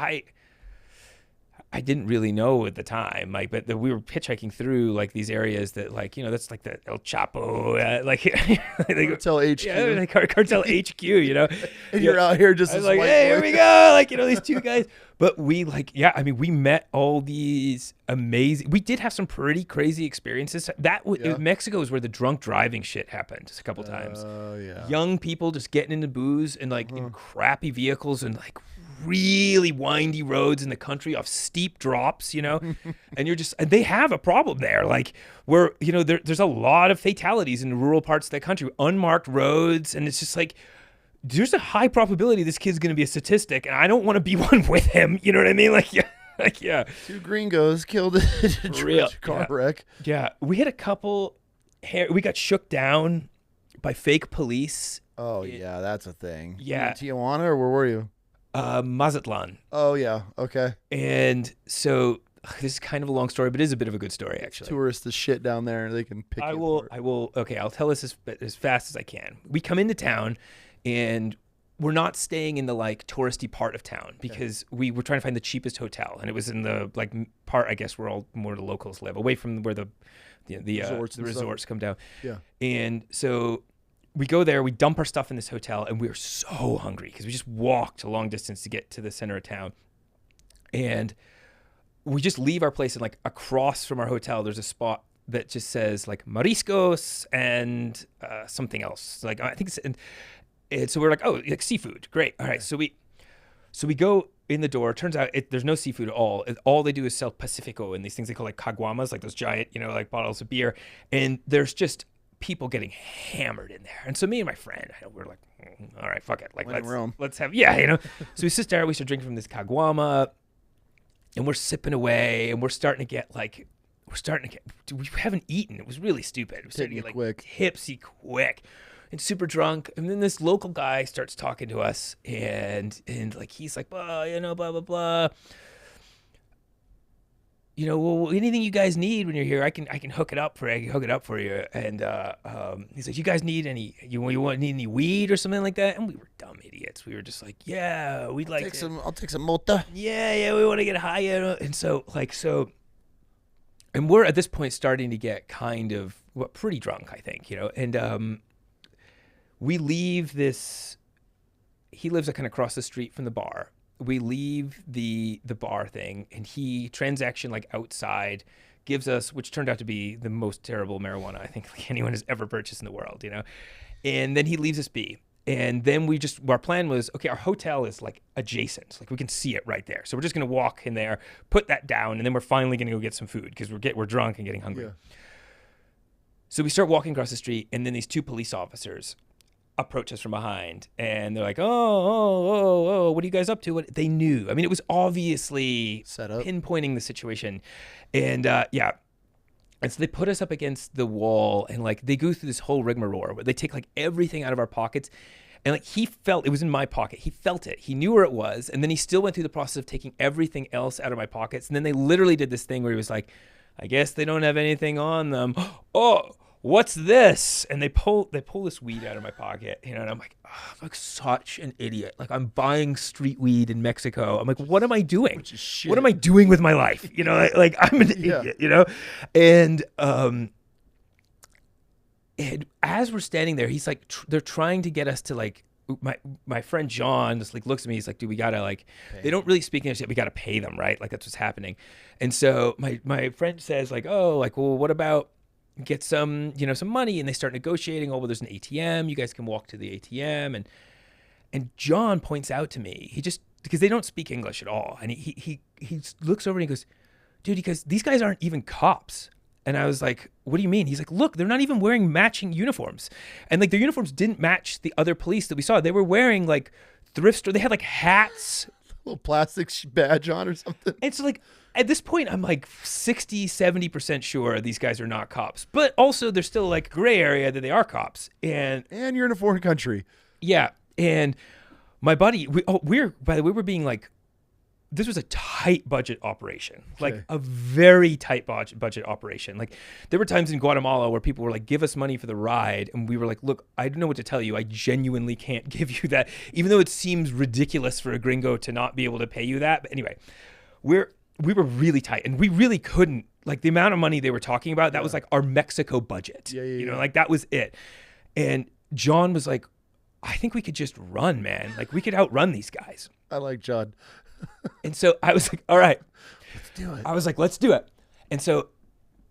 I didn't really know at the time, like, but we were hitchhiking through like these areas that, like, you know, that's like the El Chapo, like Cartel HQ. yeah, like Cartel HQ, you know. And you're out here just I as was like, white hey, boy. here we go, like, you know, these two guys. But we I mean, we met all these amazing. We did have some pretty crazy experiences. Mexico is where the drunk driving shit happened a couple times. Oh yeah. Young people just getting into booze and like in crappy vehicles and like really windy roads in the country off steep drops, you know, and they have a problem there. Like where, you know, there's a lot of fatalities in rural parts of the country, unmarked roads. And it's just like, there's a high probability this kid's going to be a statistic and I don't want to be one with him. You know what I mean? Like, yeah. Like, yeah. 2 gringos killed in a car wreck. Yeah. We had a couple, we got shook down by fake police. Oh yeah. That's a thing. Yeah. You in Tijuana or where were you? Mazatlan. Oh yeah, okay. And so this is kind of a long story, but it is a bit of a good story actually. Tourists the shit down there, and they can pick. I will. Okay, I'll tell this as fast as I can. We come into town, and we're not staying in the like touristy part of town because we were trying to find the cheapest hotel, and it was in the like part I guess where all more of the locals live, away from where the resorts come down. Yeah. And so we go there, we dump our stuff in this hotel, and we were so hungry because we just walked a long distance to get to the center of town. And we just leave our place, and like across from our hotel, there's a spot that just says like mariscos and something else. Like I think it's, and so we're like, oh, like seafood, great. All right, so we go in the door. Turns out there's no seafood at all. All they do is sell Pacifico and these things they call like caguamas, like those giant, you know, like bottles of beer. And there's just people getting hammered in there. And so me and my friend, we're like, all right, fuck it. Like, let's have, yeah, you know. So we sit there, we start drinking from this caguama, and we're sipping away, and we're starting to get, we haven't eaten. It was really stupid. We're starting to get like tipsy quick and super drunk. And then this local guy starts talking to us, and like, he's like, well, you know, blah, blah, blah. You know, well, anything you guys need when you're here, I can hook it up for you. And he's like, you guys need any weed or something like that? And we were dumb idiots. We were just like, yeah, we'd like I'll take some mota. Yeah, we want to get high. And so and we're at this point starting to get kind of pretty drunk, I think, you know. And we leave this. He lives kind of across the street from the bar. We leave the bar thing, and he transaction like outside gives us, which turned out to be the most terrible marijuana I think like anyone has ever purchased in the world, you know. And then he leaves us be. And then our plan was, okay, our hotel is like adjacent, like we can see it right there. So we're just gonna walk in there, put that down, and then we're finally gonna go get some food because we're drunk and getting hungry. Yeah. So we start walking across the street, and then these 2 police officers approach us from behind, and they're like, oh, what are you guys up to? What they knew. I mean, it was obviously set up, pinpointing the situation. And yeah. And so they put us up against the wall, and like they go through this whole rigmarole where they take like everything out of our pockets. And like he felt it was in my pocket. He felt it. He knew where it was. And then he still went through the process of taking everything else out of my pockets. And then they literally did this thing where he was like, I guess they don't have anything on them. Oh, what's this? And they pull this weed out of my pocket, you know, and I'm like, oh, I'm like such an idiot. Like I'm buying street weed in Mexico. I'm like, what am I doing? Which is shit. What am I doing with my life? You know, like I'm an idiot, you know? And as we're standing there, he's like, they're trying to get us to like, my friend John just like looks at me. He's like, dude, we gotta like, they don't really speak English yet. We gotta pay them, right? Like that's what's happening. And so my friend says like, oh, like, well, what about get some, some money, and they start negotiating. Oh, well, there's an ATM. You guys can walk to the ATM. And John points out to me, because they don't speak English at all. And he looks over and he goes, dude, because these guys aren't even cops. And I was like, what do you mean? He's like, look, they're not even wearing matching uniforms. And like their uniforms didn't match the other police that we saw. They were wearing like thrift store. They had like hats. A little plastic badge on or something. And so like at this point, I'm like 60, 70% sure these guys are not cops. But also there's still like gray area that they are cops. And you're in a foreign country. Yeah. And my buddy, by the way, we're being like, this was a tight budget operation, like a very tight budget operation. Like there were times in Guatemala where people were like, give us money for the ride. And we were like, look, I don't know what to tell you. I genuinely can't give you that, even though it seems ridiculous for a gringo to not be able to pay you that. But anyway, we were really tight, and we really couldn't, like the amount of money they were talking about, that was like our Mexico budget, like that was it. And John was like, I think we could just run, man. Like we could outrun these guys. I like John. And so I was like, all right, let's do it. I was like, let's do it. And so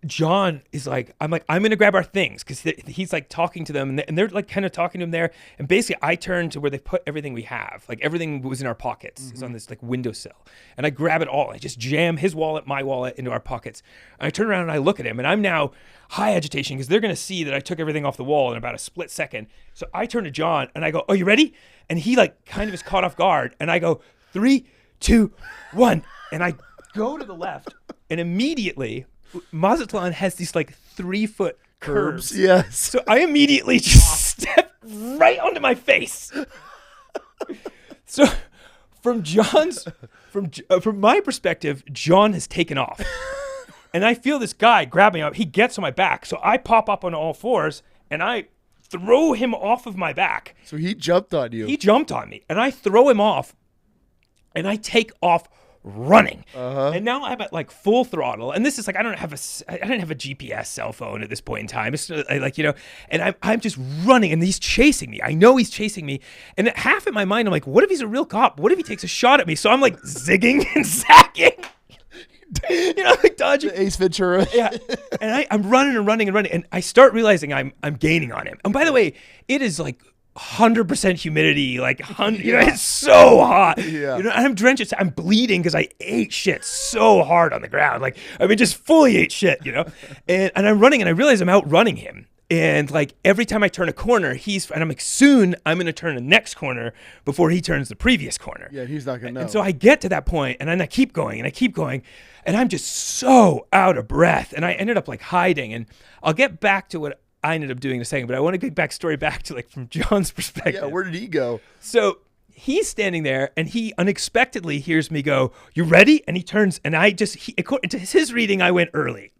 John is like, I'm going to grab our things, because he's like talking to them, and they're like kind of talking to him there. And basically I turned to where they put everything we have. Like everything was in our pockets. It's on this like windowsill. And I grab it all. I just jam his wallet, my wallet into our pockets. And I turn around and I look at him, and I'm now high agitation because they're going to see that I took everything off the wall in about a split second. So I turn to John and I go, oh, you ready? And he like kind of is caught off guard. And I go, 3, 2, 1. And I go to the left, and immediately Mazatlan has these like 3-foot curves. Yes. So I immediately just step right onto my face. So from my perspective, John has taken off. And I feel this guy grabbing up. He gets on my back. So I pop up on all fours and I throw him off of my back. So he jumped on you. He jumped on me, and I throw him off, and I take off running. And now I'm at like full throttle. And this is like, I didn't have a GPS cell phone at this point in time. It's like, and I'm just running, and he's chasing me. I know he's chasing me. And half in my mind, I'm like, what if he's a real cop? What if he takes a shot at me? So I'm like zigging and zagging. Like dodging. The Ace Ventura. Yeah. And I'm running and running and running. And I start realizing I'm gaining on him. And by the way, it is like 100% humidity, like 100, it's so hot. And I'm drenched. I'm bleeding because I ate shit so hard on the ground. Like, I mean, just fully ate shit, and I'm running, and I realize I'm outrunning him. And like every time I turn a corner, and I'm like, soon I'm going to turn the next corner before he turns the previous corner. Yeah, he's not going to know. And so I get to that point, and then I keep going, and I'm just so out of breath. And I ended up like hiding, and I'll get back to what I ended up doing in a second, but I want to get back to like from John's perspective. Yeah, where did he go? So he's standing there, and he unexpectedly hears me go, you ready? And he turns, and according to his reading, I went early.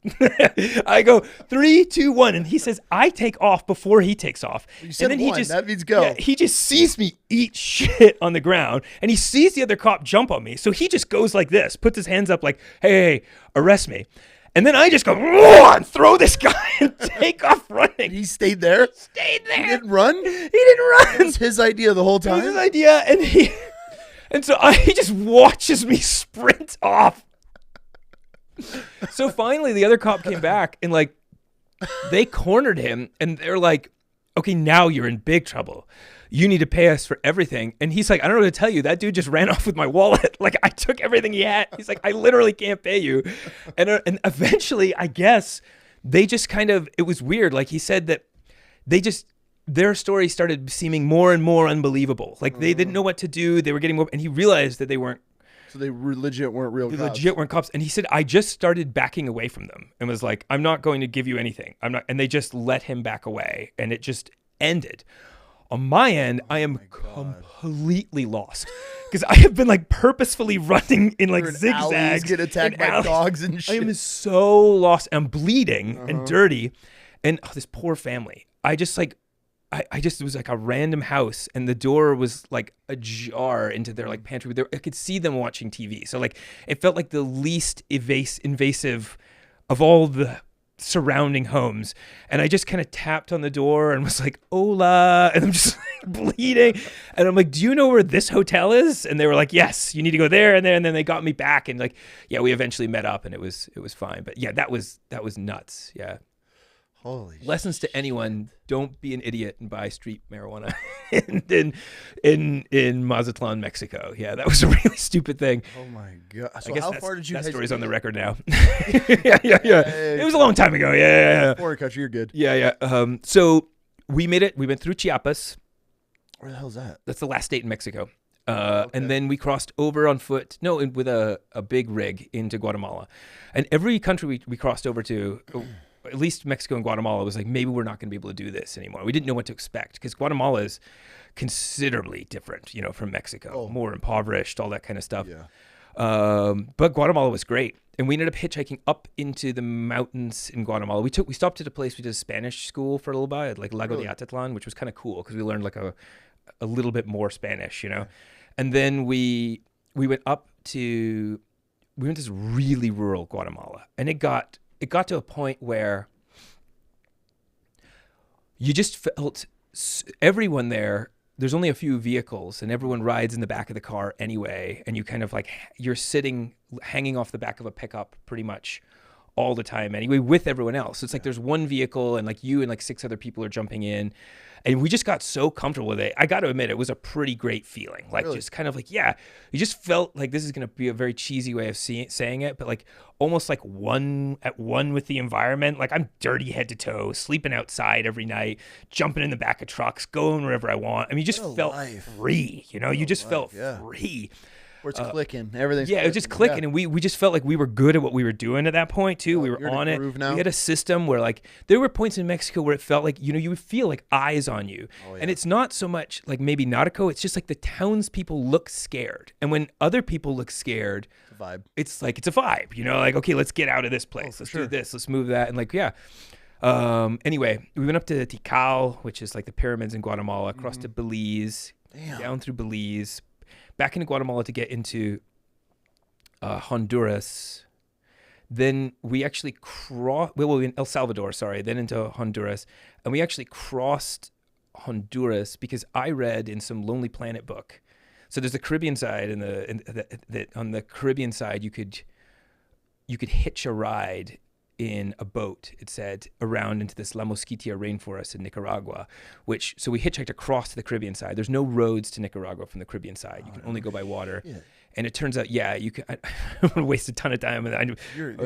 I go 3, 2, 1, and he says I take off before he takes off. You said and then that means go. Yeah, he just sees me eat shit on the ground, and he sees the other cop jump on me. So he just goes like this, puts his hands up like, hey, arrest me. And then I just go and throw this guy and take off running. He stayed there? Stayed there. He didn't run? He didn't run. It was his idea the whole time? It was his idea, and so he just watches me sprint off. So finally, the other cop came back, and like, they cornered him, and they're like, okay, now you're in big trouble. You need to pay us for everything. And he's like, I don't know what to tell you. That dude just ran off with my wallet. Like, I took everything he had. He's like, I literally can't pay you. And eventually, I guess, they just it was weird. Like, he said that their story started seeming more and more unbelievable. Like, they didn't know what to do. They were getting more, and he realized that they weren't. So they legit weren't real cops. Legit weren't cops. And he said, I just started backing away from them and was like, I'm not going to give you anything. I'm not. And they just let him back away. And it just ended. On my end, I am completely lost because I have been like purposefully running in like zigzags. Get attacked by dogs and shit. I am so lost. I'm bleeding and dirty. And this poor family. It was like a random house, and the door was like ajar into their like pantry. I could see them watching TV. So like it felt like the least invasive of all the surrounding homes. And I just kind of tapped on the door and was like, hola, and I'm just like, bleeding, and I'm like, do you know where this hotel is? And they were like, yes, you need to go there and there. And then they got me back, and like, yeah, we eventually met up, and it was fine. But yeah, that was nuts. Yeah. Holy Lessons to anyone: don't be an idiot and buy street marijuana in Mazatlan, Mexico. Yeah, that was a really stupid thing. Oh my god! So I guess how far did you? That story's hesitate? on the record now. Yeah. It was a long time ago. Yeah. Foreign country, you're good. Yeah. So we made it. We went through Chiapas. Where the hell's that? That's the last state in Mexico. Okay. And then we crossed over on foot. No, with a big rig into Guatemala. And every country we crossed over to, at least Mexico and Guatemala, was like, maybe we're not going to be able to do this anymore. We didn't know what to expect because Guatemala is considerably different, from Mexico, more impoverished, all that kind of stuff. Yeah. But Guatemala was great. And we ended up hitchhiking up into the mountains in Guatemala. We stopped at a place, we did a Spanish school for a little bit, like Lago de Atitlan, which was kind of cool because we learned like a little bit more Spanish, And then we went to this really rural Guatemala. And it got to a point where you just felt everyone there's only a few vehicles and everyone rides in the back of the car anyway. And you kind of like, you're sitting, hanging off the back of a pickup pretty much all the time anyway with everyone else. So it's like there's one vehicle and like you and like 6 other people are jumping in. And we just got so comfortable with it. I got to admit, it was a pretty great feeling. Like just kind of like, you just felt like this is going to be a very cheesy way of saying it, but like almost like one with the environment. Like I'm dirty head to toe, sleeping outside every night, jumping in the back of trucks, going wherever I want. I mean, you just felt free, you just felt free. Where it's clicking, everything's it was just clicking, and we just felt like we were good at what we were doing at that point too. We were on it. Now. We had a system where like there were points in Mexico where it felt like you would feel like eyes on you, and it's not so much like maybe Nautico. It's just like the townspeople look scared, and when other people look scared, it's a vibe. It's like it's a vibe, like okay, let's get out of this place, let's do this, let's move that, and like anyway, we went up to Tikal, which is like the pyramids in Guatemala, across to Belize, down through Belize, back into Guatemala to get into Honduras. Then we actually in El Salvador, then into Honduras. And we actually crossed Honduras because I read in some Lonely Planet book. So there's the Caribbean side, and on the Caribbean side, you could hitch a ride in a boat, it said, around into this La Mosquitia rainforest in Nicaragua, so we hitchhiked across to the Caribbean side. There's no roads to Nicaragua from the Caribbean side. You can only go by water. Yeah. And it turns out, you can. I don't want to waste a ton of time on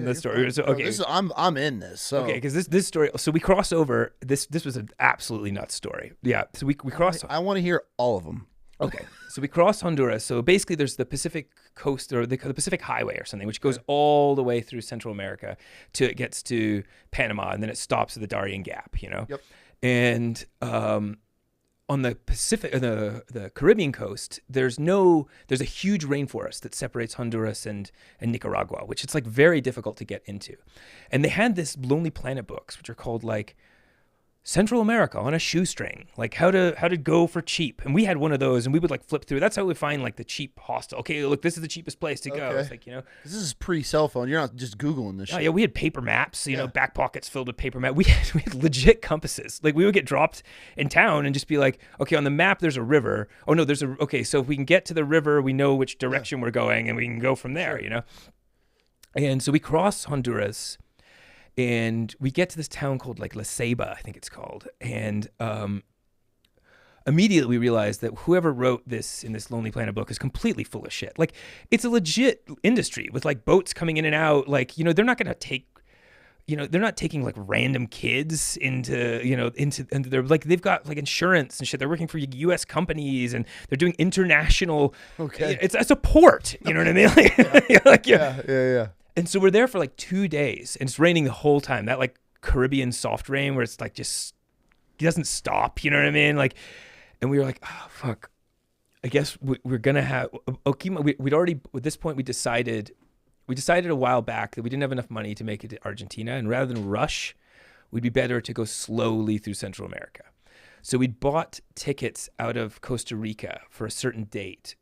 this story. So, okay, I'm in this. So. Okay, because this story. So we cross over. This was an absolutely nuts story. Yeah. So we cross. I want to hear all of them. Okay, so we cross Honduras. So basically, there's the Pacific coast or the Pacific Highway or something, which goes all the way through Central America till it gets to Panama, and then it stops at the Darien Gap. Yep. And on the Pacific, the Caribbean coast, there's a huge rainforest that separates Honduras and Nicaragua, which it's like very difficult to get into. And they had this Lonely Planet books, which are called like Central America on a shoestring, like how to go for cheap. And we had one of those, and we would like flip through. That's how we find like the cheap hostel. Okay, look, this is the cheapest place to go. It's like, this is pre-cell phone. You're not just Googling this shit. Yeah, we had paper maps, back pockets filled with paper maps. We had legit compasses. Like we would get dropped in town and just be like, okay, on the map there's a river. Oh no, so if we can get to the river, we know which direction we're going, and we can go from there, And so we cross Honduras. And we get to this town called like La Ceiba, I think it's called. And immediately we realized that whoever wrote this in this Lonely Planet book is completely full of shit. Like it's a legit industry with like boats coming in and out. Like, they're not going to take, they're not taking like random kids into their, like they've got like insurance and shit. They're working for US companies and they're doing international. Okay. It's a port, you know what I mean? Like, yeah. And so we're there for like 2 days, and it's raining the whole time. That like Caribbean soft rain where it's like just it doesn't stop. You know what I mean? Like, and we were like, oh fuck. I guess we're gonna have. We'd already at this point we decided a while back that we didn't have enough money to make it to Argentina, and rather than rush, we'd be better to go slowly through Central America. So we'd bought tickets out of Costa Rica for a certain date,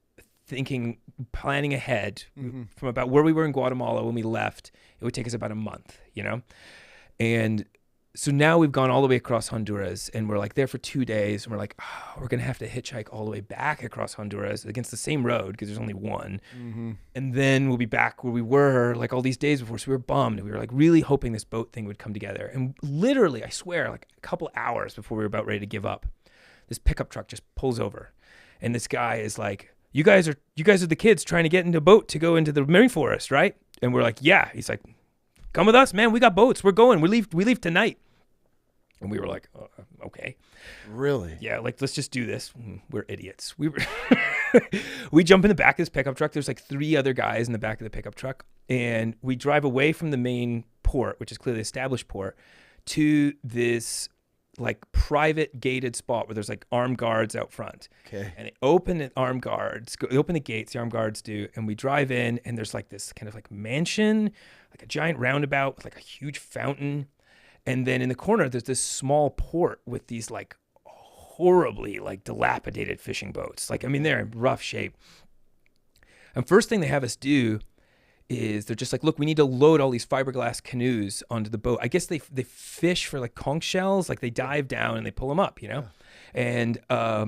planning ahead from about where we were in Guatemala when we left. It would take us about a month, And so now we've gone all the way across Honduras, and we're like there for 2 days, and we're like, oh, we're gonna have to hitchhike all the way back across Honduras against the same road because there's only one, and then we'll be back where we were like all these days before. So we were bummed. We were like really hoping this boat thing would come together, and literally, I swear, like a couple hours before we were about ready to give up, this pickup truck just pulls over, and this guy is like, you guys are the kids trying to get into a boat to go into the rainforest, right? And we're like, yeah. He's like, come with us, man. We got boats. We're going. We leave tonight. And we were like, oh, okay. Really? Yeah, like, let's just do this. We're idiots. We jump in the back of this pickup truck. There's like 3 other guys in the back of the pickup truck. And we drive away from the main port, which is clearly established port, to this like private gated spot where there's like armed guards out front. Okay. And they open the gates, the armed guards do, and we drive in, and there's like this kind of like mansion, like a giant roundabout with like a huge fountain. And then in the corner, there's this small port with these like horribly like dilapidated fishing boats. Like, I mean, they're in rough shape. And first thing they have us do is they're just like, look, we need to load all these fiberglass canoes onto the boat. I guess they fish for like conch shells. Like they dive down and they pull them up, you know? Yeah.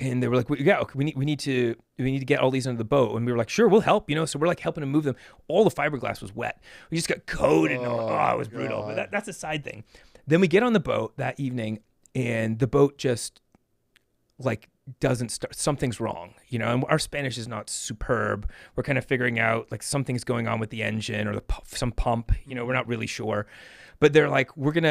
And they were like, yeah, we need to get all these under the boat. And we were like, sure, we'll help, you know? So we're like helping them move them. All the fiberglass was wet. We just got coated. It was brutal. But that's a side thing. Then we get on the boat that evening, and the boat just like doesn't start. Something's wrong, you know? And our Spanish is not superb. We're kind of figuring out like something's going on with the engine or some pump, you know, we're not really sure. But they're like, we're going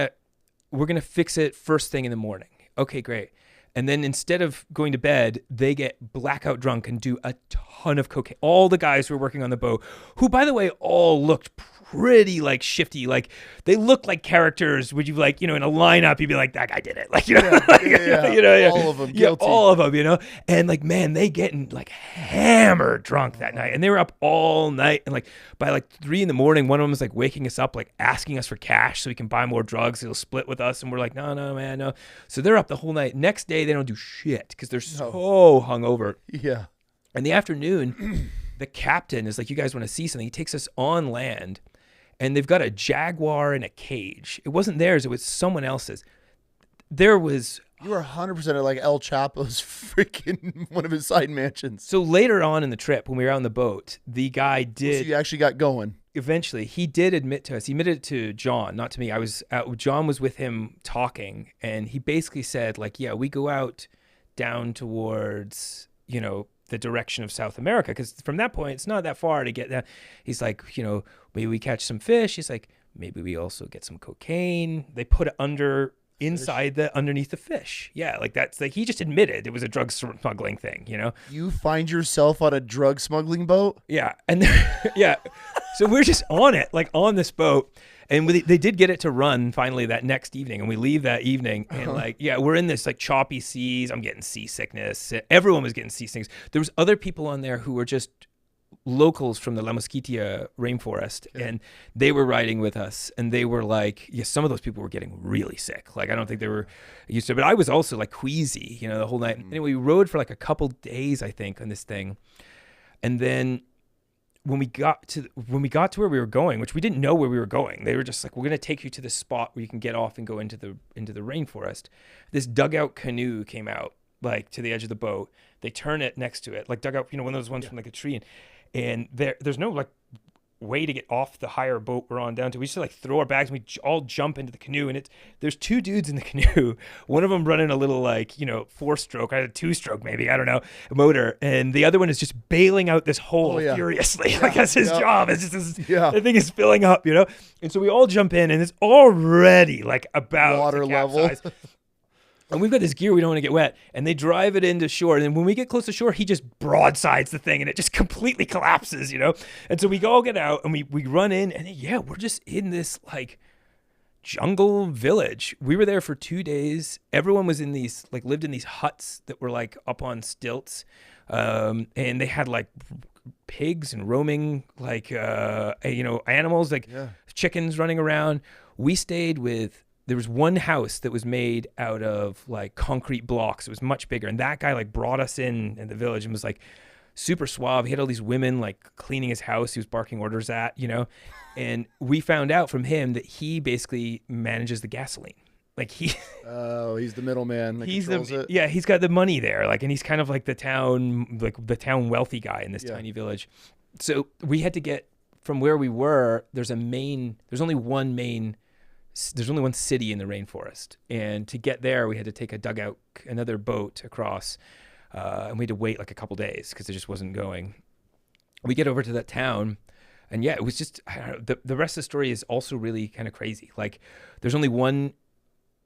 to fix it first thing in the morning. Okay, great. And then instead of going to bed, they get blackout drunk and do a ton of cocaine. All the guys who were working on the boat, who, by the way, all looked pretty like shifty. Like they looked like characters. Would you like, you know, in a lineup, you'd be like, that guy did it. Like, you know, all of them guilty. Yeah, all of them, you know. And like, man, they getting like hammered drunk that night, and they were up all night. And like by like 3 a.m, one of them was like waking us up, like asking us for cash so we can buy more drugs. He'll split with us, and we're like, no, man, no. So they're up the whole night. Next day, they don't do shit because they're so hungover. Yeah. In the afternoon, the captain is like, you guys want to see something? He takes us on land, and they've got a jaguar in a cage. It wasn't theirs. It was someone else's. There was... You were 100% like El Chapo's freaking one of his side mansions. So later on in the trip, when we were out on the boat, the guy did... So you actually got going. Eventually, he did admit to us. He admitted it to John, not to me. John was with him talking, and he basically said, like, yeah, we go out down towards, you know, the direction of South America, because from that point, it's not that far to get down. He's like, you know, maybe we catch some fish. He's like, maybe we also get some cocaine. They put it underneath the fish. Yeah, like that's like he just admitted it was a drug smuggling thing, you know? You find yourself on a drug smuggling boat? Yeah. And yeah. So we're just on it, like on this boat. And they did get it to run finally that next evening. And we leave that evening. And like, yeah, we're in this like choppy seas. I'm getting seasickness. Everyone was getting seasickness. There was other people on there who were just locals from the La Mosquitia rainforest. Yeah. And they were riding with us. And they were like, yeah, some of those people were getting really sick. Like, I don't think they were used to it. But I was also like queasy, you know, the whole night. Anyway, we rode for like a couple days, I think, on this thing. And then when we got to where we were going, which we didn't know where we were going, they were just like, we're going to take you to this spot where you can get off and go into the rainforest. This dugout canoe came out like to the edge of the boat. They turn it next to it, like dugout, you know, one of those ones from like a tree. And there's no like way to get off the higher boat we're on down to. We just like throw our bags and we all jump into the canoe, and there's 2 dudes in the canoe. One of them running a little like, you know, 4-stroke, I had a 2-stroke maybe, I don't know, motor, and the other one is just bailing out this hole furiously. Yeah. Like that's his job. It's just the thing is filling up, you know. And so we all jump in, and it's already like about water level. And we've got this gear, we don't want to get wet. And they drive it into shore. And then when we get close to shore, he just broadsides the thing and it just completely collapses, you know? And so we all get out and we run in, and yeah, we're just in this like jungle village. We were there for 2 days. Everyone was in these, like lived in these huts that were like up on stilts. And they had like pigs and roaming, like, you know, animals, like chickens running around. We stayed with... There was one house that was made out of like concrete blocks. It was much bigger. And that guy like brought us in the village and was like, super suave. He had all these women like cleaning his house. He was barking orders at, and we found out from him that he basically manages the gasoline. Like he's the middleman. He's got the money there. Like, and he's kind of like the town wealthy guy in this tiny village. So we had to get from where we were. There's only one city in the rainforest. And to get there, we had to take another boat across, and we had to wait like a couple days because it just wasn't going. We get over to that town, and it was just, the rest of the story is also really kind of crazy. Like, there's only one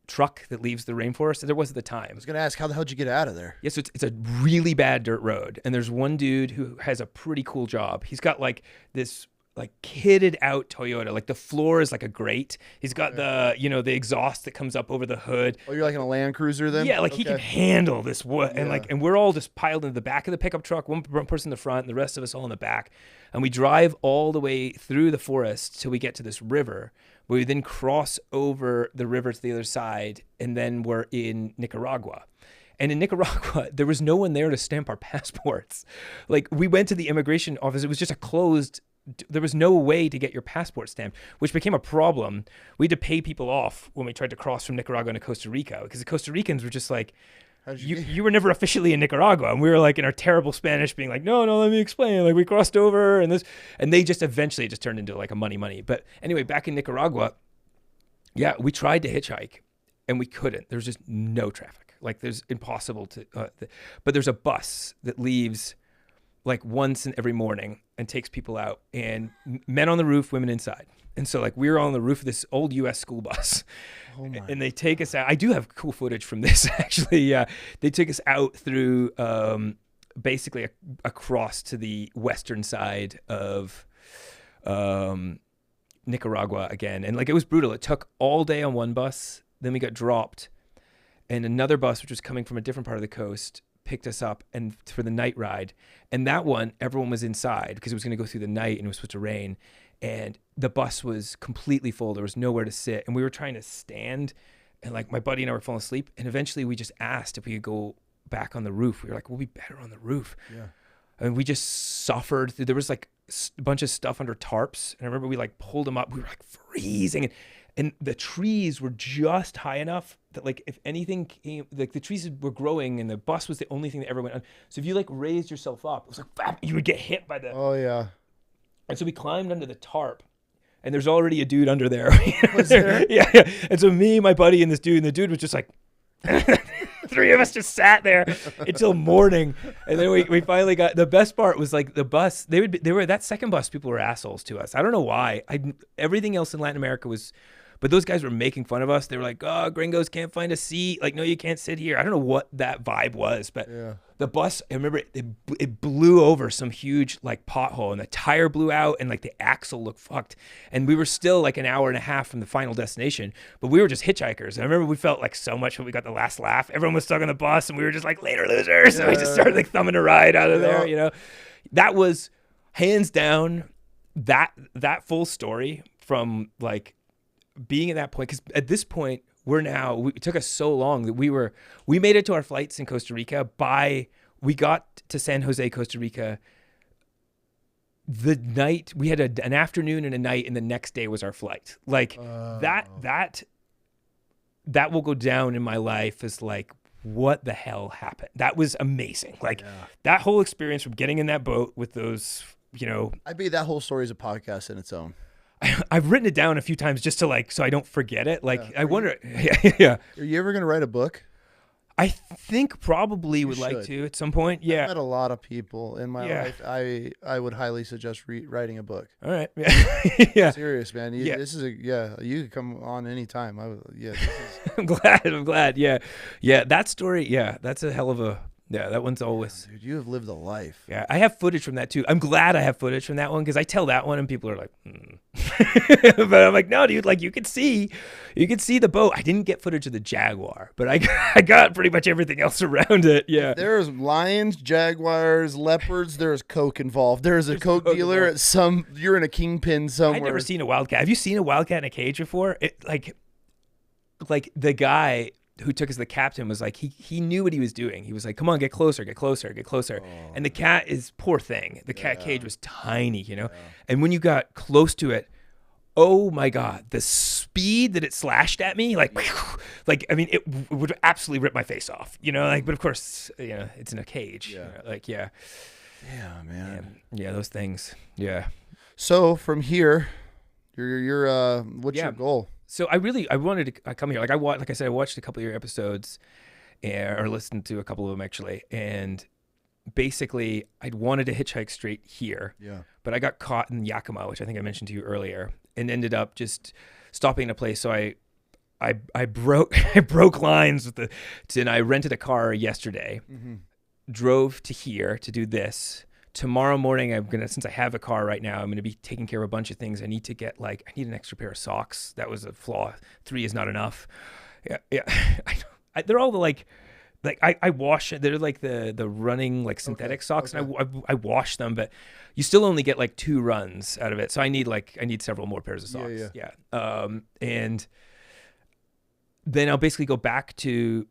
truck that leaves the rainforest. There was at the time. I was going to ask, how the hell did you get out of there? Yeah, so it's a really bad dirt road, and there's one dude who has a pretty cool job. He's got like this like kitted out Toyota. Like the floor is like a grate. He's got the exhaust that comes up over the hood. Oh, you're like in a Land Cruiser then? Yeah, like he can handle this wood, and we're all just piled into the back of the pickup truck. One person in the front, and the rest of us all in the back. And we drive all the way through the forest till we get to this river. We then cross over the river to the other side, and then we're in Nicaragua. And in Nicaragua, there was no one there to stamp our passports. Like, we went to the immigration office. It was just there was no way to get your passport stamped, which became a problem. We had to pay people off when we tried to cross from Nicaragua into Costa Rica, because the Costa Ricans were just like, you were never officially in Nicaragua. And we were like in our terrible Spanish being like, no, let me explain. Like, we crossed over and they just eventually just turned into like a money. But anyway, back in Nicaragua, we tried to hitchhike and we couldn't. There's just no traffic. Like, there's impossible to, but there's a bus that leaves like once in every morning and takes people out, and men on the roof, women inside. And so like we were on the roof of this old US school bus, and they take us out. I do have cool footage from this actually. They took us out through basically across to the western side of Nicaragua again. And like, it was brutal. It took all day on one bus. Then we got dropped, and another bus, which was coming from a different part of the coast, picked us up and for the night ride. And that one, everyone was inside because it was going to go through the night and it was supposed to rain. And the bus was completely full. There was nowhere to sit. And we were trying to stand, and like my buddy and I were falling asleep. And eventually we just asked if we could go back on the roof. We were like, we'll be better on the roof. Yeah. And we just suffered. There was like a bunch of stuff under tarps. And I remember we like pulled them up. We were like freezing. And the trees were just high enough that like if anything came, like the trees were growing and the bus was the only thing that ever went on. So if you like raised yourself up, it was like, bam, you would get hit by the... Oh, yeah. And so we climbed under the tarp, and there's already a dude under there. Was there? Yeah. And so me, my buddy, and this dude, was just like... Three of us just sat there until morning, and then we finally got. The best part was like the bus. They were that second bus. People were assholes to us. I don't know why. Everything else in Latin America was, but those guys were making fun of us. They were like, "Oh, gringos can't find a seat. Like, no, you can't sit here." I don't know what that vibe was, but the bus. I remember it blew over some huge like pothole, and the tire blew out, and like the axle looked fucked. And we were still like an hour and a half from the final destination, but we were just hitchhikers. And I remember we felt like so much when we got the last laugh. Everyone was stuck on the bus, and we were just like, "Later, losers!" So we just started like thumbing a ride out of there. That was hands down that full story from like being at that point, because at this point it took us so long that we made it to our flights in Costa Rica we got to San Jose, Costa Rica the night. We had an afternoon and a night, and the next day was our flight. Like that will go down in my life as like, what the hell happened? That was amazing. Like that whole experience from getting in that boat with those, I bet that whole story is a podcast in its own. I've written it down a few times just to like, so I don't forget it. Like, I wonder. Are you ever going to write a book? I think probably would like to at some point. Yeah. I've met a lot of people in my life. I would highly suggest writing a book. All right. Yeah. Serious, man. This is you could come on anytime. I'm glad. Yeah. Yeah. That story. Yeah. That's a hell of a, that one's always. Dude, you have lived a life. Yeah. I have footage from that too. I'm glad I have footage from that one, because I tell that one and people are like, but I'm like, no, dude, like you could see the boat. I didn't get footage of the Jaguar, but I got pretty much everything else around it. Yeah. There's lions, jaguars, leopards. There's coke involved. There's a coke dealer at you're in a kingpin somewhere. I've never seen a wildcat. Have you seen a wildcat in a cage before? It like the guy who took as the captain was like, he knew what he was doing. He was like, come on, get closer, get closer, get closer. Oh. And the cat is, poor thing. The cat cage was tiny, you know? And when you got close to it, oh my God, the speed that it slashed at me, like, I mean, it would absolutely rip my face off, you know, like, but of course, you know, it's in a cage, you know, like, yeah, man. Yeah, those things. Yeah. So from here, what's your goal? So I wanted to come here. Like I said, I watched a couple of your episodes or listened to a couple of them actually. And basically I wanted to hitchhike straight here, but I got caught in Yakima, which I think I mentioned to you earlier, and ended up just stopping in a place. So I broke I broke lines with and I rented a car yesterday, drove to here to do this. Tomorrow morning, since I have a car right now, I'm gonna be taking care of a bunch of things. I need an extra pair of socks. That was a flaw. 3 is not enough. Yeah. They're all I wash it. They're like the running like synthetic socks, and I wash them, but you still only get like 2 runs out of it. So I need several more pairs of socks. Yeah. And then I'll basically go back to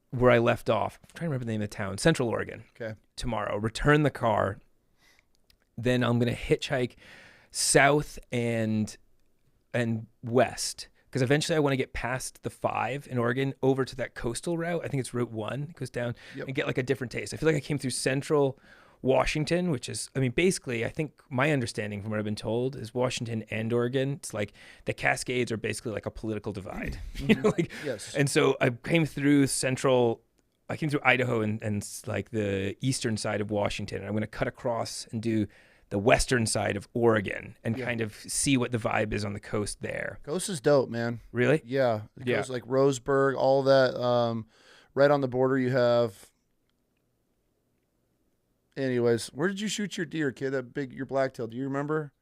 where I left off. I'm trying to remember the name of the town, Central Oregon. Okay. Tomorrow, return the car. Then I'm gonna hitchhike south and west, because eventually I want to get past the 5 in Oregon over to that coastal route. I think it's Route 1. It goes down and get like a different taste. I feel like I came through Central Washington, which is, I mean, basically, I think my understanding from what I've been told is Washington and Oregon, it's like the Cascades are basically like a political divide. You know, like, yes. And so I came through Idaho and like the eastern side of Washington, and I'm going to cut across and do the western side of Oregon and kind of see what the vibe is on the coast there. Coast is dope, man. Really? Yeah. The coast, like Roseburg, all that. Right on the border you have. Anyways, where did you shoot your deer, kid? Your blacktail. Do you remember?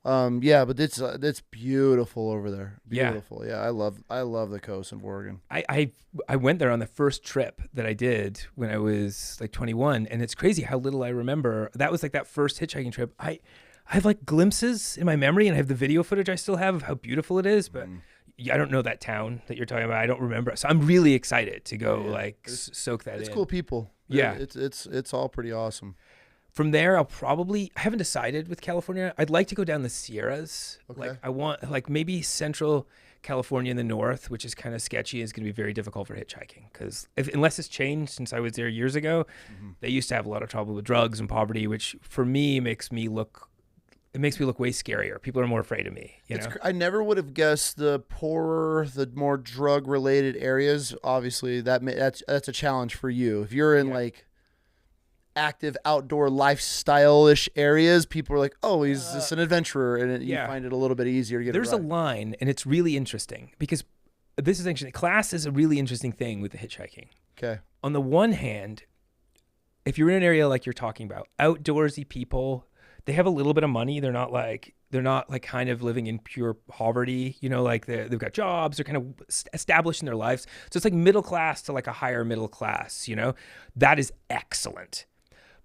Yeah, but it's beautiful over there. Beautiful. Yeah, I love the coast of Oregon. I went there on the first trip that I did when I was like 21, and it's crazy how little I remember. That was like that first hitchhiking trip. I have like glimpses in my memory, and I have the video footage I still have of how beautiful it is, but I don't know that town that you're talking about. I don't remember. So I'm really excited to go soak that in. It's cool people. Yeah. It's all pretty awesome. From there, I haven't decided with California. I'd like to go down the Sierras. Okay. Like I want, like maybe Central California in the north, which is kind of sketchy, is going to be very difficult for hitchhiking, because unless it's changed since I was there years ago, they used to have a lot of trouble with drugs and poverty, which for me makes me look way scarier. People are more afraid of me. You know? I never would have guessed the poorer, the more drug related areas. Obviously, that's a challenge for you. If you're in like active outdoor lifestyle-ish areas, people are like, oh, he's just an adventurer, and you find it a little bit easier to get There's a line, and it's really interesting, because this is actually, class is a really interesting thing with the hitchhiking. Okay. On the one hand, if you're in an area like you're talking about, outdoorsy people, they have a little bit of money. They're not like kind of living in pure poverty, you know, like they've got jobs, they're kind of established in their lives. So it's like middle class to like a higher middle class, you know, that is excellent.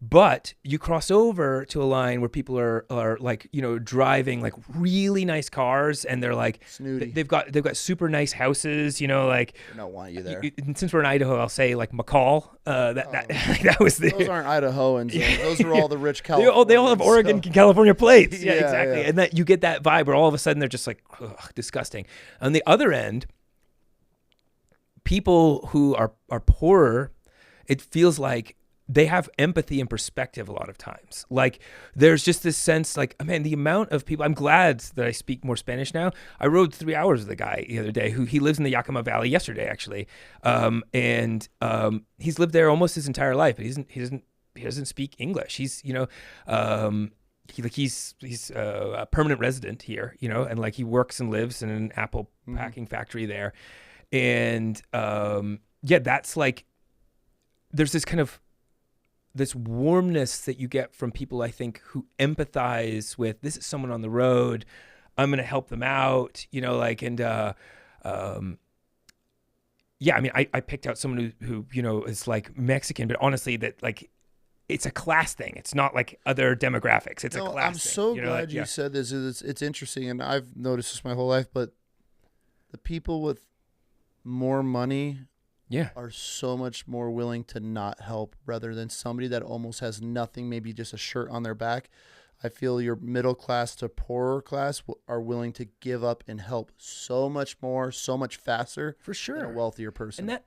But you cross over to a line where people are like, you know, driving like really nice cars, and they're like snooty. They've got super nice houses, you know, like I don't want you there. Since we're in Idaho, I'll say like McCall. That was those aren't Idahoans. Those are all the rich Californians. They all have Oregon, California plates. Yeah, Yeah, exactly. yeah. And that you get that vibe where all of a sudden they're just like, ugh, disgusting. On the other end, people who are poorer, it feels like they have empathy and perspective a lot of times. Like there's just this sense like, man, the amount of people, I'm glad that I speak more Spanish now. I rode 3 hours with a guy the other day he lives in the Yakima Valley yesterday, actually. He's lived there almost his entire life, but he doesn't speak English. He's, you know, he's a permanent resident here, you know, and like he works and lives in an apple packing factory there. And that's like, there's this kind of, this warmness that you get from people, I think, who empathize with, this is someone on the road, I'm going to help them out, you know, like, and, I mean, I picked out someone who, you know, is like Mexican, but honestly that like, it's a class thing. It's not like other demographics. It's a class thing. I'm so you know, glad like, you said this. It's interesting, and I've noticed this my whole life, but the people with more money Yeah. are so much more willing to not help rather than somebody that almost has nothing, maybe just a shirt on their back. I feel your middle class to poorer class are willing to give up and help so much more, so much faster For than a sure. wealthier person. And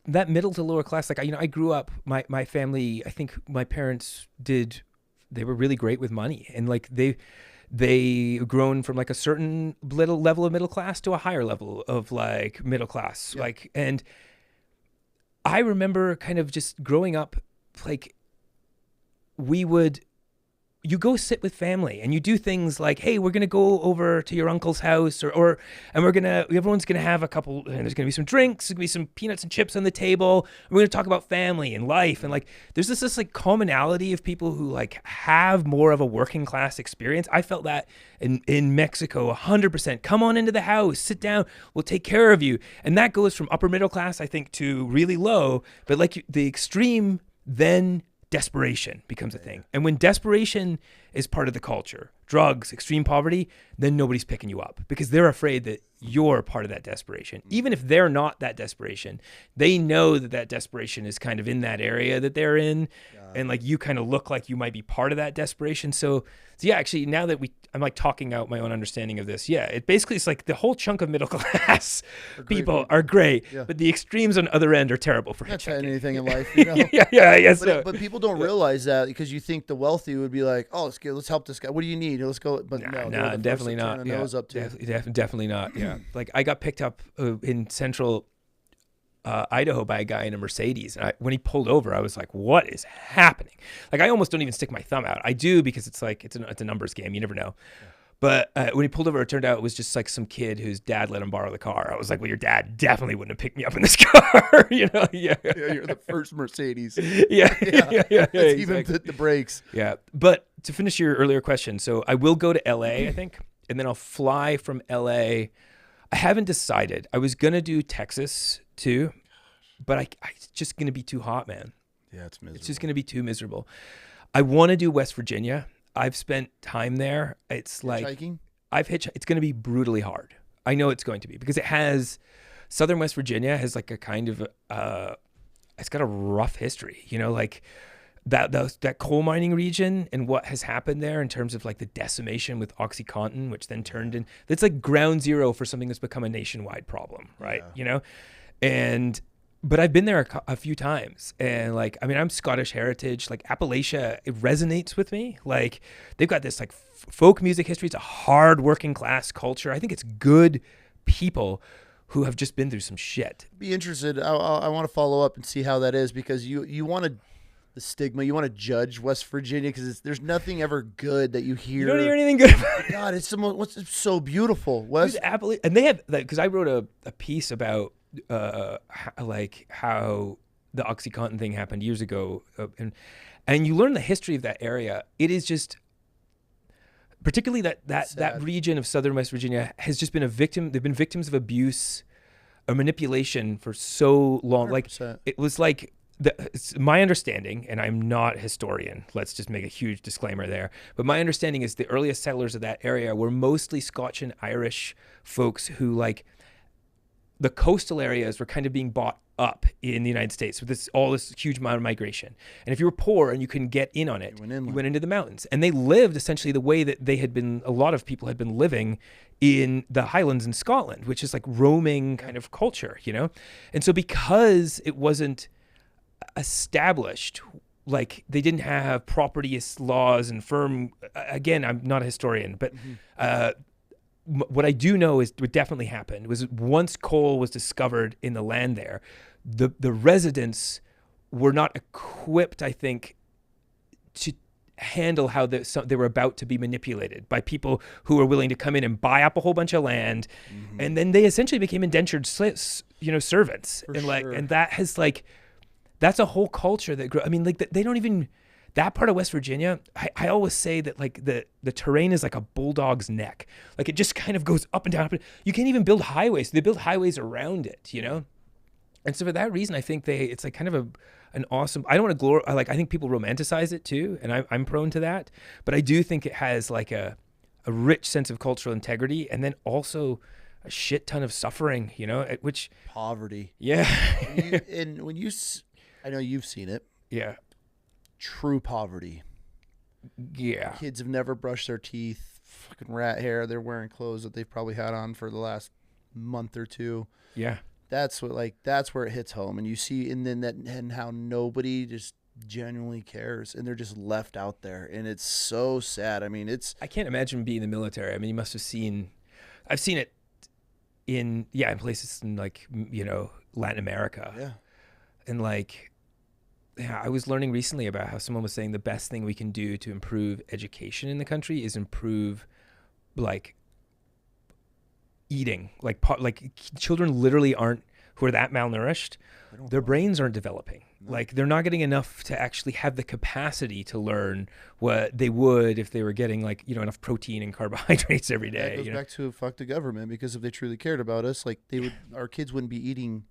that middle to lower class, like, I grew up, my family, I think my parents they were really great with money, and like they grown from like a certain little level of middle class to a higher level of like middle class. Yeah. Like, and I remember kind of just growing up, like you go sit with family and you do things like, hey, we're going to go over to your uncle's house and everyone's going to have a couple, and there's going to be some drinks, there's going to be some peanuts and chips on the table. And we're going to talk about family and life. And like, there's this like commonality of people who like have more of a working class experience. I felt that in Mexico, 100%. Come on into the house, sit down, we'll take care of you. And that goes from upper middle class, I think, to really low. But like the extreme, then desperation becomes a thing. And when desperation is part of the culture, drugs, extreme poverty, then nobody's picking you up because they're afraid that you're part of that desperation. Even if they're not that desperation, they know that desperation is kind of in that area that they're in. And like you kind of look like you might be part of that desperation. So yeah, actually now that I'm like talking out my own understanding of this. Yeah, it basically is like the whole chunk of middle class people are great, but the extremes on the other end are terrible for That's hitchhiking. anything in life, you know? yeah. But people don't realize that because you think the wealthy would be like, oh, let's help this guy. What do you need? Let's go. But no, definitely not. Definitely not. Yeah, like I got picked up in central Idaho by a guy in a Mercedes, and when he pulled over, I was like, "What is happening?" Like I almost don't even stick my thumb out. I do because it's like it's a numbers game. You never know. Yeah. But when he pulled over, it turned out it was just like some kid whose dad let him borrow the car. I was like, well, your dad definitely wouldn't have picked me up in this car. You know? Yeah, you're the first Mercedes. Yeah. Let's even put the brakes. Yeah. But to finish your earlier question, so I will go to LA, I think, and then I'll fly from LA. I haven't decided. I was going to do Texas too, but it's just going to be too hot, man. Yeah, it's miserable. It's just going to be too miserable. I want to do West Virginia. I've spent time there. It's like hitchhiking? It's going to be brutally hard. I know it's going to be because it has Southern West Virginia has like a kind of it's got a rough history, you know, like that coal mining region and what has happened there in terms of like the decimation with OxyContin, which then turned in, that's like ground zero for something that's become a nationwide problem, right? Yeah. You know, but I've been there a few times, and like, I mean, I'm Scottish heritage, like Appalachia, it resonates with me. Like they've got this like folk music history. It's a hard working class culture. I think it's good people who have just been through some shit. Be interested. I want to follow up and see how that is, because you want to, the stigma, you want to judge West Virginia because there's nothing ever good that you hear. You don't hear anything good about it. God, it's so beautiful. West Appalachia, and they have like, because I wrote a piece about like how the OxyContin thing happened years ago, and you learn the history of that area. It is just, particularly that region of Southern West Virginia has just been a victim. They've been victims of abuse or manipulation for so long. 100%. Like it was like it's my understanding, and I'm not a historian. Let's just make a huge disclaimer there. But my understanding is the earliest settlers of that area were mostly Scotch and Irish folks who, like, the coastal areas were kind of being bought up in the United States with all this huge amount of migration. And if you were poor and you couldn't get in on it, you went into the mountains. And they lived essentially the way that a lot of people had been living in the Highlands in Scotland, which is like roaming kind of culture, you know? And so because it wasn't established, like they didn't have property laws and firm, again, I'm not a historian, but what I do know is what definitely happened was once coal was discovered in the land there, the residents were not equipped, I think, to handle how they were about to be manipulated by people who were willing to come in and buy up a whole bunch of land, and then they essentially became indentured, servants. And that has like, that's a whole culture that grew. I mean, like they don't even. That part of West Virginia, I always say that like the terrain is like a bulldog's neck. Like it just kind of goes up and down. You can't even build highways. They build highways around it, you know? And so for that reason, I think it's like kind of an awesome, I don't want to glorify, I think people romanticize it too. And I'm prone to that. But I do think it has like a rich sense of cultural integrity. And then also a shit ton of suffering, which, Poverty. yeah. I know you've seen it. Yeah. True poverty. Yeah. Kids have never brushed their teeth, fucking rat hair. They're wearing clothes that they've probably had on for the last month or two. Yeah. That's where it hits home. And you see, and how nobody just genuinely cares, and they're just left out there. And it's so sad. I mean, I can't imagine being in the military. I mean, you must have I've seen it in places in like, Latin America. Yeah. And like, yeah, I was learning recently about how someone was saying the best thing we can do to improve education in the country is improve like eating. Like children literally who are that malnourished, their brains aren't developing. No. Like they're not getting enough to actually have the capacity to learn what they would if they were getting like, enough protein and carbohydrates every day. That goes back to fuck the government, because if they truly cared about us, like our kids wouldn't be eating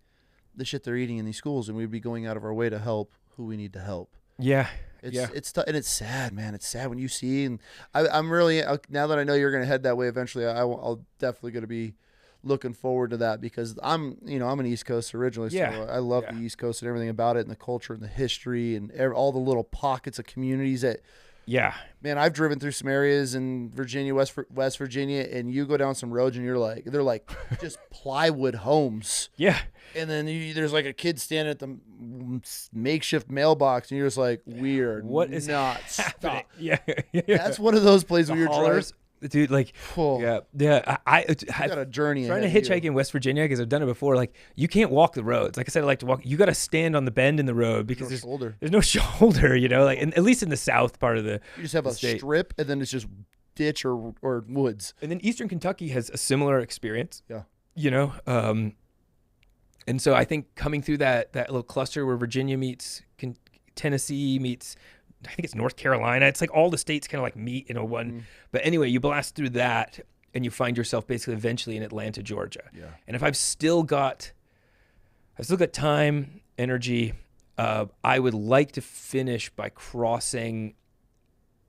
the shit they're eating in these schools, and we'd be going out of our way to help who we need to help. Yeah. And it's sad, man. It's sad when you see, and I'm really, now that I know you're going to head that way eventually, I'll definitely going to be looking forward to that, because I'm an East Coast originally, so I love the East Coast and everything about it, and the culture and the history and all the little pockets of communities that. Yeah, man, I've driven through some areas in Virginia, West Virginia, and you go down some roads and they're like just plywood homes. Yeah. And then there's like a kid standing at the makeshift mailbox, and you're just like, weird. What is not happening? Stop. Yeah. That's one of those places where you're driving. Dude, like, I got a journey. Trying to hitchhike in West Virginia, because I've done it before. Like, you can't walk the roads. Like I said, I like to walk. You got to stand on the bend in the road, because there's no shoulder. Like, at least in the south part of the you just have a state. Strip, and then it's just ditch or woods. And then Eastern Kentucky has a similar experience. Yeah. And so I think coming through that little cluster where Virginia meets Tennessee meets, I think it's North Carolina. It's like all the states kind of like meet in a one. Mm. But anyway, you blast through that and you find yourself basically eventually in Atlanta, Georgia. Yeah. And if I've still got time, energy, I would like to finish by crossing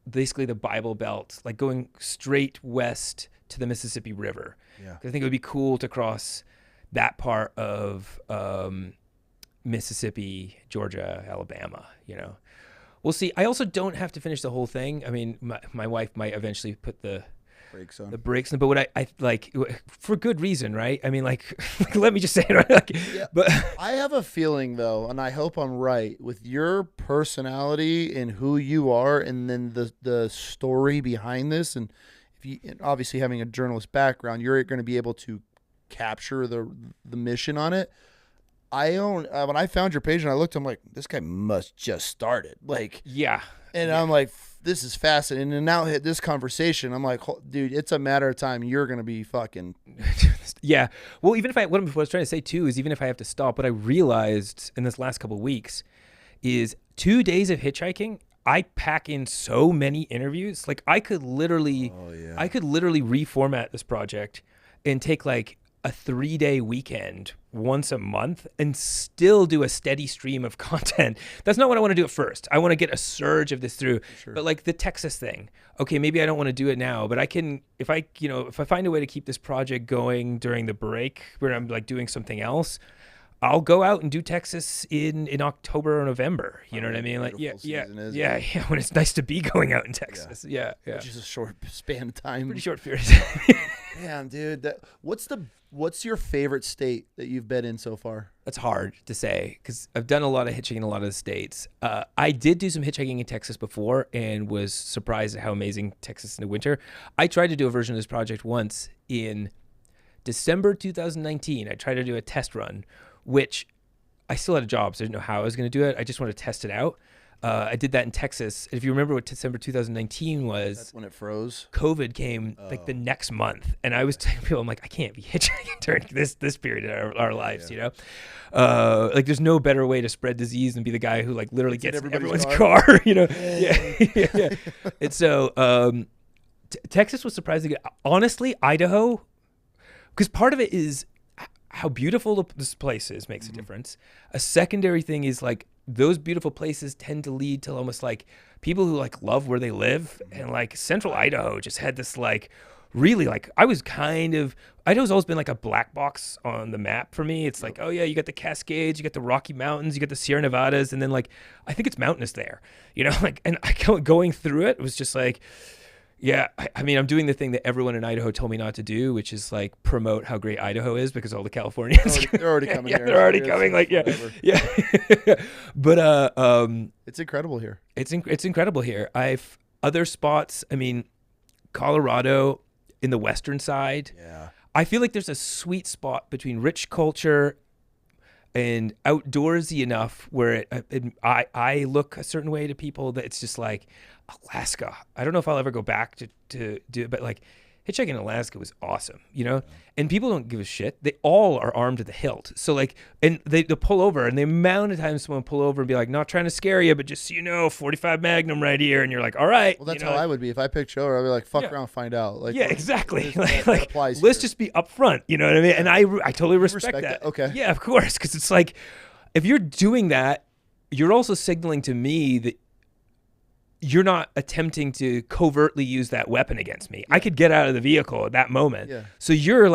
basically the Bible Belt, like going straight west to the Mississippi River. Yeah. 'Cause I think it would be cool to cross that part of Mississippi, Georgia, Alabama, We'll see. I also don't have to finish the whole thing. I mean, my wife might eventually put the brakes on, but what I like, for good reason, right? I mean, like let me just say it, right? Like, yeah. But I have a feeling, though, and I hope I'm right, with your personality and who you are, and then the story behind this, and obviously having a journalist background, you're going to be able to capture the mission on it. When I found your page and I looked, I'm like, this guy must just started. Like, yeah. And I'm like, this is fascinating. And now hit this conversation, I'm like, dude, it's a matter of time. You're going to be fucking. Yeah. Well, even if what I was trying to say too, is even if I have to stop, what I realized in this last couple of weeks is 2 days of hitchhiking, I pack in so many interviews. Like I could literally reformat this project and take like a 3-day weekend once a month and still do a steady stream of content. That's not what I want to do at first. I want to get a surge of this through. Sure. But like the Texas thing, okay, maybe I don't want to do it now, but I can, if I find a way to keep this project going during the break where I'm like doing something else, I'll go out and do Texas in October or November. You know what I mean? Like, yeah. When it's nice to be going out in Texas. Yeah. Which is a short span of time. Pretty short period of time. Damn, dude. What's your favorite state that you've been in so far? That's hard to say because I've done a lot of hitchhiking in a lot of the states. I did do some hitchhiking in Texas before and was surprised at how amazing Texas in the winter. I tried to do a version of this project once in December 2019. I tried to do a test run, which I still had a job, so I didn't know how I was going to do it. I just wanted to test it out. I did that in Texas. And if you remember what December 2019 was, that's when it froze. COVID came like the next month. And I was telling people, I'm like, I can't be hitchhiking during this period of our lives, you know? Like there's no better way to spread disease than be the guy who like literally gets everyone's car, you know? Yeah. And so Texas was surprisingly good. Honestly, Idaho, because part of it is how beautiful this place is makes a difference. A secondary thing is like those beautiful places tend to lead to almost like people who like love where they live, and like central Idaho just had this like really like, Idaho's always been like a black box on the map for me. It's like, oh yeah, you got the Cascades, you got the Rocky Mountains, you got the Sierra Nevadas, and then like, I think it's mountainous there, like, and going through it was just like, yeah, I mean, I'm doing the thing that everyone in Idaho told me not to do, which is like promote how great Idaho is, because all the Californians, they're already coming yeah, here. They're already coming, like, yeah, yeah. But it's incredible here. It's incredible here. I've other spots. I mean, Colorado in the western side. Yeah, I feel like there's a sweet spot between rich culture and outdoorsy enough where I look a certain way to people that it's just like Alaska. I don't know if I'll ever go back to do it, but like hitchhiking in Alaska was awesome, and people don't give a shit. They all are armed to the hilt. So like, and they pull over, and the amount of times someone pull over and be like, not trying to scare you, but just so you know, 45 Magnum right here. And you're like, all right. Well, that's how I would be. If I picked you over, I'd be like, fuck around, find out. Like, yeah, exactly. That applies let's here. just be upfront. You know what I mean? And I totally respect that. Okay. Yeah, of course. Because it's like, if you're doing that, you're also signaling to me that you're not attempting to covertly use that weapon against me. I could get out of the vehicle at that moment. Yeah. So you're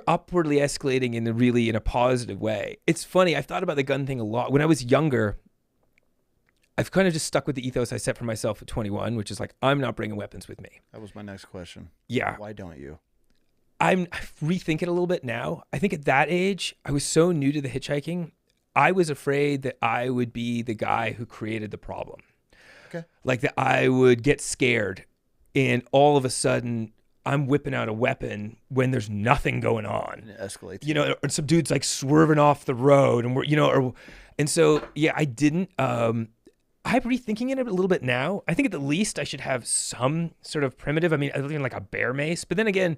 upwardly escalating in a positive way. It's funny. I've thought about the gun thing a lot. When I was younger, I've kind of just stuck with the ethos I set for myself at 21, which is like, I'm not bringing weapons with me. That was my next question. Yeah. Why don't you? I'm rethinking a little bit now. I think at that age, I was so new to the hitchhiking. I was afraid that I would be the guy who created the problem. Okay. Like that I would get scared and all of a sudden I'm whipping out a weapon when there's nothing going on. And it escalates. Or some dude's like swerving off the road and and so, yeah, I didn't, I'm rethinking it a little bit now. I think at the least I should have some sort of primitive, I mean, other than like a bear mace, but then again,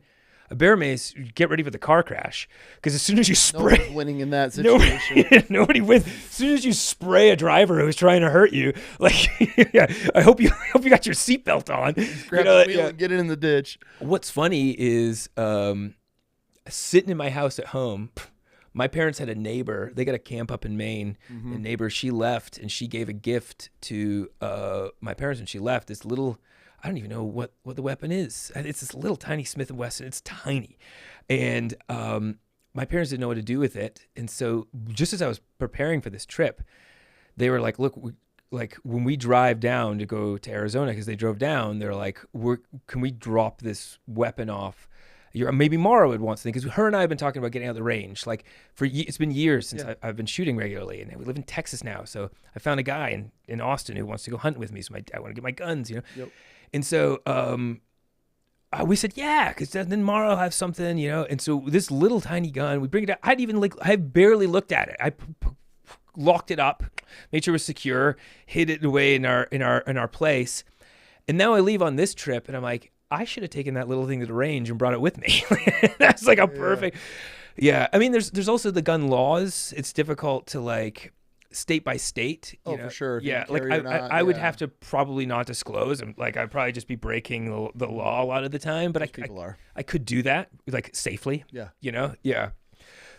a bear mace, you get ready for the car crash, because as soon as you spray, nobody's winning in that situation. Nobody wins. As soon as you spray a driver who's trying to hurt you, like, yeah, I hope you got your seatbelt on. Grab the wheel and get it in the ditch. What's funny is sitting in my house at home. My parents had a neighbor. They got a camp up in Maine. Mm-hmm. The neighbor, she left, and she gave a gift to my parents when she left. This little, I don't even know what the weapon is. It's this little tiny Smith & Wesson. It's tiny. And my parents didn't know what to do with it. And so just as I was preparing for this trip, they were like, look, when we drive down to go to Arizona, because they drove down, they're like, can we drop this weapon off? Maybe Mara would want something, because her and I have been talking about getting out of the range. Like it's been years since I've been shooting regularly, and we live in Texas now. So I found a guy in Austin who wants to go hunt with me. So I want to get my guns, Yep. And so we said, yeah, because then Mara will have something, And so this little tiny gun, we bring it out. I barely looked at it. I locked it up, made sure it was secure, hid it away in our place. And now I leave on this trip, and I'm like, I should have taken that little thing to the range and brought it with me. That's like a perfect. Yeah. I mean, there's also the gun laws. It's difficult to like state by state. For sure. Yeah. Like I would have to probably not disclose, and like I'd probably just be breaking the law a lot of the time. But I could do that like safely. Yeah. Yeah.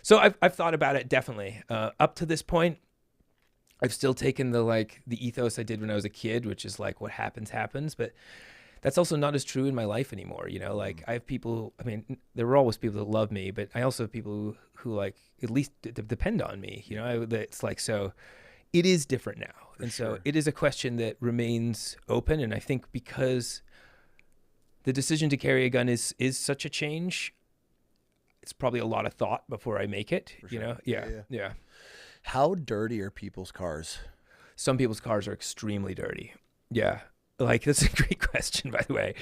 So I've thought about it definitely. Up to this point, I've still taken the ethos I did when I was a kid, which is like what happens. But that's also not as true in my life anymore. Like I have people, I mean, there were always people that love me, but I also have people who like at least depend on me, it's like, so it is different now. And so it is a question that remains open. And I think because the decision to carry a gun is such a change, it's probably a lot of thought before I make it, Yeah. How dirty are people's cars? Some people's cars are extremely dirty. Yeah. Like, that's a great question, by the way.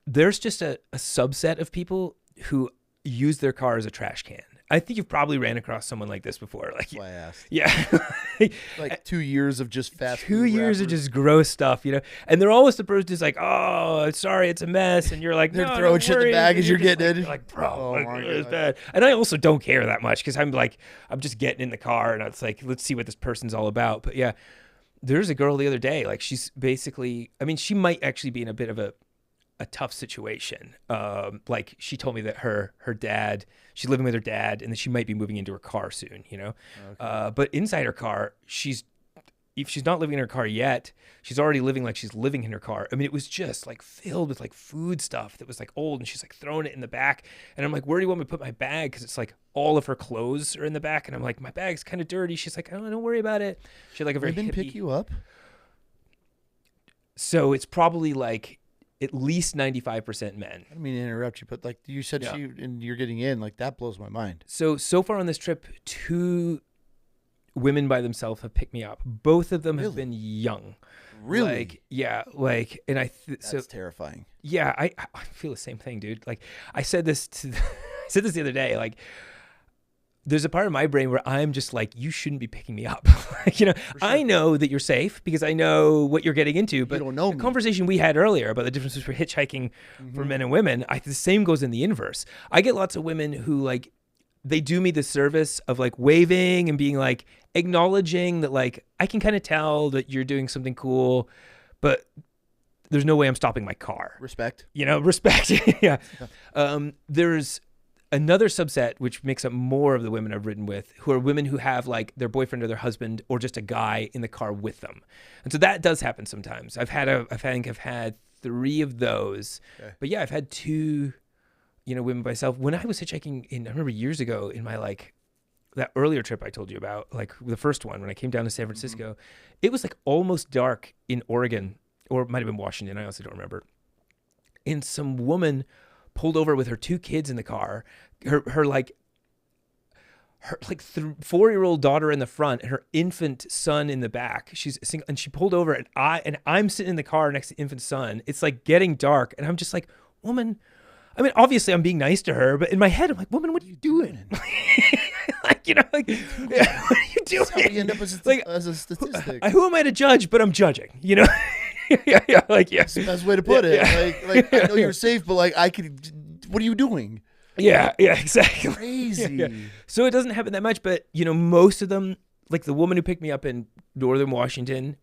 There's just a subset of people who use their car as a trash can. I think you've probably ran across someone like this before. Like, why I asked. Yeah. Like 2 years of just fast 2 years of just gross stuff, And they're always the person who's like, oh, sorry, it's a mess. And you're like, they're no, throwing shit in the bag as you're getting it. in. Like, bro, it's bad. And I also don't care that much, because I'm just getting in the car, and it's like, let's see what this person's all about. But yeah. There's a girl the other day, like she's basically, I mean, she might actually be in a bit of a tough situation. Like she told me that her dad, she's living with her dad, and that she might be moving into her car soon, Okay. But inside her car, she's, if she's not living in her car yet, she's already living like she's living in her car. I mean, it was just like filled with like food stuff that was like old, and she's like throwing it in the back. And I'm like, where do you want me to put my bag? Because it's like all of her clothes are in the back, and I'm like, my bag's kind of dirty. She's like, oh, don't worry about it. She had like a very Women hippie. pick you up? So it's probably like at least 95% men. I don't mean to interrupt you, but like you said, and you're getting in, like that blows my mind. So far on this trip, 2 women by themselves have picked me up. Both of them have been young. Really? Like, yeah. Like, and That's terrifying. Yeah, I feel the same thing, dude. Like, I said this the other day. Like, there's a part of my brain where I'm just like, you shouldn't be picking me up. Like, you know, sure. I know that you're safe because I know what you're getting into. But you don't know the conversation we had earlier about the differences for hitchhiking for men and women, the same goes in the inverse. I get lots of women who like, they do me the service of like waving and being like acknowledging that like I can kind of tell that you're doing something cool, but there's no way I'm stopping my car. Respect. You know, respect. Yeah. There's another subset which makes up more of the women I've ridden with, who are women who have like their boyfriend or their husband or just a guy in the car with them. And so that does happen sometimes. I think I've had 3 of those. Okay. But yeah, I've had 2, you know, women by myself. When I was hitchhiking I remember years ago in my like that earlier trip I told you about, like the first one when I came down to San Francisco, it was like almost dark in Oregon, or it might have been Washington. I honestly don't remember. And some woman pulled over with her 2 kids in the car, her 4-year-old daughter in the front and her infant son in the back. She's single, and she pulled over, and I'm sitting in the car next to the infant son. It's like getting dark, and I'm just like, woman. I mean, obviously I'm being nice to her, but in my head I'm like, woman, what are you doing? Like, you know, like, yeah, what are you doing? That's how we end up as a statistic. Who am I to judge? But I'm judging. You know. yeah, like, yeah. That's the best way to put it. Yeah. Like I know you're safe, but like what are you doing? Yeah, exactly. Crazy. Yeah. So it doesn't happen that much, but you know, most of them, like the woman who picked me up in Northern Washington,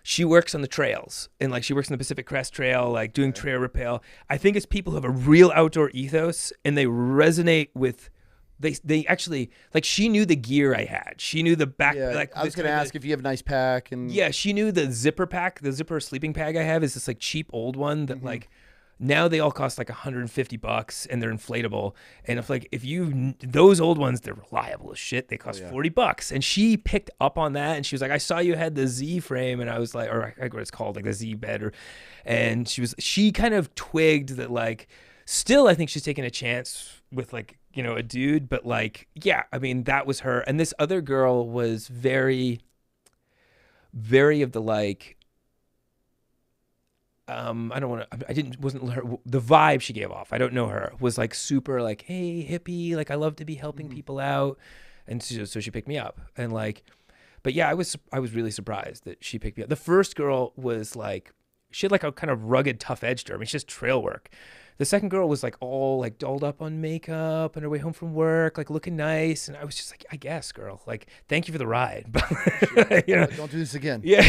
she works on the trails, and like she works on the Pacific Crest Trail, like doing trail rappel. I think it's people who have a real outdoor ethos, and they resonate with. They actually, like, she knew the gear I had. She knew the back. Yeah, like, I was going to ask if you have a nice pack. And yeah, she knew the zipper pack, the zipper sleeping bag I have is this like cheap old one that like now they all cost like $150 and they're inflatable. And if those old ones, they're reliable as shit. They cost $40. And she picked up on that, and she was like, I saw you had the Z frame, and I was like, or I forget what it's called, like the Z bed, and she kind of twigged that, like, still I think she's taking a chance with like, you know, a dude, but like, yeah, I mean, that was her. And this other girl was very, very of the like, wasn't her, the vibe she gave off, I don't know her, was like super like, hey, hippie, like I love to be helping people out. And so she picked me up, and like, but yeah, I was really surprised that she picked me up. The first girl was like, she had like a kind of rugged, tough edge to her. I mean, she just trail work. The second girl was like all like dolled up on makeup on her way home from work, like looking nice. And I was just like, I guess, girl, like, thank you for the ride. But, you know, don't do this again. Yeah.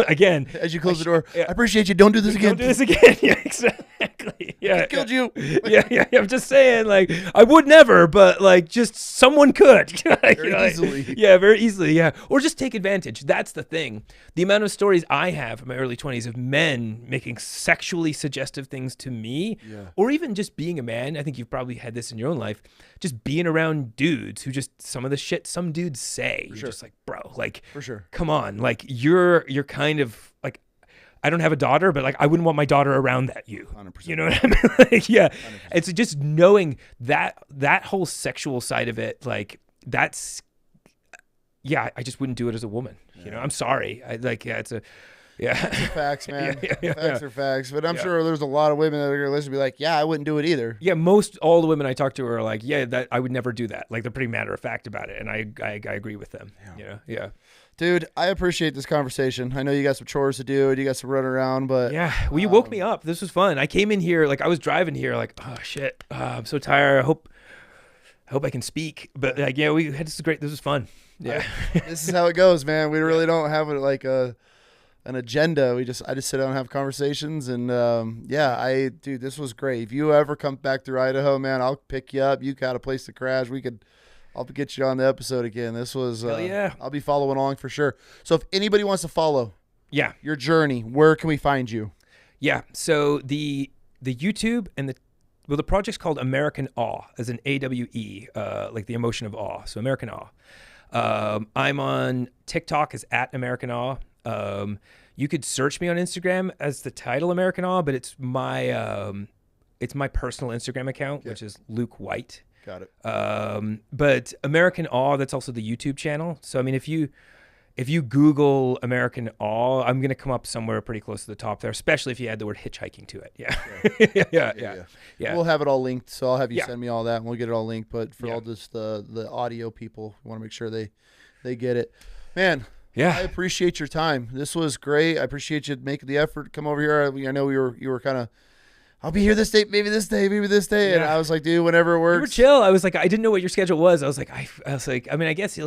Again. As you close the door, I appreciate you. Don't do this again. Don't do this again. Yeah, exactly. Yeah. I killed you. Yeah. I'm just saying, like, I would never, but like, just someone could. Very easily. Like, yeah, very easily. Yeah. Or just take advantage. That's the thing. The amount of stories I have in my early 20s of men making sexually suggestive things to me. Yeah. Or even just being a man, I think you've probably had this in your own life, just being around dudes who just, some of the shit some dudes say, you're just like, bro, like, for sure, come on, like you're kind of like, I don't have a daughter, but like I wouldn't want my daughter around you. 100%. You know what I mean? Like, yeah. 100%. It's just knowing that whole sexual side of it, like that's, yeah, I just wouldn't do it as a woman. Yeah. You know, I'm sorry. It's facts, man. Facts are facts. But I'm sure there's a lot of women that are going to listen and be like, yeah, I wouldn't do it either. Yeah, all the women I talk to are like, yeah, that I would never do that. Like, they're pretty matter of fact about it. And I agree with them. Yeah. You know? Yeah. Dude, I appreciate this conversation. I know you got some chores to do and you got some run around, but yeah, well, you woke me up. This was fun. I came in here, like I was driving here, like, oh shit, I'm so tired. I hope I can speak. But like, yeah, this is great. This was fun. Yeah. This is how it goes, man. We really don't have an agenda. I just sit down and have conversations, and dude, this was great. If you ever come back through Idaho, man, I'll pick you up. You got a place to crash. We could I'll get you on the episode again. This was, Hell yeah. I'll be following along for sure. So if anybody wants to follow Yeah. your journey, where can we find you? Yeah. So the YouTube and the project's called American Awe, as an AWE, like the emotion of awe. So American Awe. I'm on TikTok as @American Awe. You could search me on Instagram as the title American Awe, but it's my personal Instagram account, which is Luke Whyte. Got it. But American Awe, that's also the YouTube channel. So I mean, if you Google American Awe, I'm gonna come up somewhere pretty close to the top there, especially if you add the word hitchhiking to it. Yeah. Yeah. We'll have it all linked, so I'll have you Yeah. send me all that, and we'll get it all linked. But for Yeah. all just the audio people, we want to make sure they get it. Man, Yeah. I appreciate your time. This was great. I appreciate you making the effort to come over here. I know you were kind of, I'll be here this day, maybe this day, maybe this day. And Yeah. I was like, dude, whenever it You were works. chill. I was like, I didn't know what your schedule was. I was like, I mean, I guess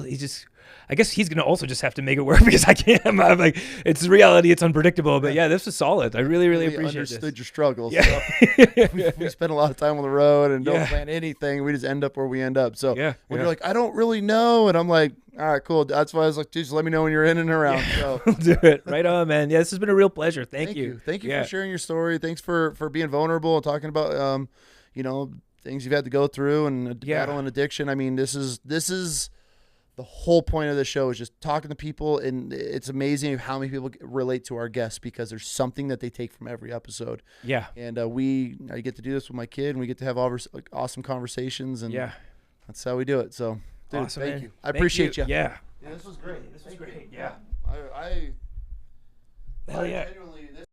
I guess he's gonna also just have to make it work because I can't. I'm like, it's reality. It's unpredictable. But yeah, this was solid. I really We appreciate understood this. your struggles. Yeah. So we spend a lot of time on the road and don't Yeah. plan anything. We just end up where we end up. So Yeah, when yeah. you're like, I don't really know, and I'm like, all right, cool. That's why I was like, dude, just let me know when you're in and around. So We'll do it. Right on, man. Yeah, this has been a real pleasure. Thank you. Thank you Yeah. for sharing your story. Thanks for being vulnerable and talking about things you've had to go through and Yeah. battle and addiction. I mean, this is the whole point of the show is just talking to people, and it's amazing how many people relate to our guests because there's something that they take from every episode. Yeah. And I get to do this with my kid, and we get to have awesome conversations, and Yeah. that's how we do it. So, dude, Awesome, thank man. you. I appreciate you. Yeah. Yeah, this was great. This was great. Yeah. I Hell yeah. genuinely